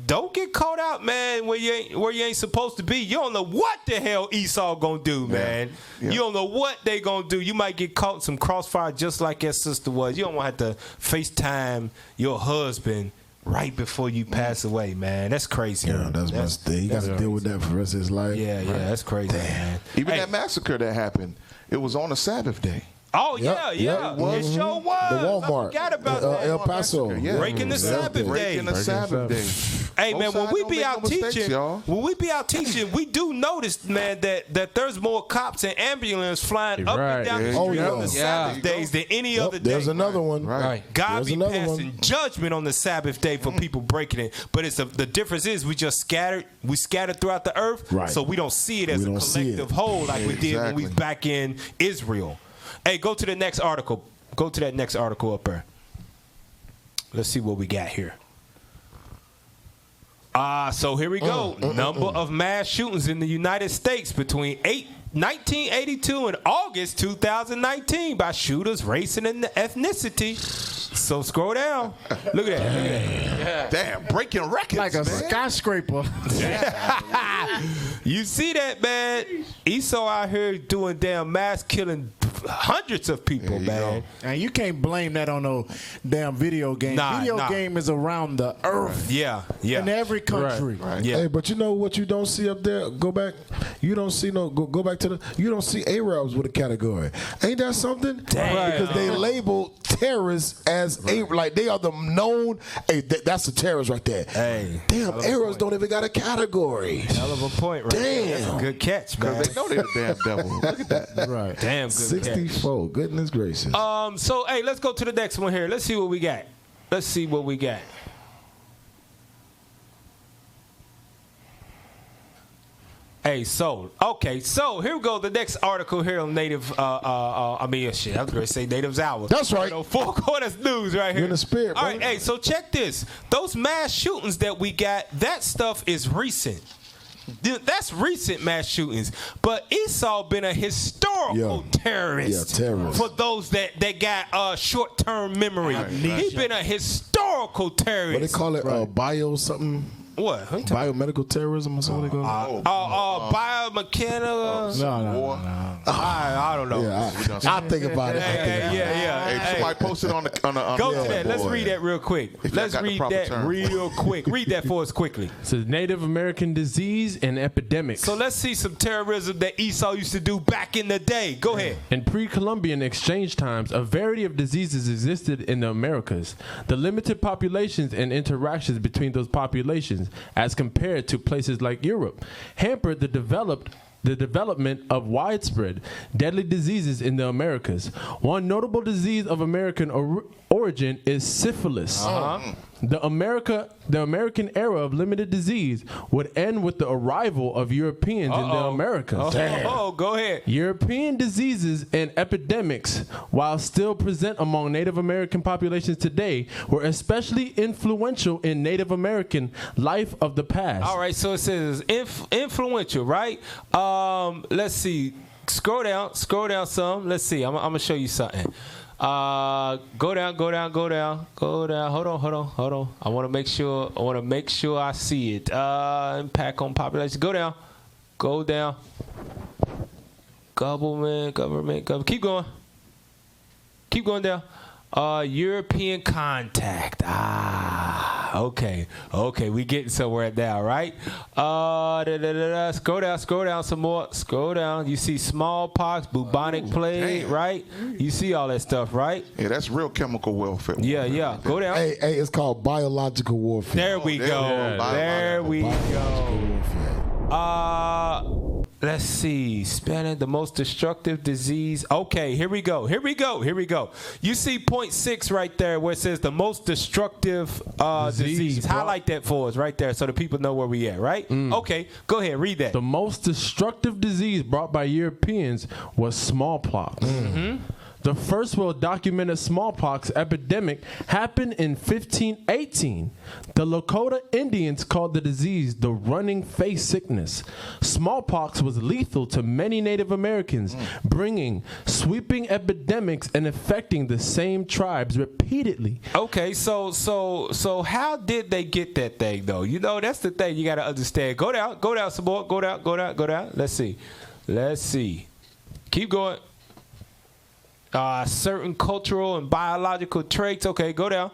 Don't get caught out, man, where you ain't supposed to be. You don't know what the hell Esau gonna do, man. Yeah. You don't know what they gonna do. You might get caught in some crossfire just like your sister was. You don't want to have to FaceTime your husband right before you pass away, man. That's crazy. Yeah, that's my thing. You got to deal with that for the rest of his life. Yeah, that's crazy, man. Even that massacre that happened, it was on a Sabbath day. Oh, yeah. It sure was. The Walmart. I forgot about that. El Paso. Yeah. Breaking the Sabbath day. Breaking the Sabbath day. Hey, man, when we be out teaching, y'all. we do notice, man, that there's more cops and ambulance flying up and down the street on the Sabbath days than any other day. There's another one. Right. God be passing judgment on the Sabbath day for people breaking it. But the difference is we scattered throughout the earth, so we don't see it as a collective whole like we did when we was back in Israel. Hey, go to the next article. Go to that next article up there. Let's see what we got here. So here we go. Number of mass shootings in the United States between 1982 and August 2019 by shooters, race, and ethnicity. So scroll down. Look at that. Damn, breaking records. Like a skyscraper. You see that, man? Esau out here doing damn mass killing hundreds of people, man. And you can't blame that on no damn video game. Video game is around the earth. Yeah. In every country. Right. Yeah. Hey, but you know what you don't see up there? Go back. You don't see go back to the. You don't see Arabs with a category. Ain't that something? Damn. Because they label terrorists as like they are the known. Hey, that's a terrorist right there. Hey, damn, Arabs don't even got a category. Hell of a point, right? Damn, that's a good catch, man. Because they know they're a damn devil. Look at that. Right. Damn good 64. catch. Goodness gracious. So hey, let's go to the next one here. Let's see what we got. Hey, so here we go. The next article here on Native. I was going to say Natives Hour. That's right. Four Corners News right here. You're in the spirit, all right, hey, so check this. Those mass shootings that we got, that stuff is recent. That's recent mass shootings. But Esau been a historical terrorist. Yeah, terrorist. For those that got short-term memory. He's been a historical terrorist. What they call it? Bio something. What? Biomedical terrorism or something? Biomechanical. No. I don't know. Yeah, I'll think about it. Yeah. Hey, somebody posted on the Go to that. Let's read that real quick. Let's read that real quick. Read that for us quickly. It says Native American disease and epidemics. So let's see some terrorism that Esau used to do back in the day. Go ahead. In pre-Columbian exchange times, a variety of diseases existed in the Americas. The limited populations and interactions between those populations, as compared to places like Europe, hampered the development of widespread deadly diseases in the Americas. One notable disease of American origin is syphilis. The American era of limited disease would end with the arrival of Europeans in the Americas. Go ahead. European diseases and epidemics, while still present among Native American populations today, were especially influential in Native American life of the past. All right, so it says influential, right? Let's see. Scroll down some. Let's see. I'm going to show you something. Go down. Hold on. I want to make sure I see it. Impact on population. Go down. Government. Keep going down. European contact. Okay. We getting somewhere now, right? Scroll down some more. Scroll down. You see smallpox, bubonic plague, right? You see all that stuff, right? Yeah, that's real chemical warfare. Yeah. Go down. Hey, it's called biological warfare. There we go. There we go. Let's see. Spanning the most destructive disease. Okay, here we go. You see point 6 right there where it says the most destructive disease. Highlight that for us right there so the people know where we at, right? Okay, go ahead. Read that. The most destructive disease brought by Europeans was smallpox. The first well-documented smallpox epidemic happened in 1518. The Lakota Indians called the disease the running face sickness. Smallpox was lethal to many Native Americans, bringing sweeping epidemics and affecting the same tribes repeatedly. Okay, so how did they get that thing though? You know, that's the thing you got to understand. Go down some more. Go down. Let's see. Keep going. Certain cultural and biological traits. Okay, go down,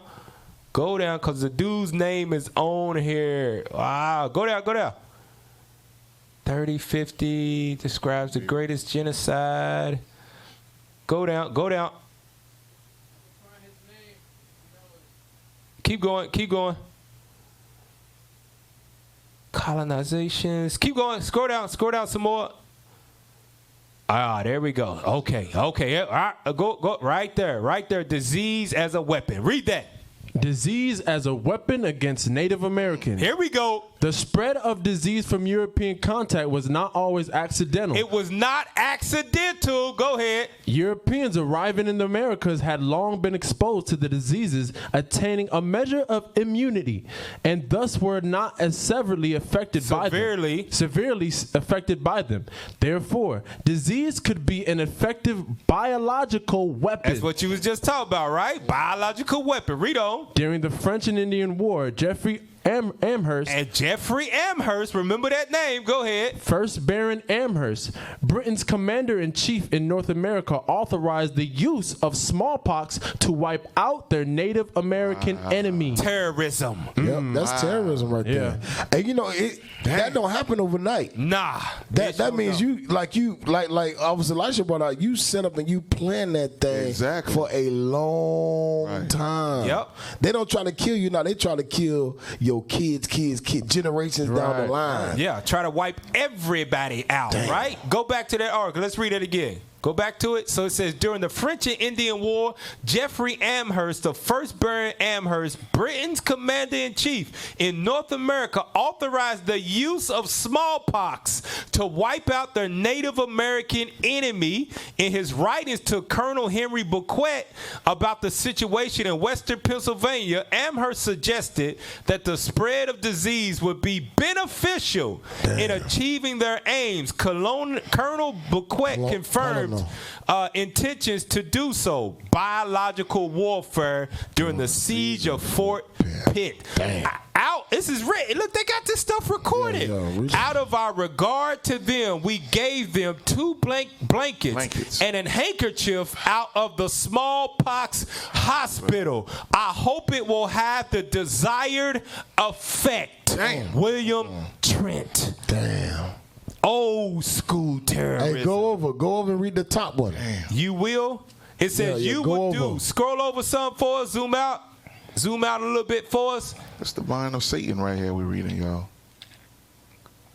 because the dude's name is on here. Wow, go down. 3050 describes the greatest genocide. Go down. Keep going. Colonizations. Keep going. Scroll down some more. There we go. Okay. All right, go right there. Disease as a weapon. Read that. Disease as a weapon against Native Americans. Here we go. The spread of disease from European contact was not always accidental. It was not accidental. Go ahead. Europeans arriving in the Americas had long been exposed to the diseases, attaining a measure of immunity, and thus were not as severely affected by them. Therefore, disease could be an effective biological weapon. That's what you was just talking about, right? Biological weapon. Read on. During the French and Indian War, Jeffrey Amherst. And Jeffrey Amherst, remember that name. Go ahead. First Baron Amherst, Britain's commander-in-chief in North America, authorized the use of smallpox to wipe out their Native American enemy. Terrorism. Yep, that's terrorism right there. And you know, that don't happen overnight. Nah. That means you like Officer Elisha brought out, you set up and you plan that thing for a long time. Yep. They don't try to kill you now. They try to kill your kids, generations down the line. Yeah, try to wipe everybody out, right? Go back to that article. Let's read it again. Go back to it. So it says, during the French and Indian War, Jeffrey Amherst, the first Baron Amherst, Britain's commander-in-chief in North America, authorized the use of smallpox to wipe out their Native American enemy. In his writings to Colonel Henry Bequet about the situation in western Pennsylvania, Amherst suggested that the spread of disease would be beneficial in achieving their aims. Colonel Bequet confirmed intentions to do so. Biological warfare during the siege of Fort Pitt. This is written. Look, they got this stuff recorded. Out of our regard to them, we gave them 2 blankets and a handkerchief out of the smallpox hospital. I hope it will have the desired effect. William Trent. Damn. Old school terrorism. Hey, go over and read the top one. You will? It says you would do. Scroll over some for us. Zoom out a little bit for us. That's the mind of Satan right here we're reading, y'all.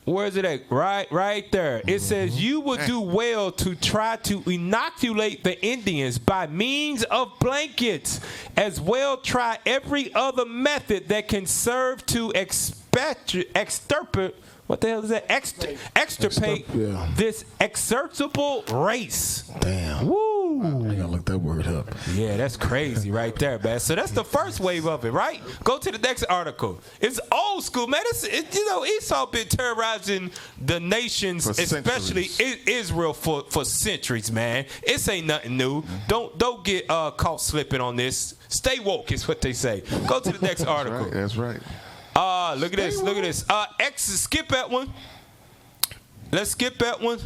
Where is it at? Right there. It says you would do well to try to inoculate the Indians by means of blankets. As well, try every other method that can serve to extirpate. What the hell is that? Extirpate this extirpable race. Damn. Woo. I gotta look look that word up. Yeah, that's crazy right there, man. So that's the first wave of it, right? Go to the next article. It's old school, man. Esau been terrorizing the nations, especially Israel, for centuries, man. It ain't nothing new. Don't get caught slipping on this. Stay woke is what they say. Go to the next article. That's right. Look at this. Look at this. Skip that one. Let's skip that one.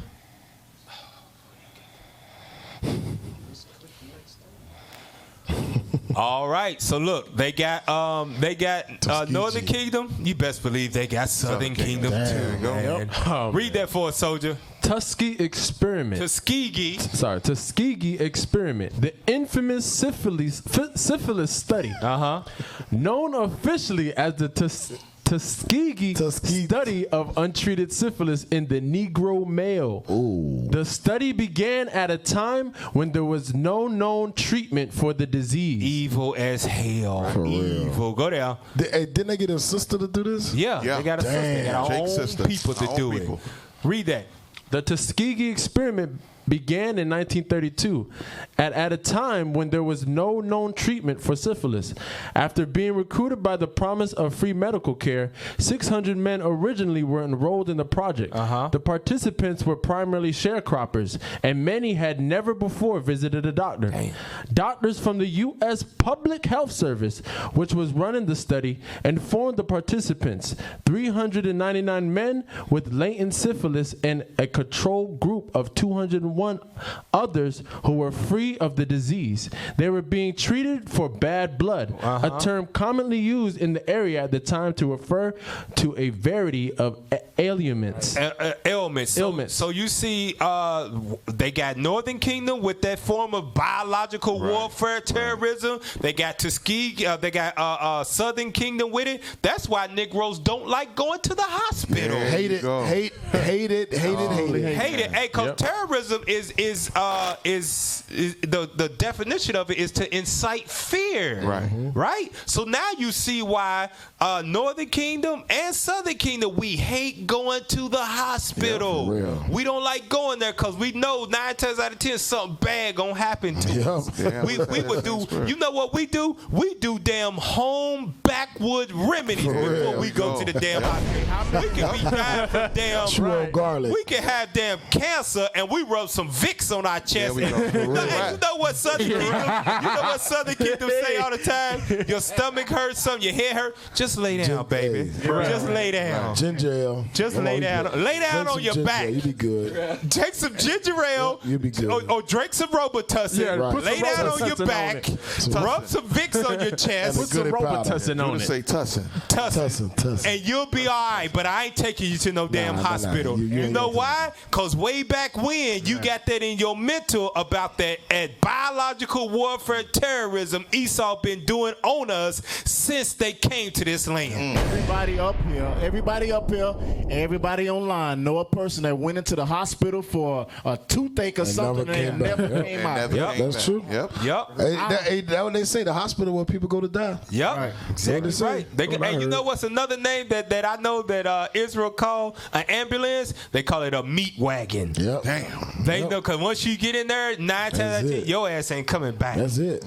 All right, so look, they got Northern Kingdom. You best believe they got Southern Kingdom too. Yep. Read that for us, soldier. Tuskegee experiment. Tuskegee experiment. The infamous syphilis study. Known officially as the Tuskegee study of untreated syphilis in the Negro male. The study began at a time when there was no known treatment for the disease. Evil as hell. For Evil. real. Go down. Didn't they get a sister to do this? Yeah. They got a sister. They got our own people to do it. Read that. The Tuskegee experiment began in 1932 at a time when there was no known treatment for syphilis. After being recruited by the promise of free medical care, 600 men originally were enrolled in the project. The participants were primarily sharecroppers, and many had never before visited a doctor. Doctors from the U.S. Public Health Service, which was running the study, informed the participants, 399 men with latent syphilis and a control group of 201 others who were free of the disease. They were being treated for bad blood, a term commonly used in the area at the time to refer to a variety of ailments. Ailments. So you see, they got Northern Kingdom with that form of biological warfare, terrorism. They got Tuskegee. They got Southern Kingdom with it. That's why Negroes don't like going to the hospital. Hate it. Hey, because terrorism is the definition of it is to incite fear. Right? So now you see why Northern Kingdom and Southern Kingdom, we hate going to the hospital. We don't like going there because we know 9 times out of 10 something bad gonna happen to us. We would do, you know what we do? We do damn home backwood remedies before we go to the damn hospital. We can be dying from damn garlic. We can have damn cancer and we rub some Vicks on our chest. You know what Southern Kingdom say all the time? Your stomach hurts, your head hurt. Just lay down, baby. Just lay down. Ginger ale. Just lay down. Lay down on your back. You be good. Take some ginger ale. You be good. Or drink some Robitussin. Lay down on your back. Rub some Vicks on your chest. Put some Robitussin on it. Say Tussin. And you'll be all right. But I ain't taking you to no damn hospital. You know why? Because way back when you got that in your mental about that biological warfare terrorism Esau been doing on us since they came to this land. Everybody up here, and everybody online know a person that went into the hospital for a toothache or something and never came out. That's true. Yep. Hey, that what they say, the hospital where people go to die. Yep. Exactly right. And you know what's another name that I know that Israel called an ambulance? They call it a meat wagon. Yep. Damn. They know, because once you get in there, 9 times out of 10, your ass ain't coming back. That's it.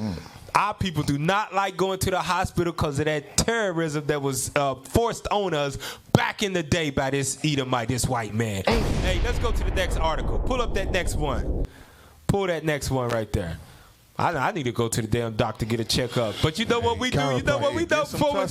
Our people do not like going to the hospital because of that terrorism that was forced on us back in the day by this Edomite, this white man. Hey, let's go to the next article. Pull up that next one. Pull that next one right there. I need to go to the damn doctor, get a checkup. But you know what we do? You know what we do before we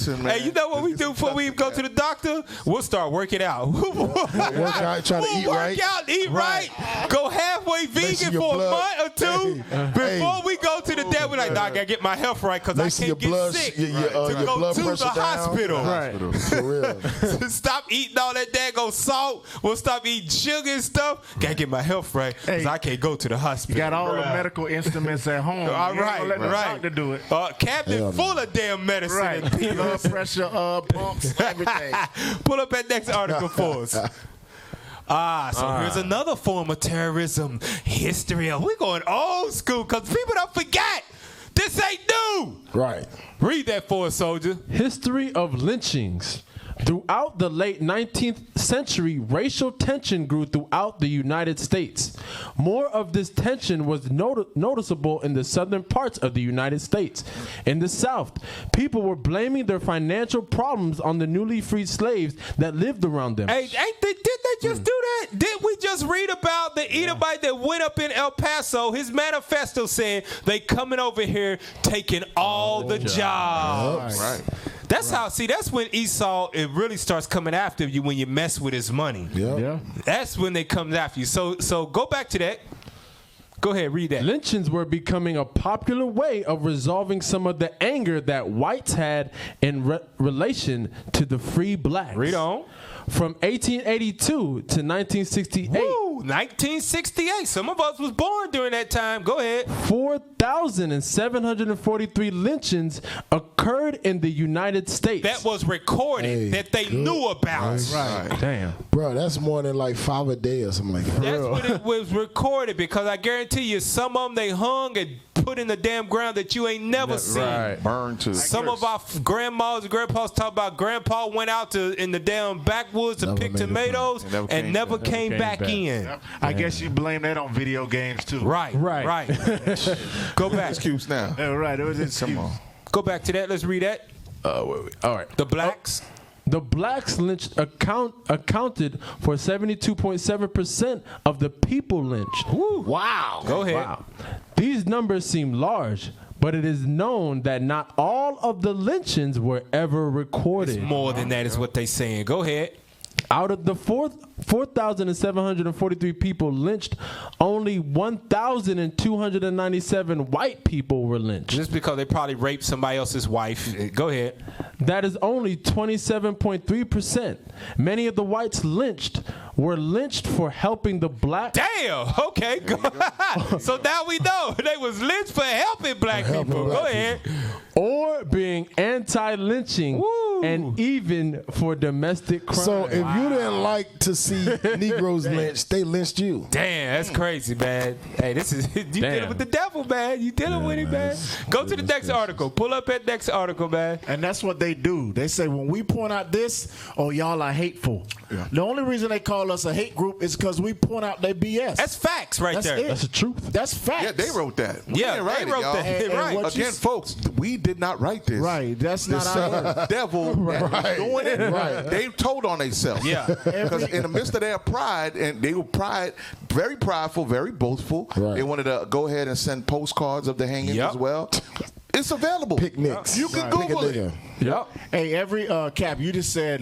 before we go to the doctor? We'll start working out. Work out, try to eat right. Work out, eat right. Go halfway vegan for a month or two before we go to the day. We're like, nah, I gotta get my health right because I can't get sick to go to the hospital. Right. For real. Stop eating all that daggone salt. We'll stop eating sugar and stuff. Gotta get my health right because I can't go to the hospital. You got all the medical instruments at home. All right, let the doctor do it. Cabinet full of damn medicine and blood pressure, pumps, everything. Pull up that next article for us. Here's another form of terrorism. History. We're going old school because people don't forget. This ain't new. Right. Read that for us, soldier. History of lynchings. Throughout the late 19th century, racial tension grew throughout the United States. More of this tension was noticeable in the southern parts of the United States. In the South, people were blaming their financial problems on the newly freed slaves that lived around them. Hey, did they just do that? Did we just read about the Edomite that went up in El Paso? His manifesto said they coming over here taking all the jobs. Right. That's how. See, that's when Esau it really starts coming after you when you mess with his money. Yeah. That's when they come after you. So go back to that. Go ahead, read that. Lynchings were becoming a popular way of resolving some of the anger that whites had in relation to the free blacks. Read on. From 1882 to 1968. Woo, 1968. Some of us was born during that time. Go ahead. 4,743 lynchings occurred in the United States. That was recorded that they knew about. Right. Damn. Bro, that's more than like 5 a day or something like that. That's when it was recorded because I guarantee you some of them they hung and put in the damn ground that you ain't never seen. Right. Burned to. Some of our grandmas and grandpas talk about grandpa went out in the damn backwoods to pick tomatoes and never came back in. I guess you blame that on video games too. Right. Go back. Excuse now. Right. It was excuse. Come on. Go back to that. Let's read that. Wait. All right. The blacks. The blacks lynched accounted for 72.7% of the people lynched. Woo. Wow. Go ahead. Wow. These numbers seem large, but it is known that not all of the lynchings were ever recorded. It's more than that is what they saying. Go ahead. Out of the 4,743 people lynched, only 1,297 white people were lynched. Just because they probably raped somebody else's wife. Go ahead. That is only 27.3%. Many of the whites lynched were lynched for helping the black. Damn. Okay. So now we know they was lynched for helping black people. Go ahead. Or being anti-lynching and even for domestic crime. So if you didn't like to see Negroes lynched, they lynched you. Damn, that's crazy, man. Hey, this is you dealing with the devil, man. You dealing with him, man. Go to the next article. Pull up that next article, man. And that's what they do. They say when we point out this, oh, y'all are hateful. Yeah. The only reason they call us a hate group is because we point out their BS. That's facts right there. That's the truth. That's facts. Yeah, they wrote that. They wrote that. And right. Again, folks, we did not write this. Right. That's not our devil that was doing it. Right. They told on themselves. Yeah. Because in the midst of their pride, and they were very prideful, very boastful. Right. They wanted to go ahead and send postcards of the hangings as well. It's available. Picnics. You can Google it. Yep. Hey, every Cap, you just said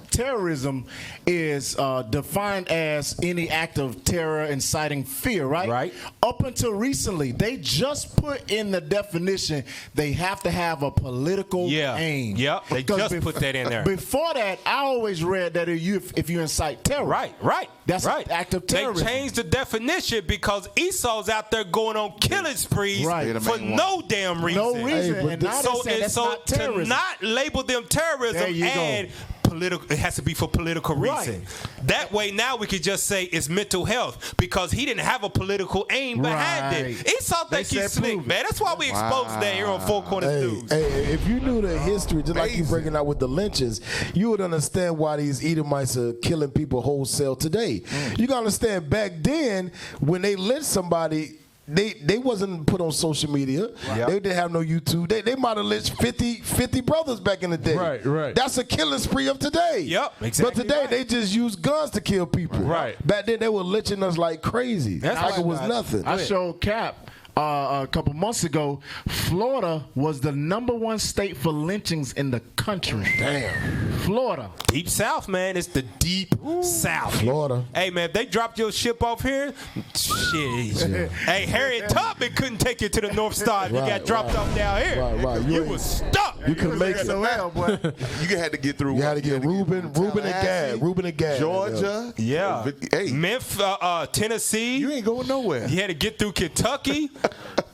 terrorism is defined as any act of terror inciting fear, right? Right. Up until recently, they just put in the definition they have to have a political aim. Yep. They just put that in there. Before that, I always read that if you incite terror. Right. That's an act of terrorism. They changed the definition because Esau's out there going on killing sprees for no damn reason. No reason. Hey, and now that's not terrorism. To not label them terrorism and political, it has to be for political reason. That way now we could just say it's mental health because he didn't have a political aim behind it. Esau think he's slick, man. That's why we exposed that here on Four Corners News. Hey, if you knew the history, just like you breaking out with the lynchings, you would understand why these Edomites are killing people wholesale today. You gotta understand back then when they lynched somebody, they wasn't put on social media. Right. They didn't have no YouTube. They might have lynched 50 brothers back in the day. Right. That's a killing spree of today. Yep, exactly. But today they just use guns to kill people. Right. Back then they were lynching us like crazy. That's like it was nothing. I showed Cap a couple months ago. Florida was the #1 state for lynchings in the country. Damn. Florida. Deep South, man. It's the deep South. Florida. Hey, man, if they dropped your ship off here, shit. Hey, Harriet Tubman couldn't take you to the North Star if you got dropped off down here. Right. You was stuck. You could make it. You had to get through. You had to get Reuben and Gad. Georgia. Yeah. Hey. Memphis, Tennessee. You ain't going nowhere. You had to get through Kentucky.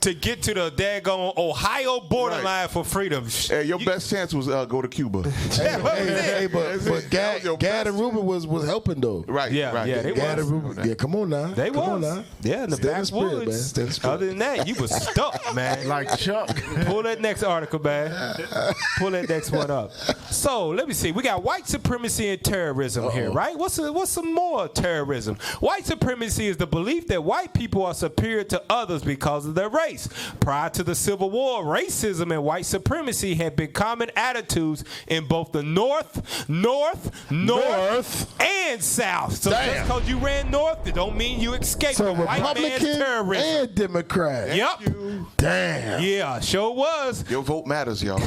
to get to the daggone Ohio borderline for freedom. Hey, your best chance was go to Cuba. But Gad and Ruben was helping though. Right. Yeah. They Gad was. and Ruben. Yeah, come on now. They come was. On now. Yeah, in the backwoods. Other than that, you was stuck, man. Like Chuck. Pull that next article, man. Pull that next one up. So let me see. We got white supremacy and terrorism here, right? What's some more terrorism? White supremacy is the belief that white people are superior to others because of their race. Prior to the Civil War, racism and white supremacy had been common attitudes in both the North, and South. So just because you ran north, it don't mean you escaped the white man's terrorism. And Democrat. Yep. Damn. Yeah, sure was. Your vote matters, y'all.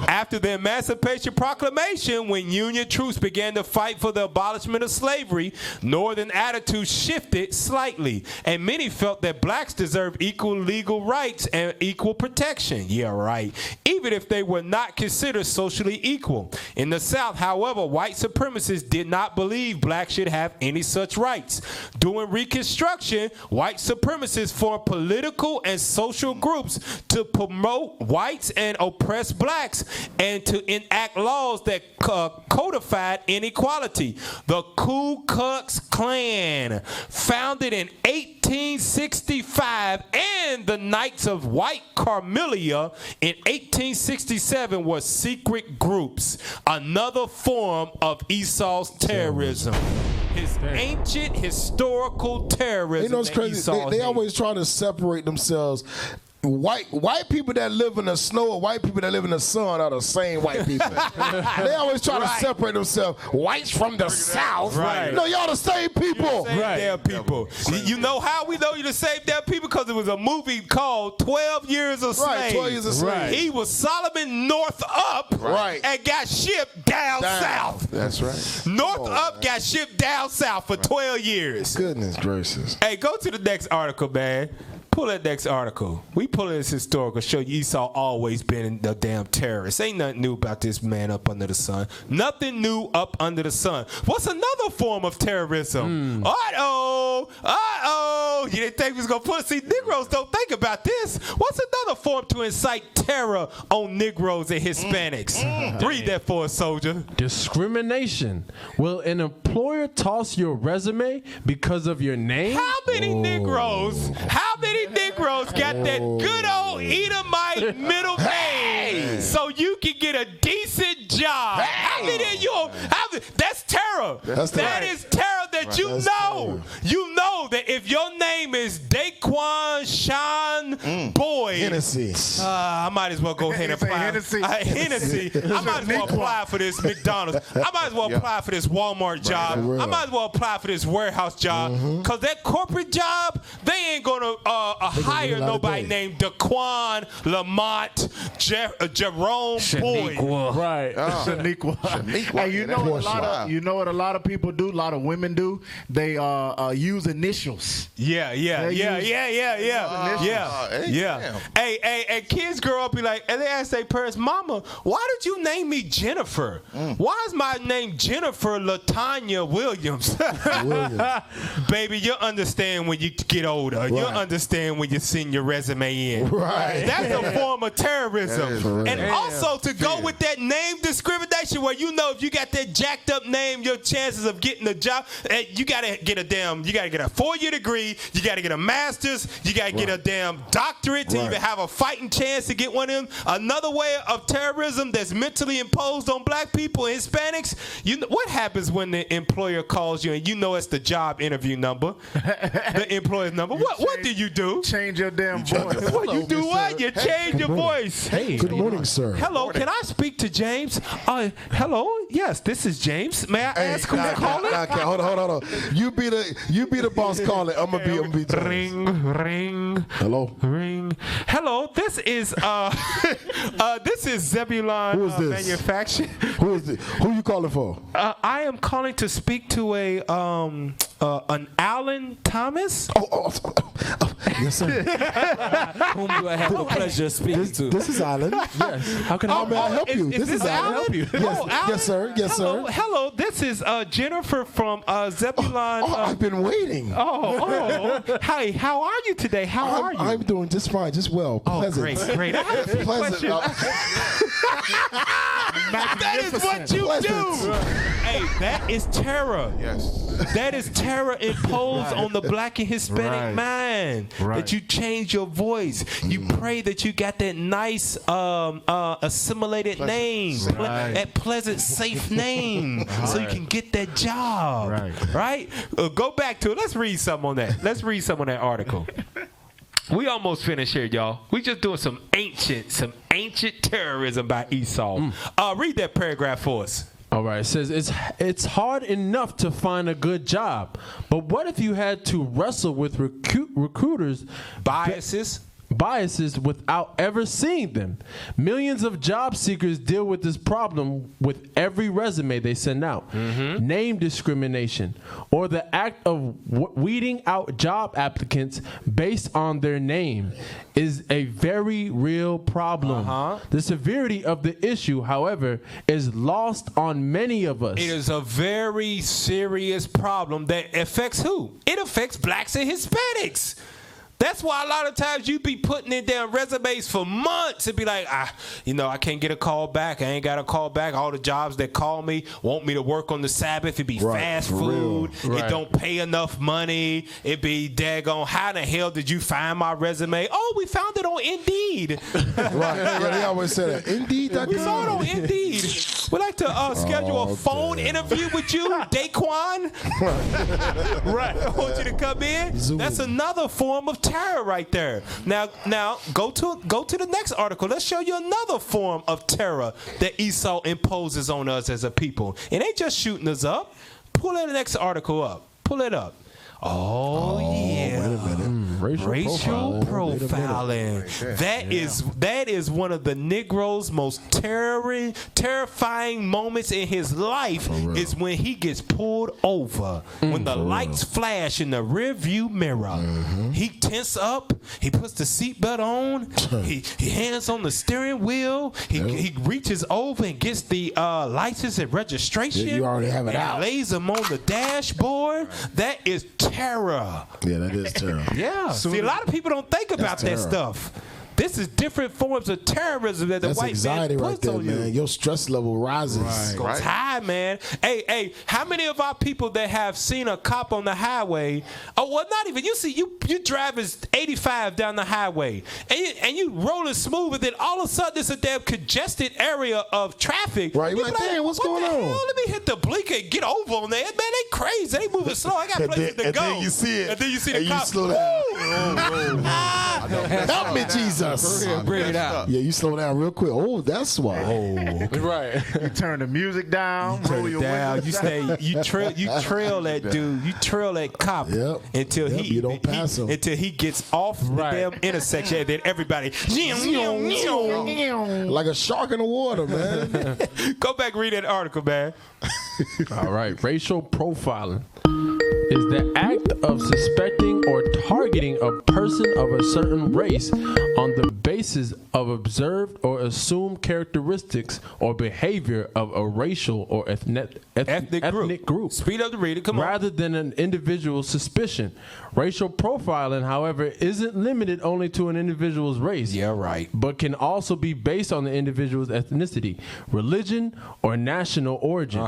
After the Emancipation Proclamation, when Union troops began to fight for the abolishment of slavery, Northern attitudes shifted slightly, and many felt that blacks deserved equal legal rights and equal protection. Yeah, right. Even if they were not considered socially equal. In the South, however, white supremacists did not believe blacks should have any such rights. During Reconstruction, white supremacists formed political and social groups to promote whites and oppress blacks and to enact laws that codified inequality. The Ku Klux Klan, founded in 1865, and the Knights of White Camellia in 1867 were secret groups, another form of Esau's terrorism. His ancient historical terrorism. You know what's crazy? They always try to separate themselves. White people that live in the snow or white people that live in the sun are the same white people. They always try to separate themselves. Whites from the South. Right. No, y'all the same people. Damn people. You know how we know you the same damn people? Because it was a movie called 12 Years a Slave. Right, 12 Years a Slave. He was Solomon North Up and got shipped down south. That's right. North Up got shipped down south for 12 years. Goodness gracious. Hey, go to the next article, man. Pull that next article. We pull this historical, show you Esau always been a damn terrorist. Ain't nothing new about this man up under the sun. Nothing new up under the sun. What's another form of terrorism? Uh-oh. You didn't think we was going to put. See, Negroes don't think about this. What's another form to incite terror on Negroes and Hispanics? Read that for us, soldier. Discrimination. Will an employer toss your resume because of your name? How many Negroes got that good old Edomite middle name so you can get a decent job? How many of you? That's terror. That is terror that you know. You know that if your name is Daquan Sean Boyd. Hennessy. I might as well go ahead and apply. Hennessy. I might as well apply for this McDonald's. I might as well apply for this Walmart job. I might as well apply for this warehouse job. Because that corporate job, they ain't going to hire nobody named Daquan Lamont Jerome Boyd. Right. Shaniqua. Hey, you know what a lot of people do? A lot of women do. They use initials. Yeah. Hey, kids grow up be like, and they ask their parents, "Mama, why did you name me Jennifer? Why is my name Jennifer Latanya Williams?" Baby, you'll understand when you get older. You'll understand when you send your resume in. Right. That's a form of terrorism. And also to go with that name discrimination, where you know if you got that jacked up name, your chances of getting a job, you gotta get a 4-year degree, you gotta get a master's, you gotta get a damn doctorate to even have a fighting chance to get one of them. Another way of terrorism that's mentally imposed on black people and Hispanics. You know what happens when the employer calls you and you know it's the job interview number, the employer's number? What do you do? Change your damn voice. What you do? What you change your voice? Hey, good morning, sir. Hello, can I speak to James? Hello, yes, this is James. May I ask who's calling? Hold on. You be the boss calling. I'm gonna be Ring. Hello. Ring. Hello. This is Zebulon Who is this? Manufacturing. Who is it? Who you calling for? I am calling to speak to an Alan Thomas. Yes, sir. Whom do I have the pleasure of speaking to? This is Alan. Yes. How may I help you? This is Alan. Help you. Yes. Oh, Alan? Yes, sir. Yes, Hello. sir. Hello. This is Jennifer from Zebulon. I've been waiting. Hi. How are you today? How are you? I'm doing just fine, just well. Pleasant. Great. I have a few questions. That is what you do. Hey, that is terror. Yes. That is terror imposed on the black and Hispanic mind. That you change your voice. You pray that you got that nice assimilated name, that pleasant, safe name, so you can get that job. Right? Go back to it. Let's read some on that. Let's read some on that article. We almost finished here, y'all. We just doing some ancient terrorism by Esau. Read that paragraph for us. All right, it says it's hard enough to find a good job, but what if you had to wrestle with recruiters' biases without ever seeing them? Millions of job seekers deal with this problem with every resume they send out. Name discrimination, or the act of weeding out job applicants based on their name, is a very real problem. The severity of the issue, however, is lost on many of us. It is a very serious problem that affects who? It affects blacks and Hispanics. That's why a lot of times you be putting in down resumes for months and be like, I can't get a call back. I ain't got a call back. All the jobs that call me want me to work on the Sabbath. It be fast food. It don't pay enough money. It be daggone, how the hell did you find my resume? Oh, we found it on Indeed. Yeah, they always say that. Indeed.com. We saw it on Indeed. We'd like to schedule a phone interview with you, Daquan. I want you to come in. Zoom. That's another form of terror right there. Now go to the next article. Let's show you another form of terror that Esau imposes on us as a people. It ain't just shooting us up. Pull that next article up. Pull it up. Oh yeah. Wait a minute. Racial profiling. That is one of the Negro's most terrifying moments in his life is when he gets pulled over. When the lights flash in the rear view mirror. He tense up. He puts the seatbelt on. He hands on the steering wheel. He reaches over and gets the license and registration. You already have it out. Lays them on the dashboard. That is terror. Yeah, that is terror. Yeah. See, a lot of people don't think about that stuff. This is different forms of terrorism that the white man puts on you. Your stress level rises. Goes high, man. Hey, how many of our people that have seen a cop on the highway? Oh, well, not even. You see, you driving 85 down the highway, and you rolling smooth, and then all of a sudden it's a damn congested area of traffic. Right, you're like, damn, what's going on? Let me hit the blinker and get over on there. Man, they crazy. They moving slow. I got places to go. And then you see it. And then you see the cop. Slow down. Help me, Jesus. Bring it out. Yeah, you slow down real quick. Oh, that's why. Right. You turn the music down. Turn it down. You stay. You trail that dude. You trail that cop until you don't pass him. until he gets off the damn intersection, and then everybody like a shark in the water, man. Go back and read that article, man. All right. Racial profiling is the act of suspecting or targeting a person of a certain race on the basis of observed or assumed characteristics or behavior of a racial or ethnic group. Speed up the reader, come on. Rather than an individual's suspicion. Racial profiling, however, isn't limited only to an individual's race. Yeah, right. But can also be based on the individual's ethnicity, religion, or national origin.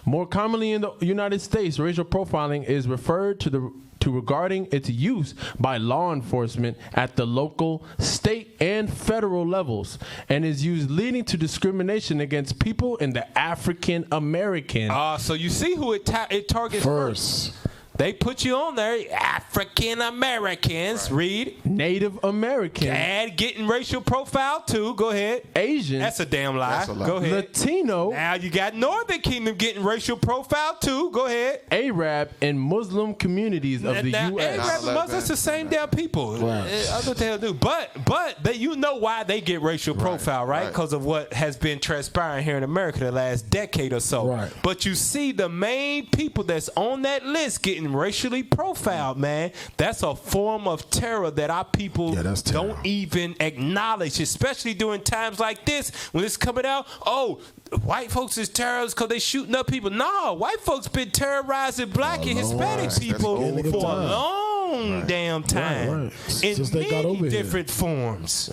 More commonly in the United States, racial profiling is referred to regarding its use by law enforcement at the local, state, and federal levels, and is used leading to discrimination against people in the African American. So you see who it targets first. They put you on there, African Americans. Read. Native American. And getting racial profile too. Go ahead. Asian. That's a damn lie. Go ahead. Latino. Now you got Northern Kingdom getting racial profile too. Go ahead. Arab and Muslim communities of the U.S. Arab and Muslims, that's the same damn people. What the hell do? But you know why they get racial profile, right? Because of what has been transpiring here in America the last decade or so. But you see the main people that's on that list getting getting racially profiled, man. That's a form of terror that our people don't even acknowledge, especially during times like this when it's coming out. Oh, white folks is terrorists because they shooting up people. No, white folks been terrorizing black and Hispanic people for a long damn time in many different forms.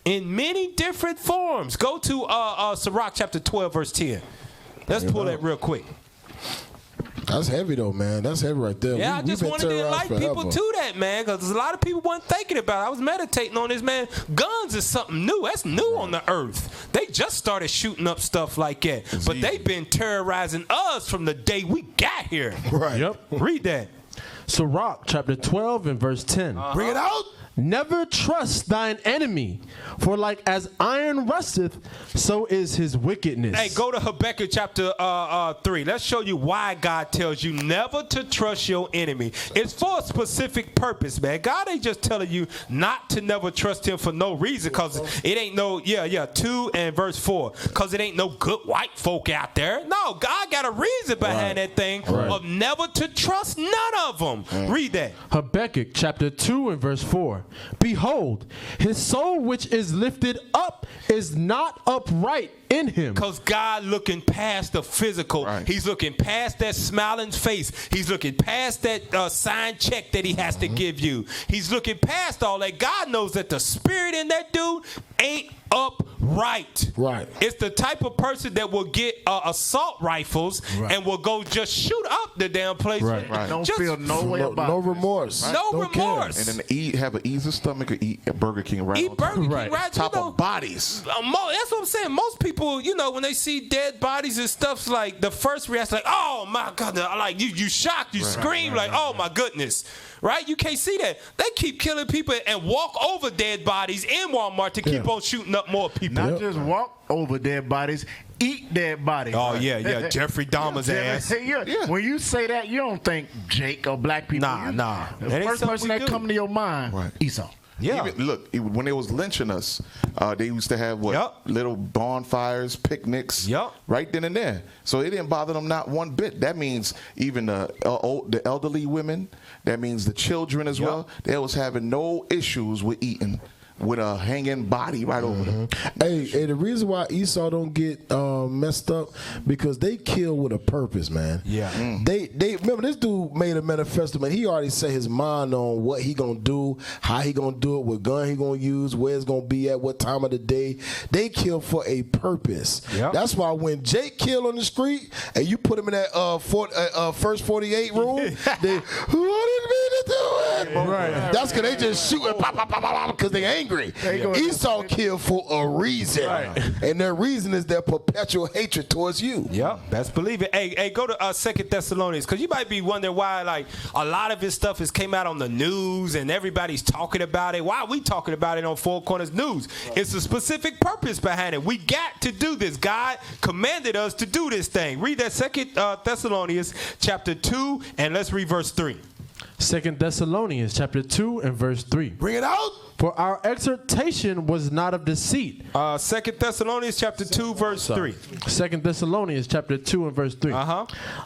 In many different forms. Go to Sirach chapter 12, verse 10. Let's pull that real quick. That's heavy though, man. That's heavy right there. Yeah, I just wanted to enlighten people to that, man, because a lot of people weren't thinking about it. I was meditating on this, man. Guns is something new. That's new on the earth. They just started shooting up stuff like that. But they've been terrorizing us from the day we got here. Right. Yep. Read that. Sirach chapter 12 and verse 10. Bring it out. Never trust thine enemy, for like as iron rusteth, so is his wickedness. Hey, go to Habakkuk chapter 3. Let's show you why God tells you never to trust your enemy. It's for a specific purpose, man. God ain't just telling you not to never trust him for no reason, because it ain't no, 2 and verse 4, because it ain't no good white folk out there. No, God got a reason behind that thing of never to trust none of them. Read that. Habakkuk chapter 2 and verse 4. Behold, his soul which is lifted up is not upright in him. Because God looking past the physical. He's looking past that smiling face. He's looking past that signed check that he has to give you. He's looking past all that. God knows that the spirit in that dude ain't upright. Right. It's the type of person that will get assault rifles and will go just shoot up the damn place. Don't feel no way about no remorse. No remorse. And then have an easy stomach or eat a Burger King right Eat Burger King right top of bodies. That's what I'm saying. Most people, when they see dead bodies and stuff, like the first reaction, like, oh my God, like you shocked, you scream, like, oh my goodness. Right? You can't see that. They keep killing people and walk over dead bodies in Walmart to keep on shooting up more people. Not just walk over dead bodies, eat dead bodies. Oh, yeah. Jeffrey Dahmer's ass. When you say that, you don't think Jake or black people. Nah. The first person that come to your mind, Esau. Yeah. Look, when they was lynching us, they used to have little bonfires, picnics, right then and there. So it didn't bother them not one bit. That means even the elderly women. That means the children as well. They was having no issues with eating with a hanging body right over them. Hey, the reason why Esau don't get messed up because they kill with a purpose, man. Yeah. They remember this dude made a manifesto, man. He already set his mind on what he gonna do, how he gonna do it, what gun he gonna use, where it's gonna be at, what time of the day. They kill for a purpose. That's why when Jake killed on the street and you put him in that first 48 room, they who didn't mean to do it. Right. That's because they just shoot and pop because they angry. Esau killed for a reason, and their reason is their perpetual hatred towards you. Best believe it. Hey, go to 2 Thessalonians, because you might be wondering why, like, a lot of this stuff has came out on the news and everybody's talking about it. Why are we talking about it on Four Corners News? It's a specific purpose behind it. We got to do this. God commanded us to do this thing. Read that 2 Thessalonians chapter 2, and let's read verse 3. 2 Thessalonians chapter 2 and verse 3. Bring it out. For our exhortation was not of deceit. 2 Thessalonians chapter 2 verse 3. 2 Thessalonians chapter 2 and verse 3.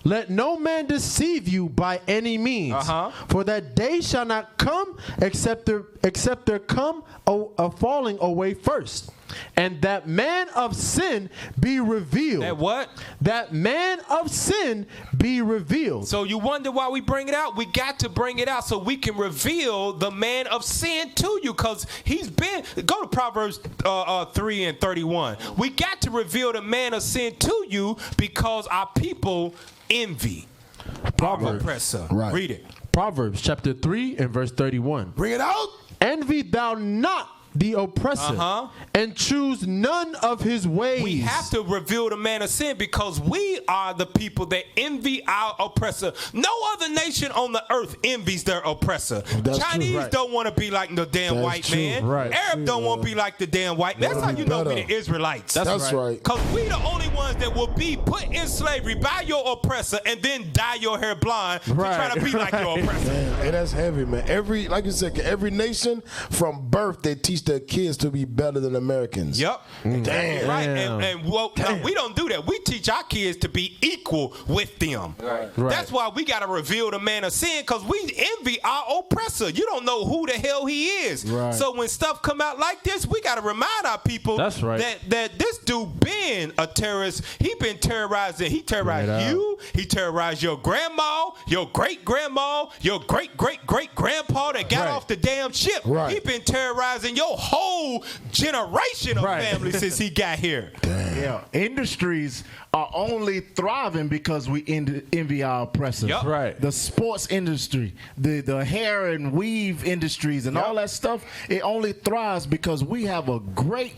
Let no man deceive you by any means. For that day shall not come except there come a falling away first. And that man of sin be revealed. That what? That man of sin be revealed. So you wonder why we bring it out? We got to bring it out so we can reveal the man of sin to you, because he's been. Go to Proverbs 3 and 31. We got to reveal the man of sin to you because our people envy our oppressor. Read it. Proverbs chapter 3 and verse 31. Bring it out. Envy thou not the oppressor, and choose none of his ways. We have to reveal the man of sin because we are the people that envy our oppressor. No other nation on the earth envies their oppressor. Chinese don't want to be like the damn white man. Arab don't want to be like the damn white man. That's how you know we the Israelites. That's right. Because we the only ones that will be put in slavery by your oppressor and then dye your hair blonde to try to be like your oppressor. Man, that's heavy, man. Like you said, every nation from birth they teach teach their kids to be better than Americans. Yep. Damn. Right. And we don't do that. We teach our kids to be equal with them. Right. That's why we got to reveal the man of sin, because we envy our oppressor. You don't know who the hell he is. Right. So when stuff come out like this, we got to remind our people that this dude been a terrorist. He been terrorizing. He terrorized you. He terrorized your grandma, your great-grandma, your great-great-great-grandpa that got off the damn ship. Right. He been terrorizing your whole generation of family since he got here. Yeah, industries are only thriving because we envy our oppressors. Yep. Right. The sports industry, the hair and weave industries, and all that stuff, it only thrives because we have a great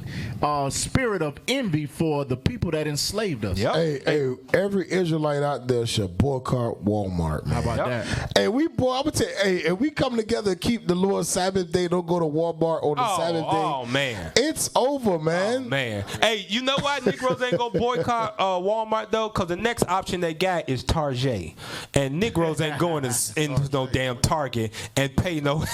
spirit of envy for the people that enslaved us. Yep. Hey, every Israelite out there should boycott Walmart, man. How about that? Hey, I'm gonna tell you, if we come together and keep the Lord's Sabbath day, don't go to Walmart on the Sabbath day. Oh, man. It's over, man. Oh, man. Hey, you know why Negroes ain't gonna boycott Walmart, though? Because the next option they got is Target. And Negroes ain't going into no damn Target and pay no...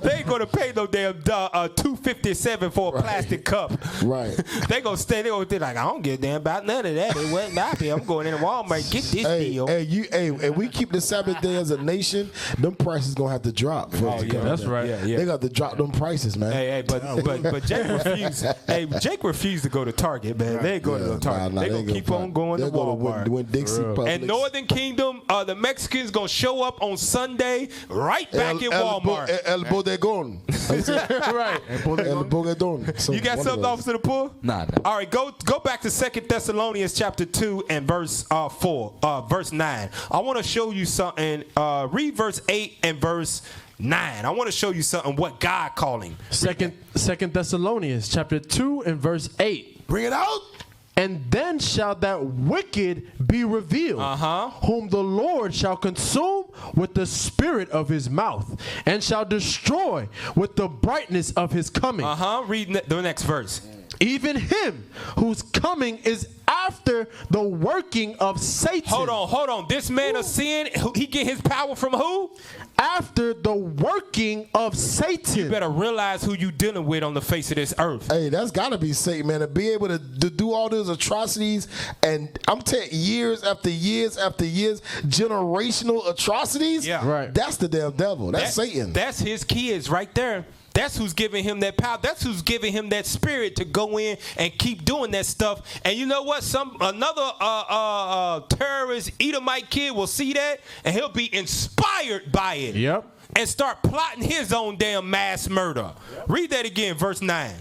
They ain't gonna pay no damn $2.57 for a plastic cup. Right. They gonna stay. They gonna be like, I don't give a damn about none of that. It wasn't happy. I'm going into Walmart and get this deal. If we keep the Sabbath day as a nation, them prices gonna have to drop. That's right. Yeah. They got to drop them prices, man. Hey, but Jake refused. Hey, Jake refused to go to Target, man. They ain't going to go to Target. They gonna keep on going to Walmart. When Dixie and Northern Kingdom, the Mexicans gonna show up on Sunday right back in Walmart. El Bodegón. Right. El Bodegón. You got something, Officer to pull? Nah. All right, go back to 2 Thessalonians chapter 2 and verse 9. I want to show you something. Read verse 8 and verse 9. I want to show you something what God calling. 2 Thessalonians chapter 2 and verse 8. Bring it out. And then shall that wicked be revealed, whom the Lord shall consume with the spirit of his mouth, and shall destroy with the brightness of his coming. Read the next verse. Even him whose coming is after the working of Satan. Hold on. This man of sin, he get his power from who? After the working of Satan. You better realize who you dealing with on the face of this earth. Hey, that's got to be Satan, man. To be able to do all those atrocities, and I'm telling you, years after years after years, generational atrocities. Yeah. Right. That's the damn devil. That's Satan. That's his kids right there. That's who's giving him that power. That's who's giving him that spirit to go in and keep doing that stuff. And you know what? Another terrorist Edomite kid will see that, and he'll be inspired by it. Yep. And start plotting his own damn mass murder. Read that again, verse 9.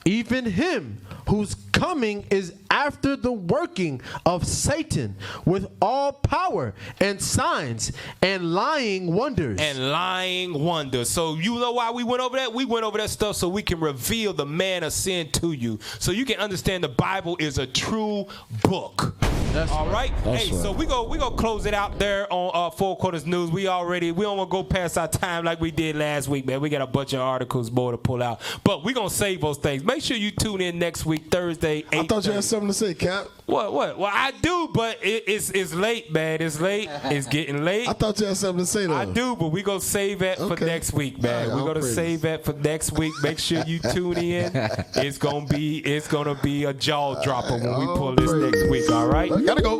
Even him whose coming is after the working of Satan with all power and signs and lying wonders. So you know why we went over that? We went over that stuff so we can reveal the man of sin to you. So you can understand the Bible is a true book. That's all right. That's So we gonna close it out there on Four Quarters News. We don't want to go past our time like we did last week, man. We got a bunch of articles more to pull out, but we gonna save those things. Make sure you tune in next week, Thursday. I thought you had something to say, Cap. What? Well, I do, but it's late, man. It's late. It's getting late. I thought you had something to say, though. I do, but we gonna save that for next week, man. We're gonna save that for next week. Make sure you tune in. It's gonna be a jaw dropper when we pull this next week. All right. Gotta go.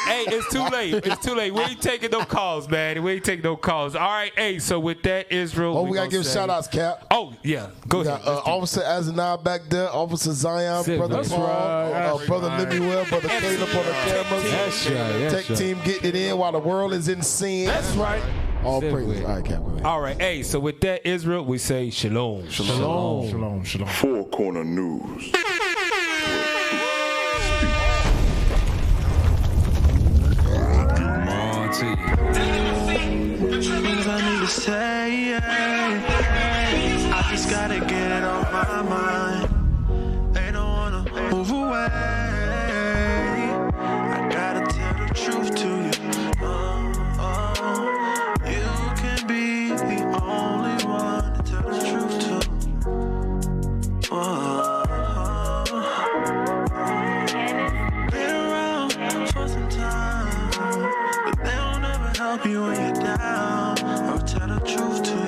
Hey, it's too late. It's too late. We ain't taking no calls, man. We ain't taking no calls. All right. Hey, so with that, Israel. We gotta give shout outs, Cap. Oh yeah, go ahead. Officer Azanah back there, Officer Zion, Brother Paul, Brother Lemuel, Brother Caleb on the cameras. Tech team getting it in while the world is in sin. That's right. All praises. All right, Cap. All right. Hey, so with that, Israel, we say shalom. Shalom. Four Corner News. Things I need to say, I just gotta get it off my mind. They don't wanna move away. I gotta tell the truth to you. You can be the only one to tell the truth to. Been around for some time, but they'll never help you when you're down or tell the truth to you.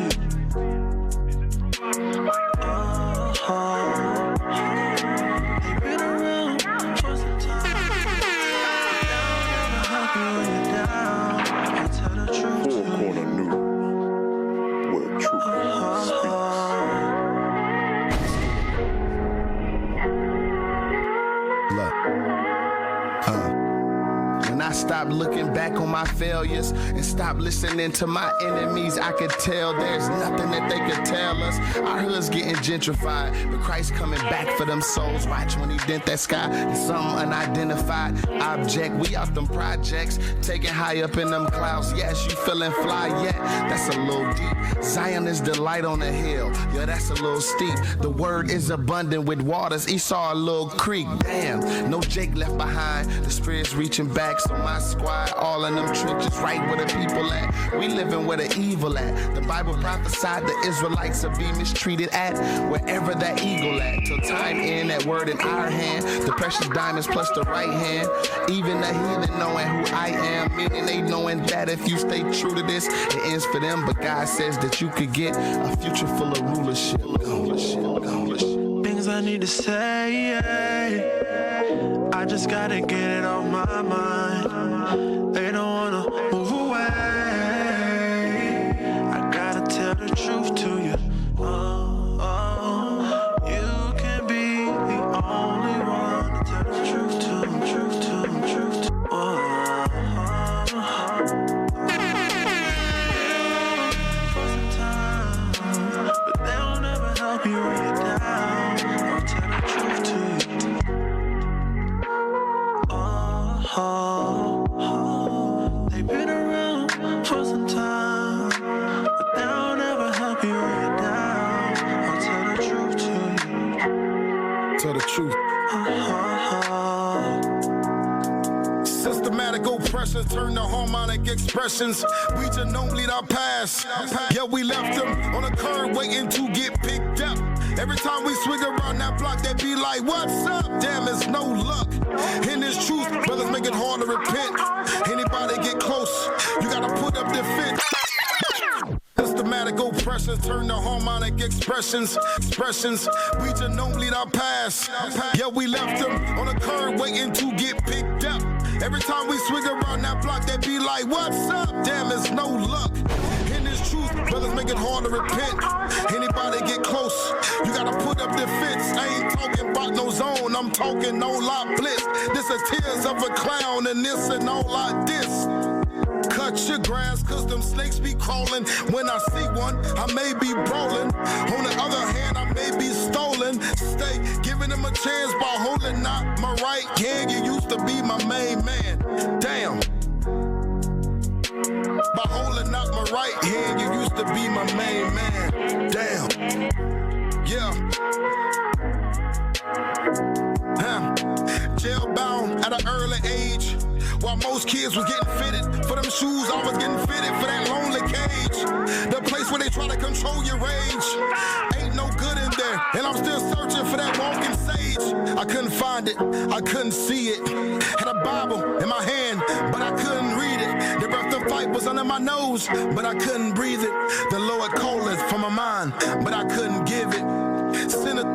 stop looking back on my failures and stop listening to my enemies. I could tell there's nothing that they could tell us. Our hood's getting gentrified, but Christ coming back for them souls. Watch when he dent that sky and some unidentified object. We out them projects, taking high up in them clouds. Yes, you feeling fly yet? That's a little deep. Zion is the light on the hill. Yeah, that's a little steep. The word is abundant with waters. Esau a little creek. Damn, no Jake left behind. The spirit's reaching back, so my squad all in them trenches, right where the people at. We living where the evil at. The Bible prophesied the Israelites will be mistreated at wherever that eagle at. Till time in, that word in our hand. The precious diamonds plus the right hand. Even the heathen knowing who I am, meaning they knowing that if you stay true to this, it ends for them. But God says that you could get a future full of rulership. Things I need to say, I just gotta get it off my mind. They don't wanna move away. I gotta tell the truth to you. You can be the only one to tell the truth to, truth to, truth to. But they'll never help you when you're down. I'll tell the truth to you. They've been around for some time, but they'll never help you when you're down. I'll tell the truth to you. Tell the truth. Systematic oppression turn to harmonic expressions. We genome lead our past. Yeah, we left them on a curb waiting to get picked up. Every time we swing around that block, they be like, what's up? Damn, it's no luck. In this truth, brothers make it hard to repent. Anybody get close, you gotta put up the fence. Systematic oppression turn to harmonic expressions. We genome lead our past. Yeah, we left them on a curb waiting to get picked up. Every time we swing around that block, they be like, what's up? Damn, it's no luck. In this truth, brothers make it hard to repent. Anybody get close, you gotta put up the fence. I ain't talking about no zone, I'm talking no lot bliss. This is tears of a clown and this and all like this. Cut your grass, cause them snakes be crawling. When I see one, I may be brawling. On the other hand, I may be stolen. Stay giving them a chance by holding out my right hand. You used to be my main man. Damn. By holding out my right hand, you used to be my main man. Damn. Yeah. Jailbound at an early age. While most kids was getting fitted for them shoes, I was getting fitted for that lonely cage. The place where they try to control your rage. Ain't no good in there, and I'm still searching for that walking sage. I couldn't find it, I couldn't see it. Had a Bible in my hand, but I couldn't read it. The breath of fight was under my nose, but I couldn't breathe it. The Lord calleth from my mind, but I couldn't give it. Sinner.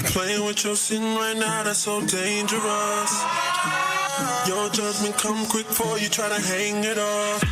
Playing with your sin right now, that's so dangerous. Your judgment come quick before you try to hang it off.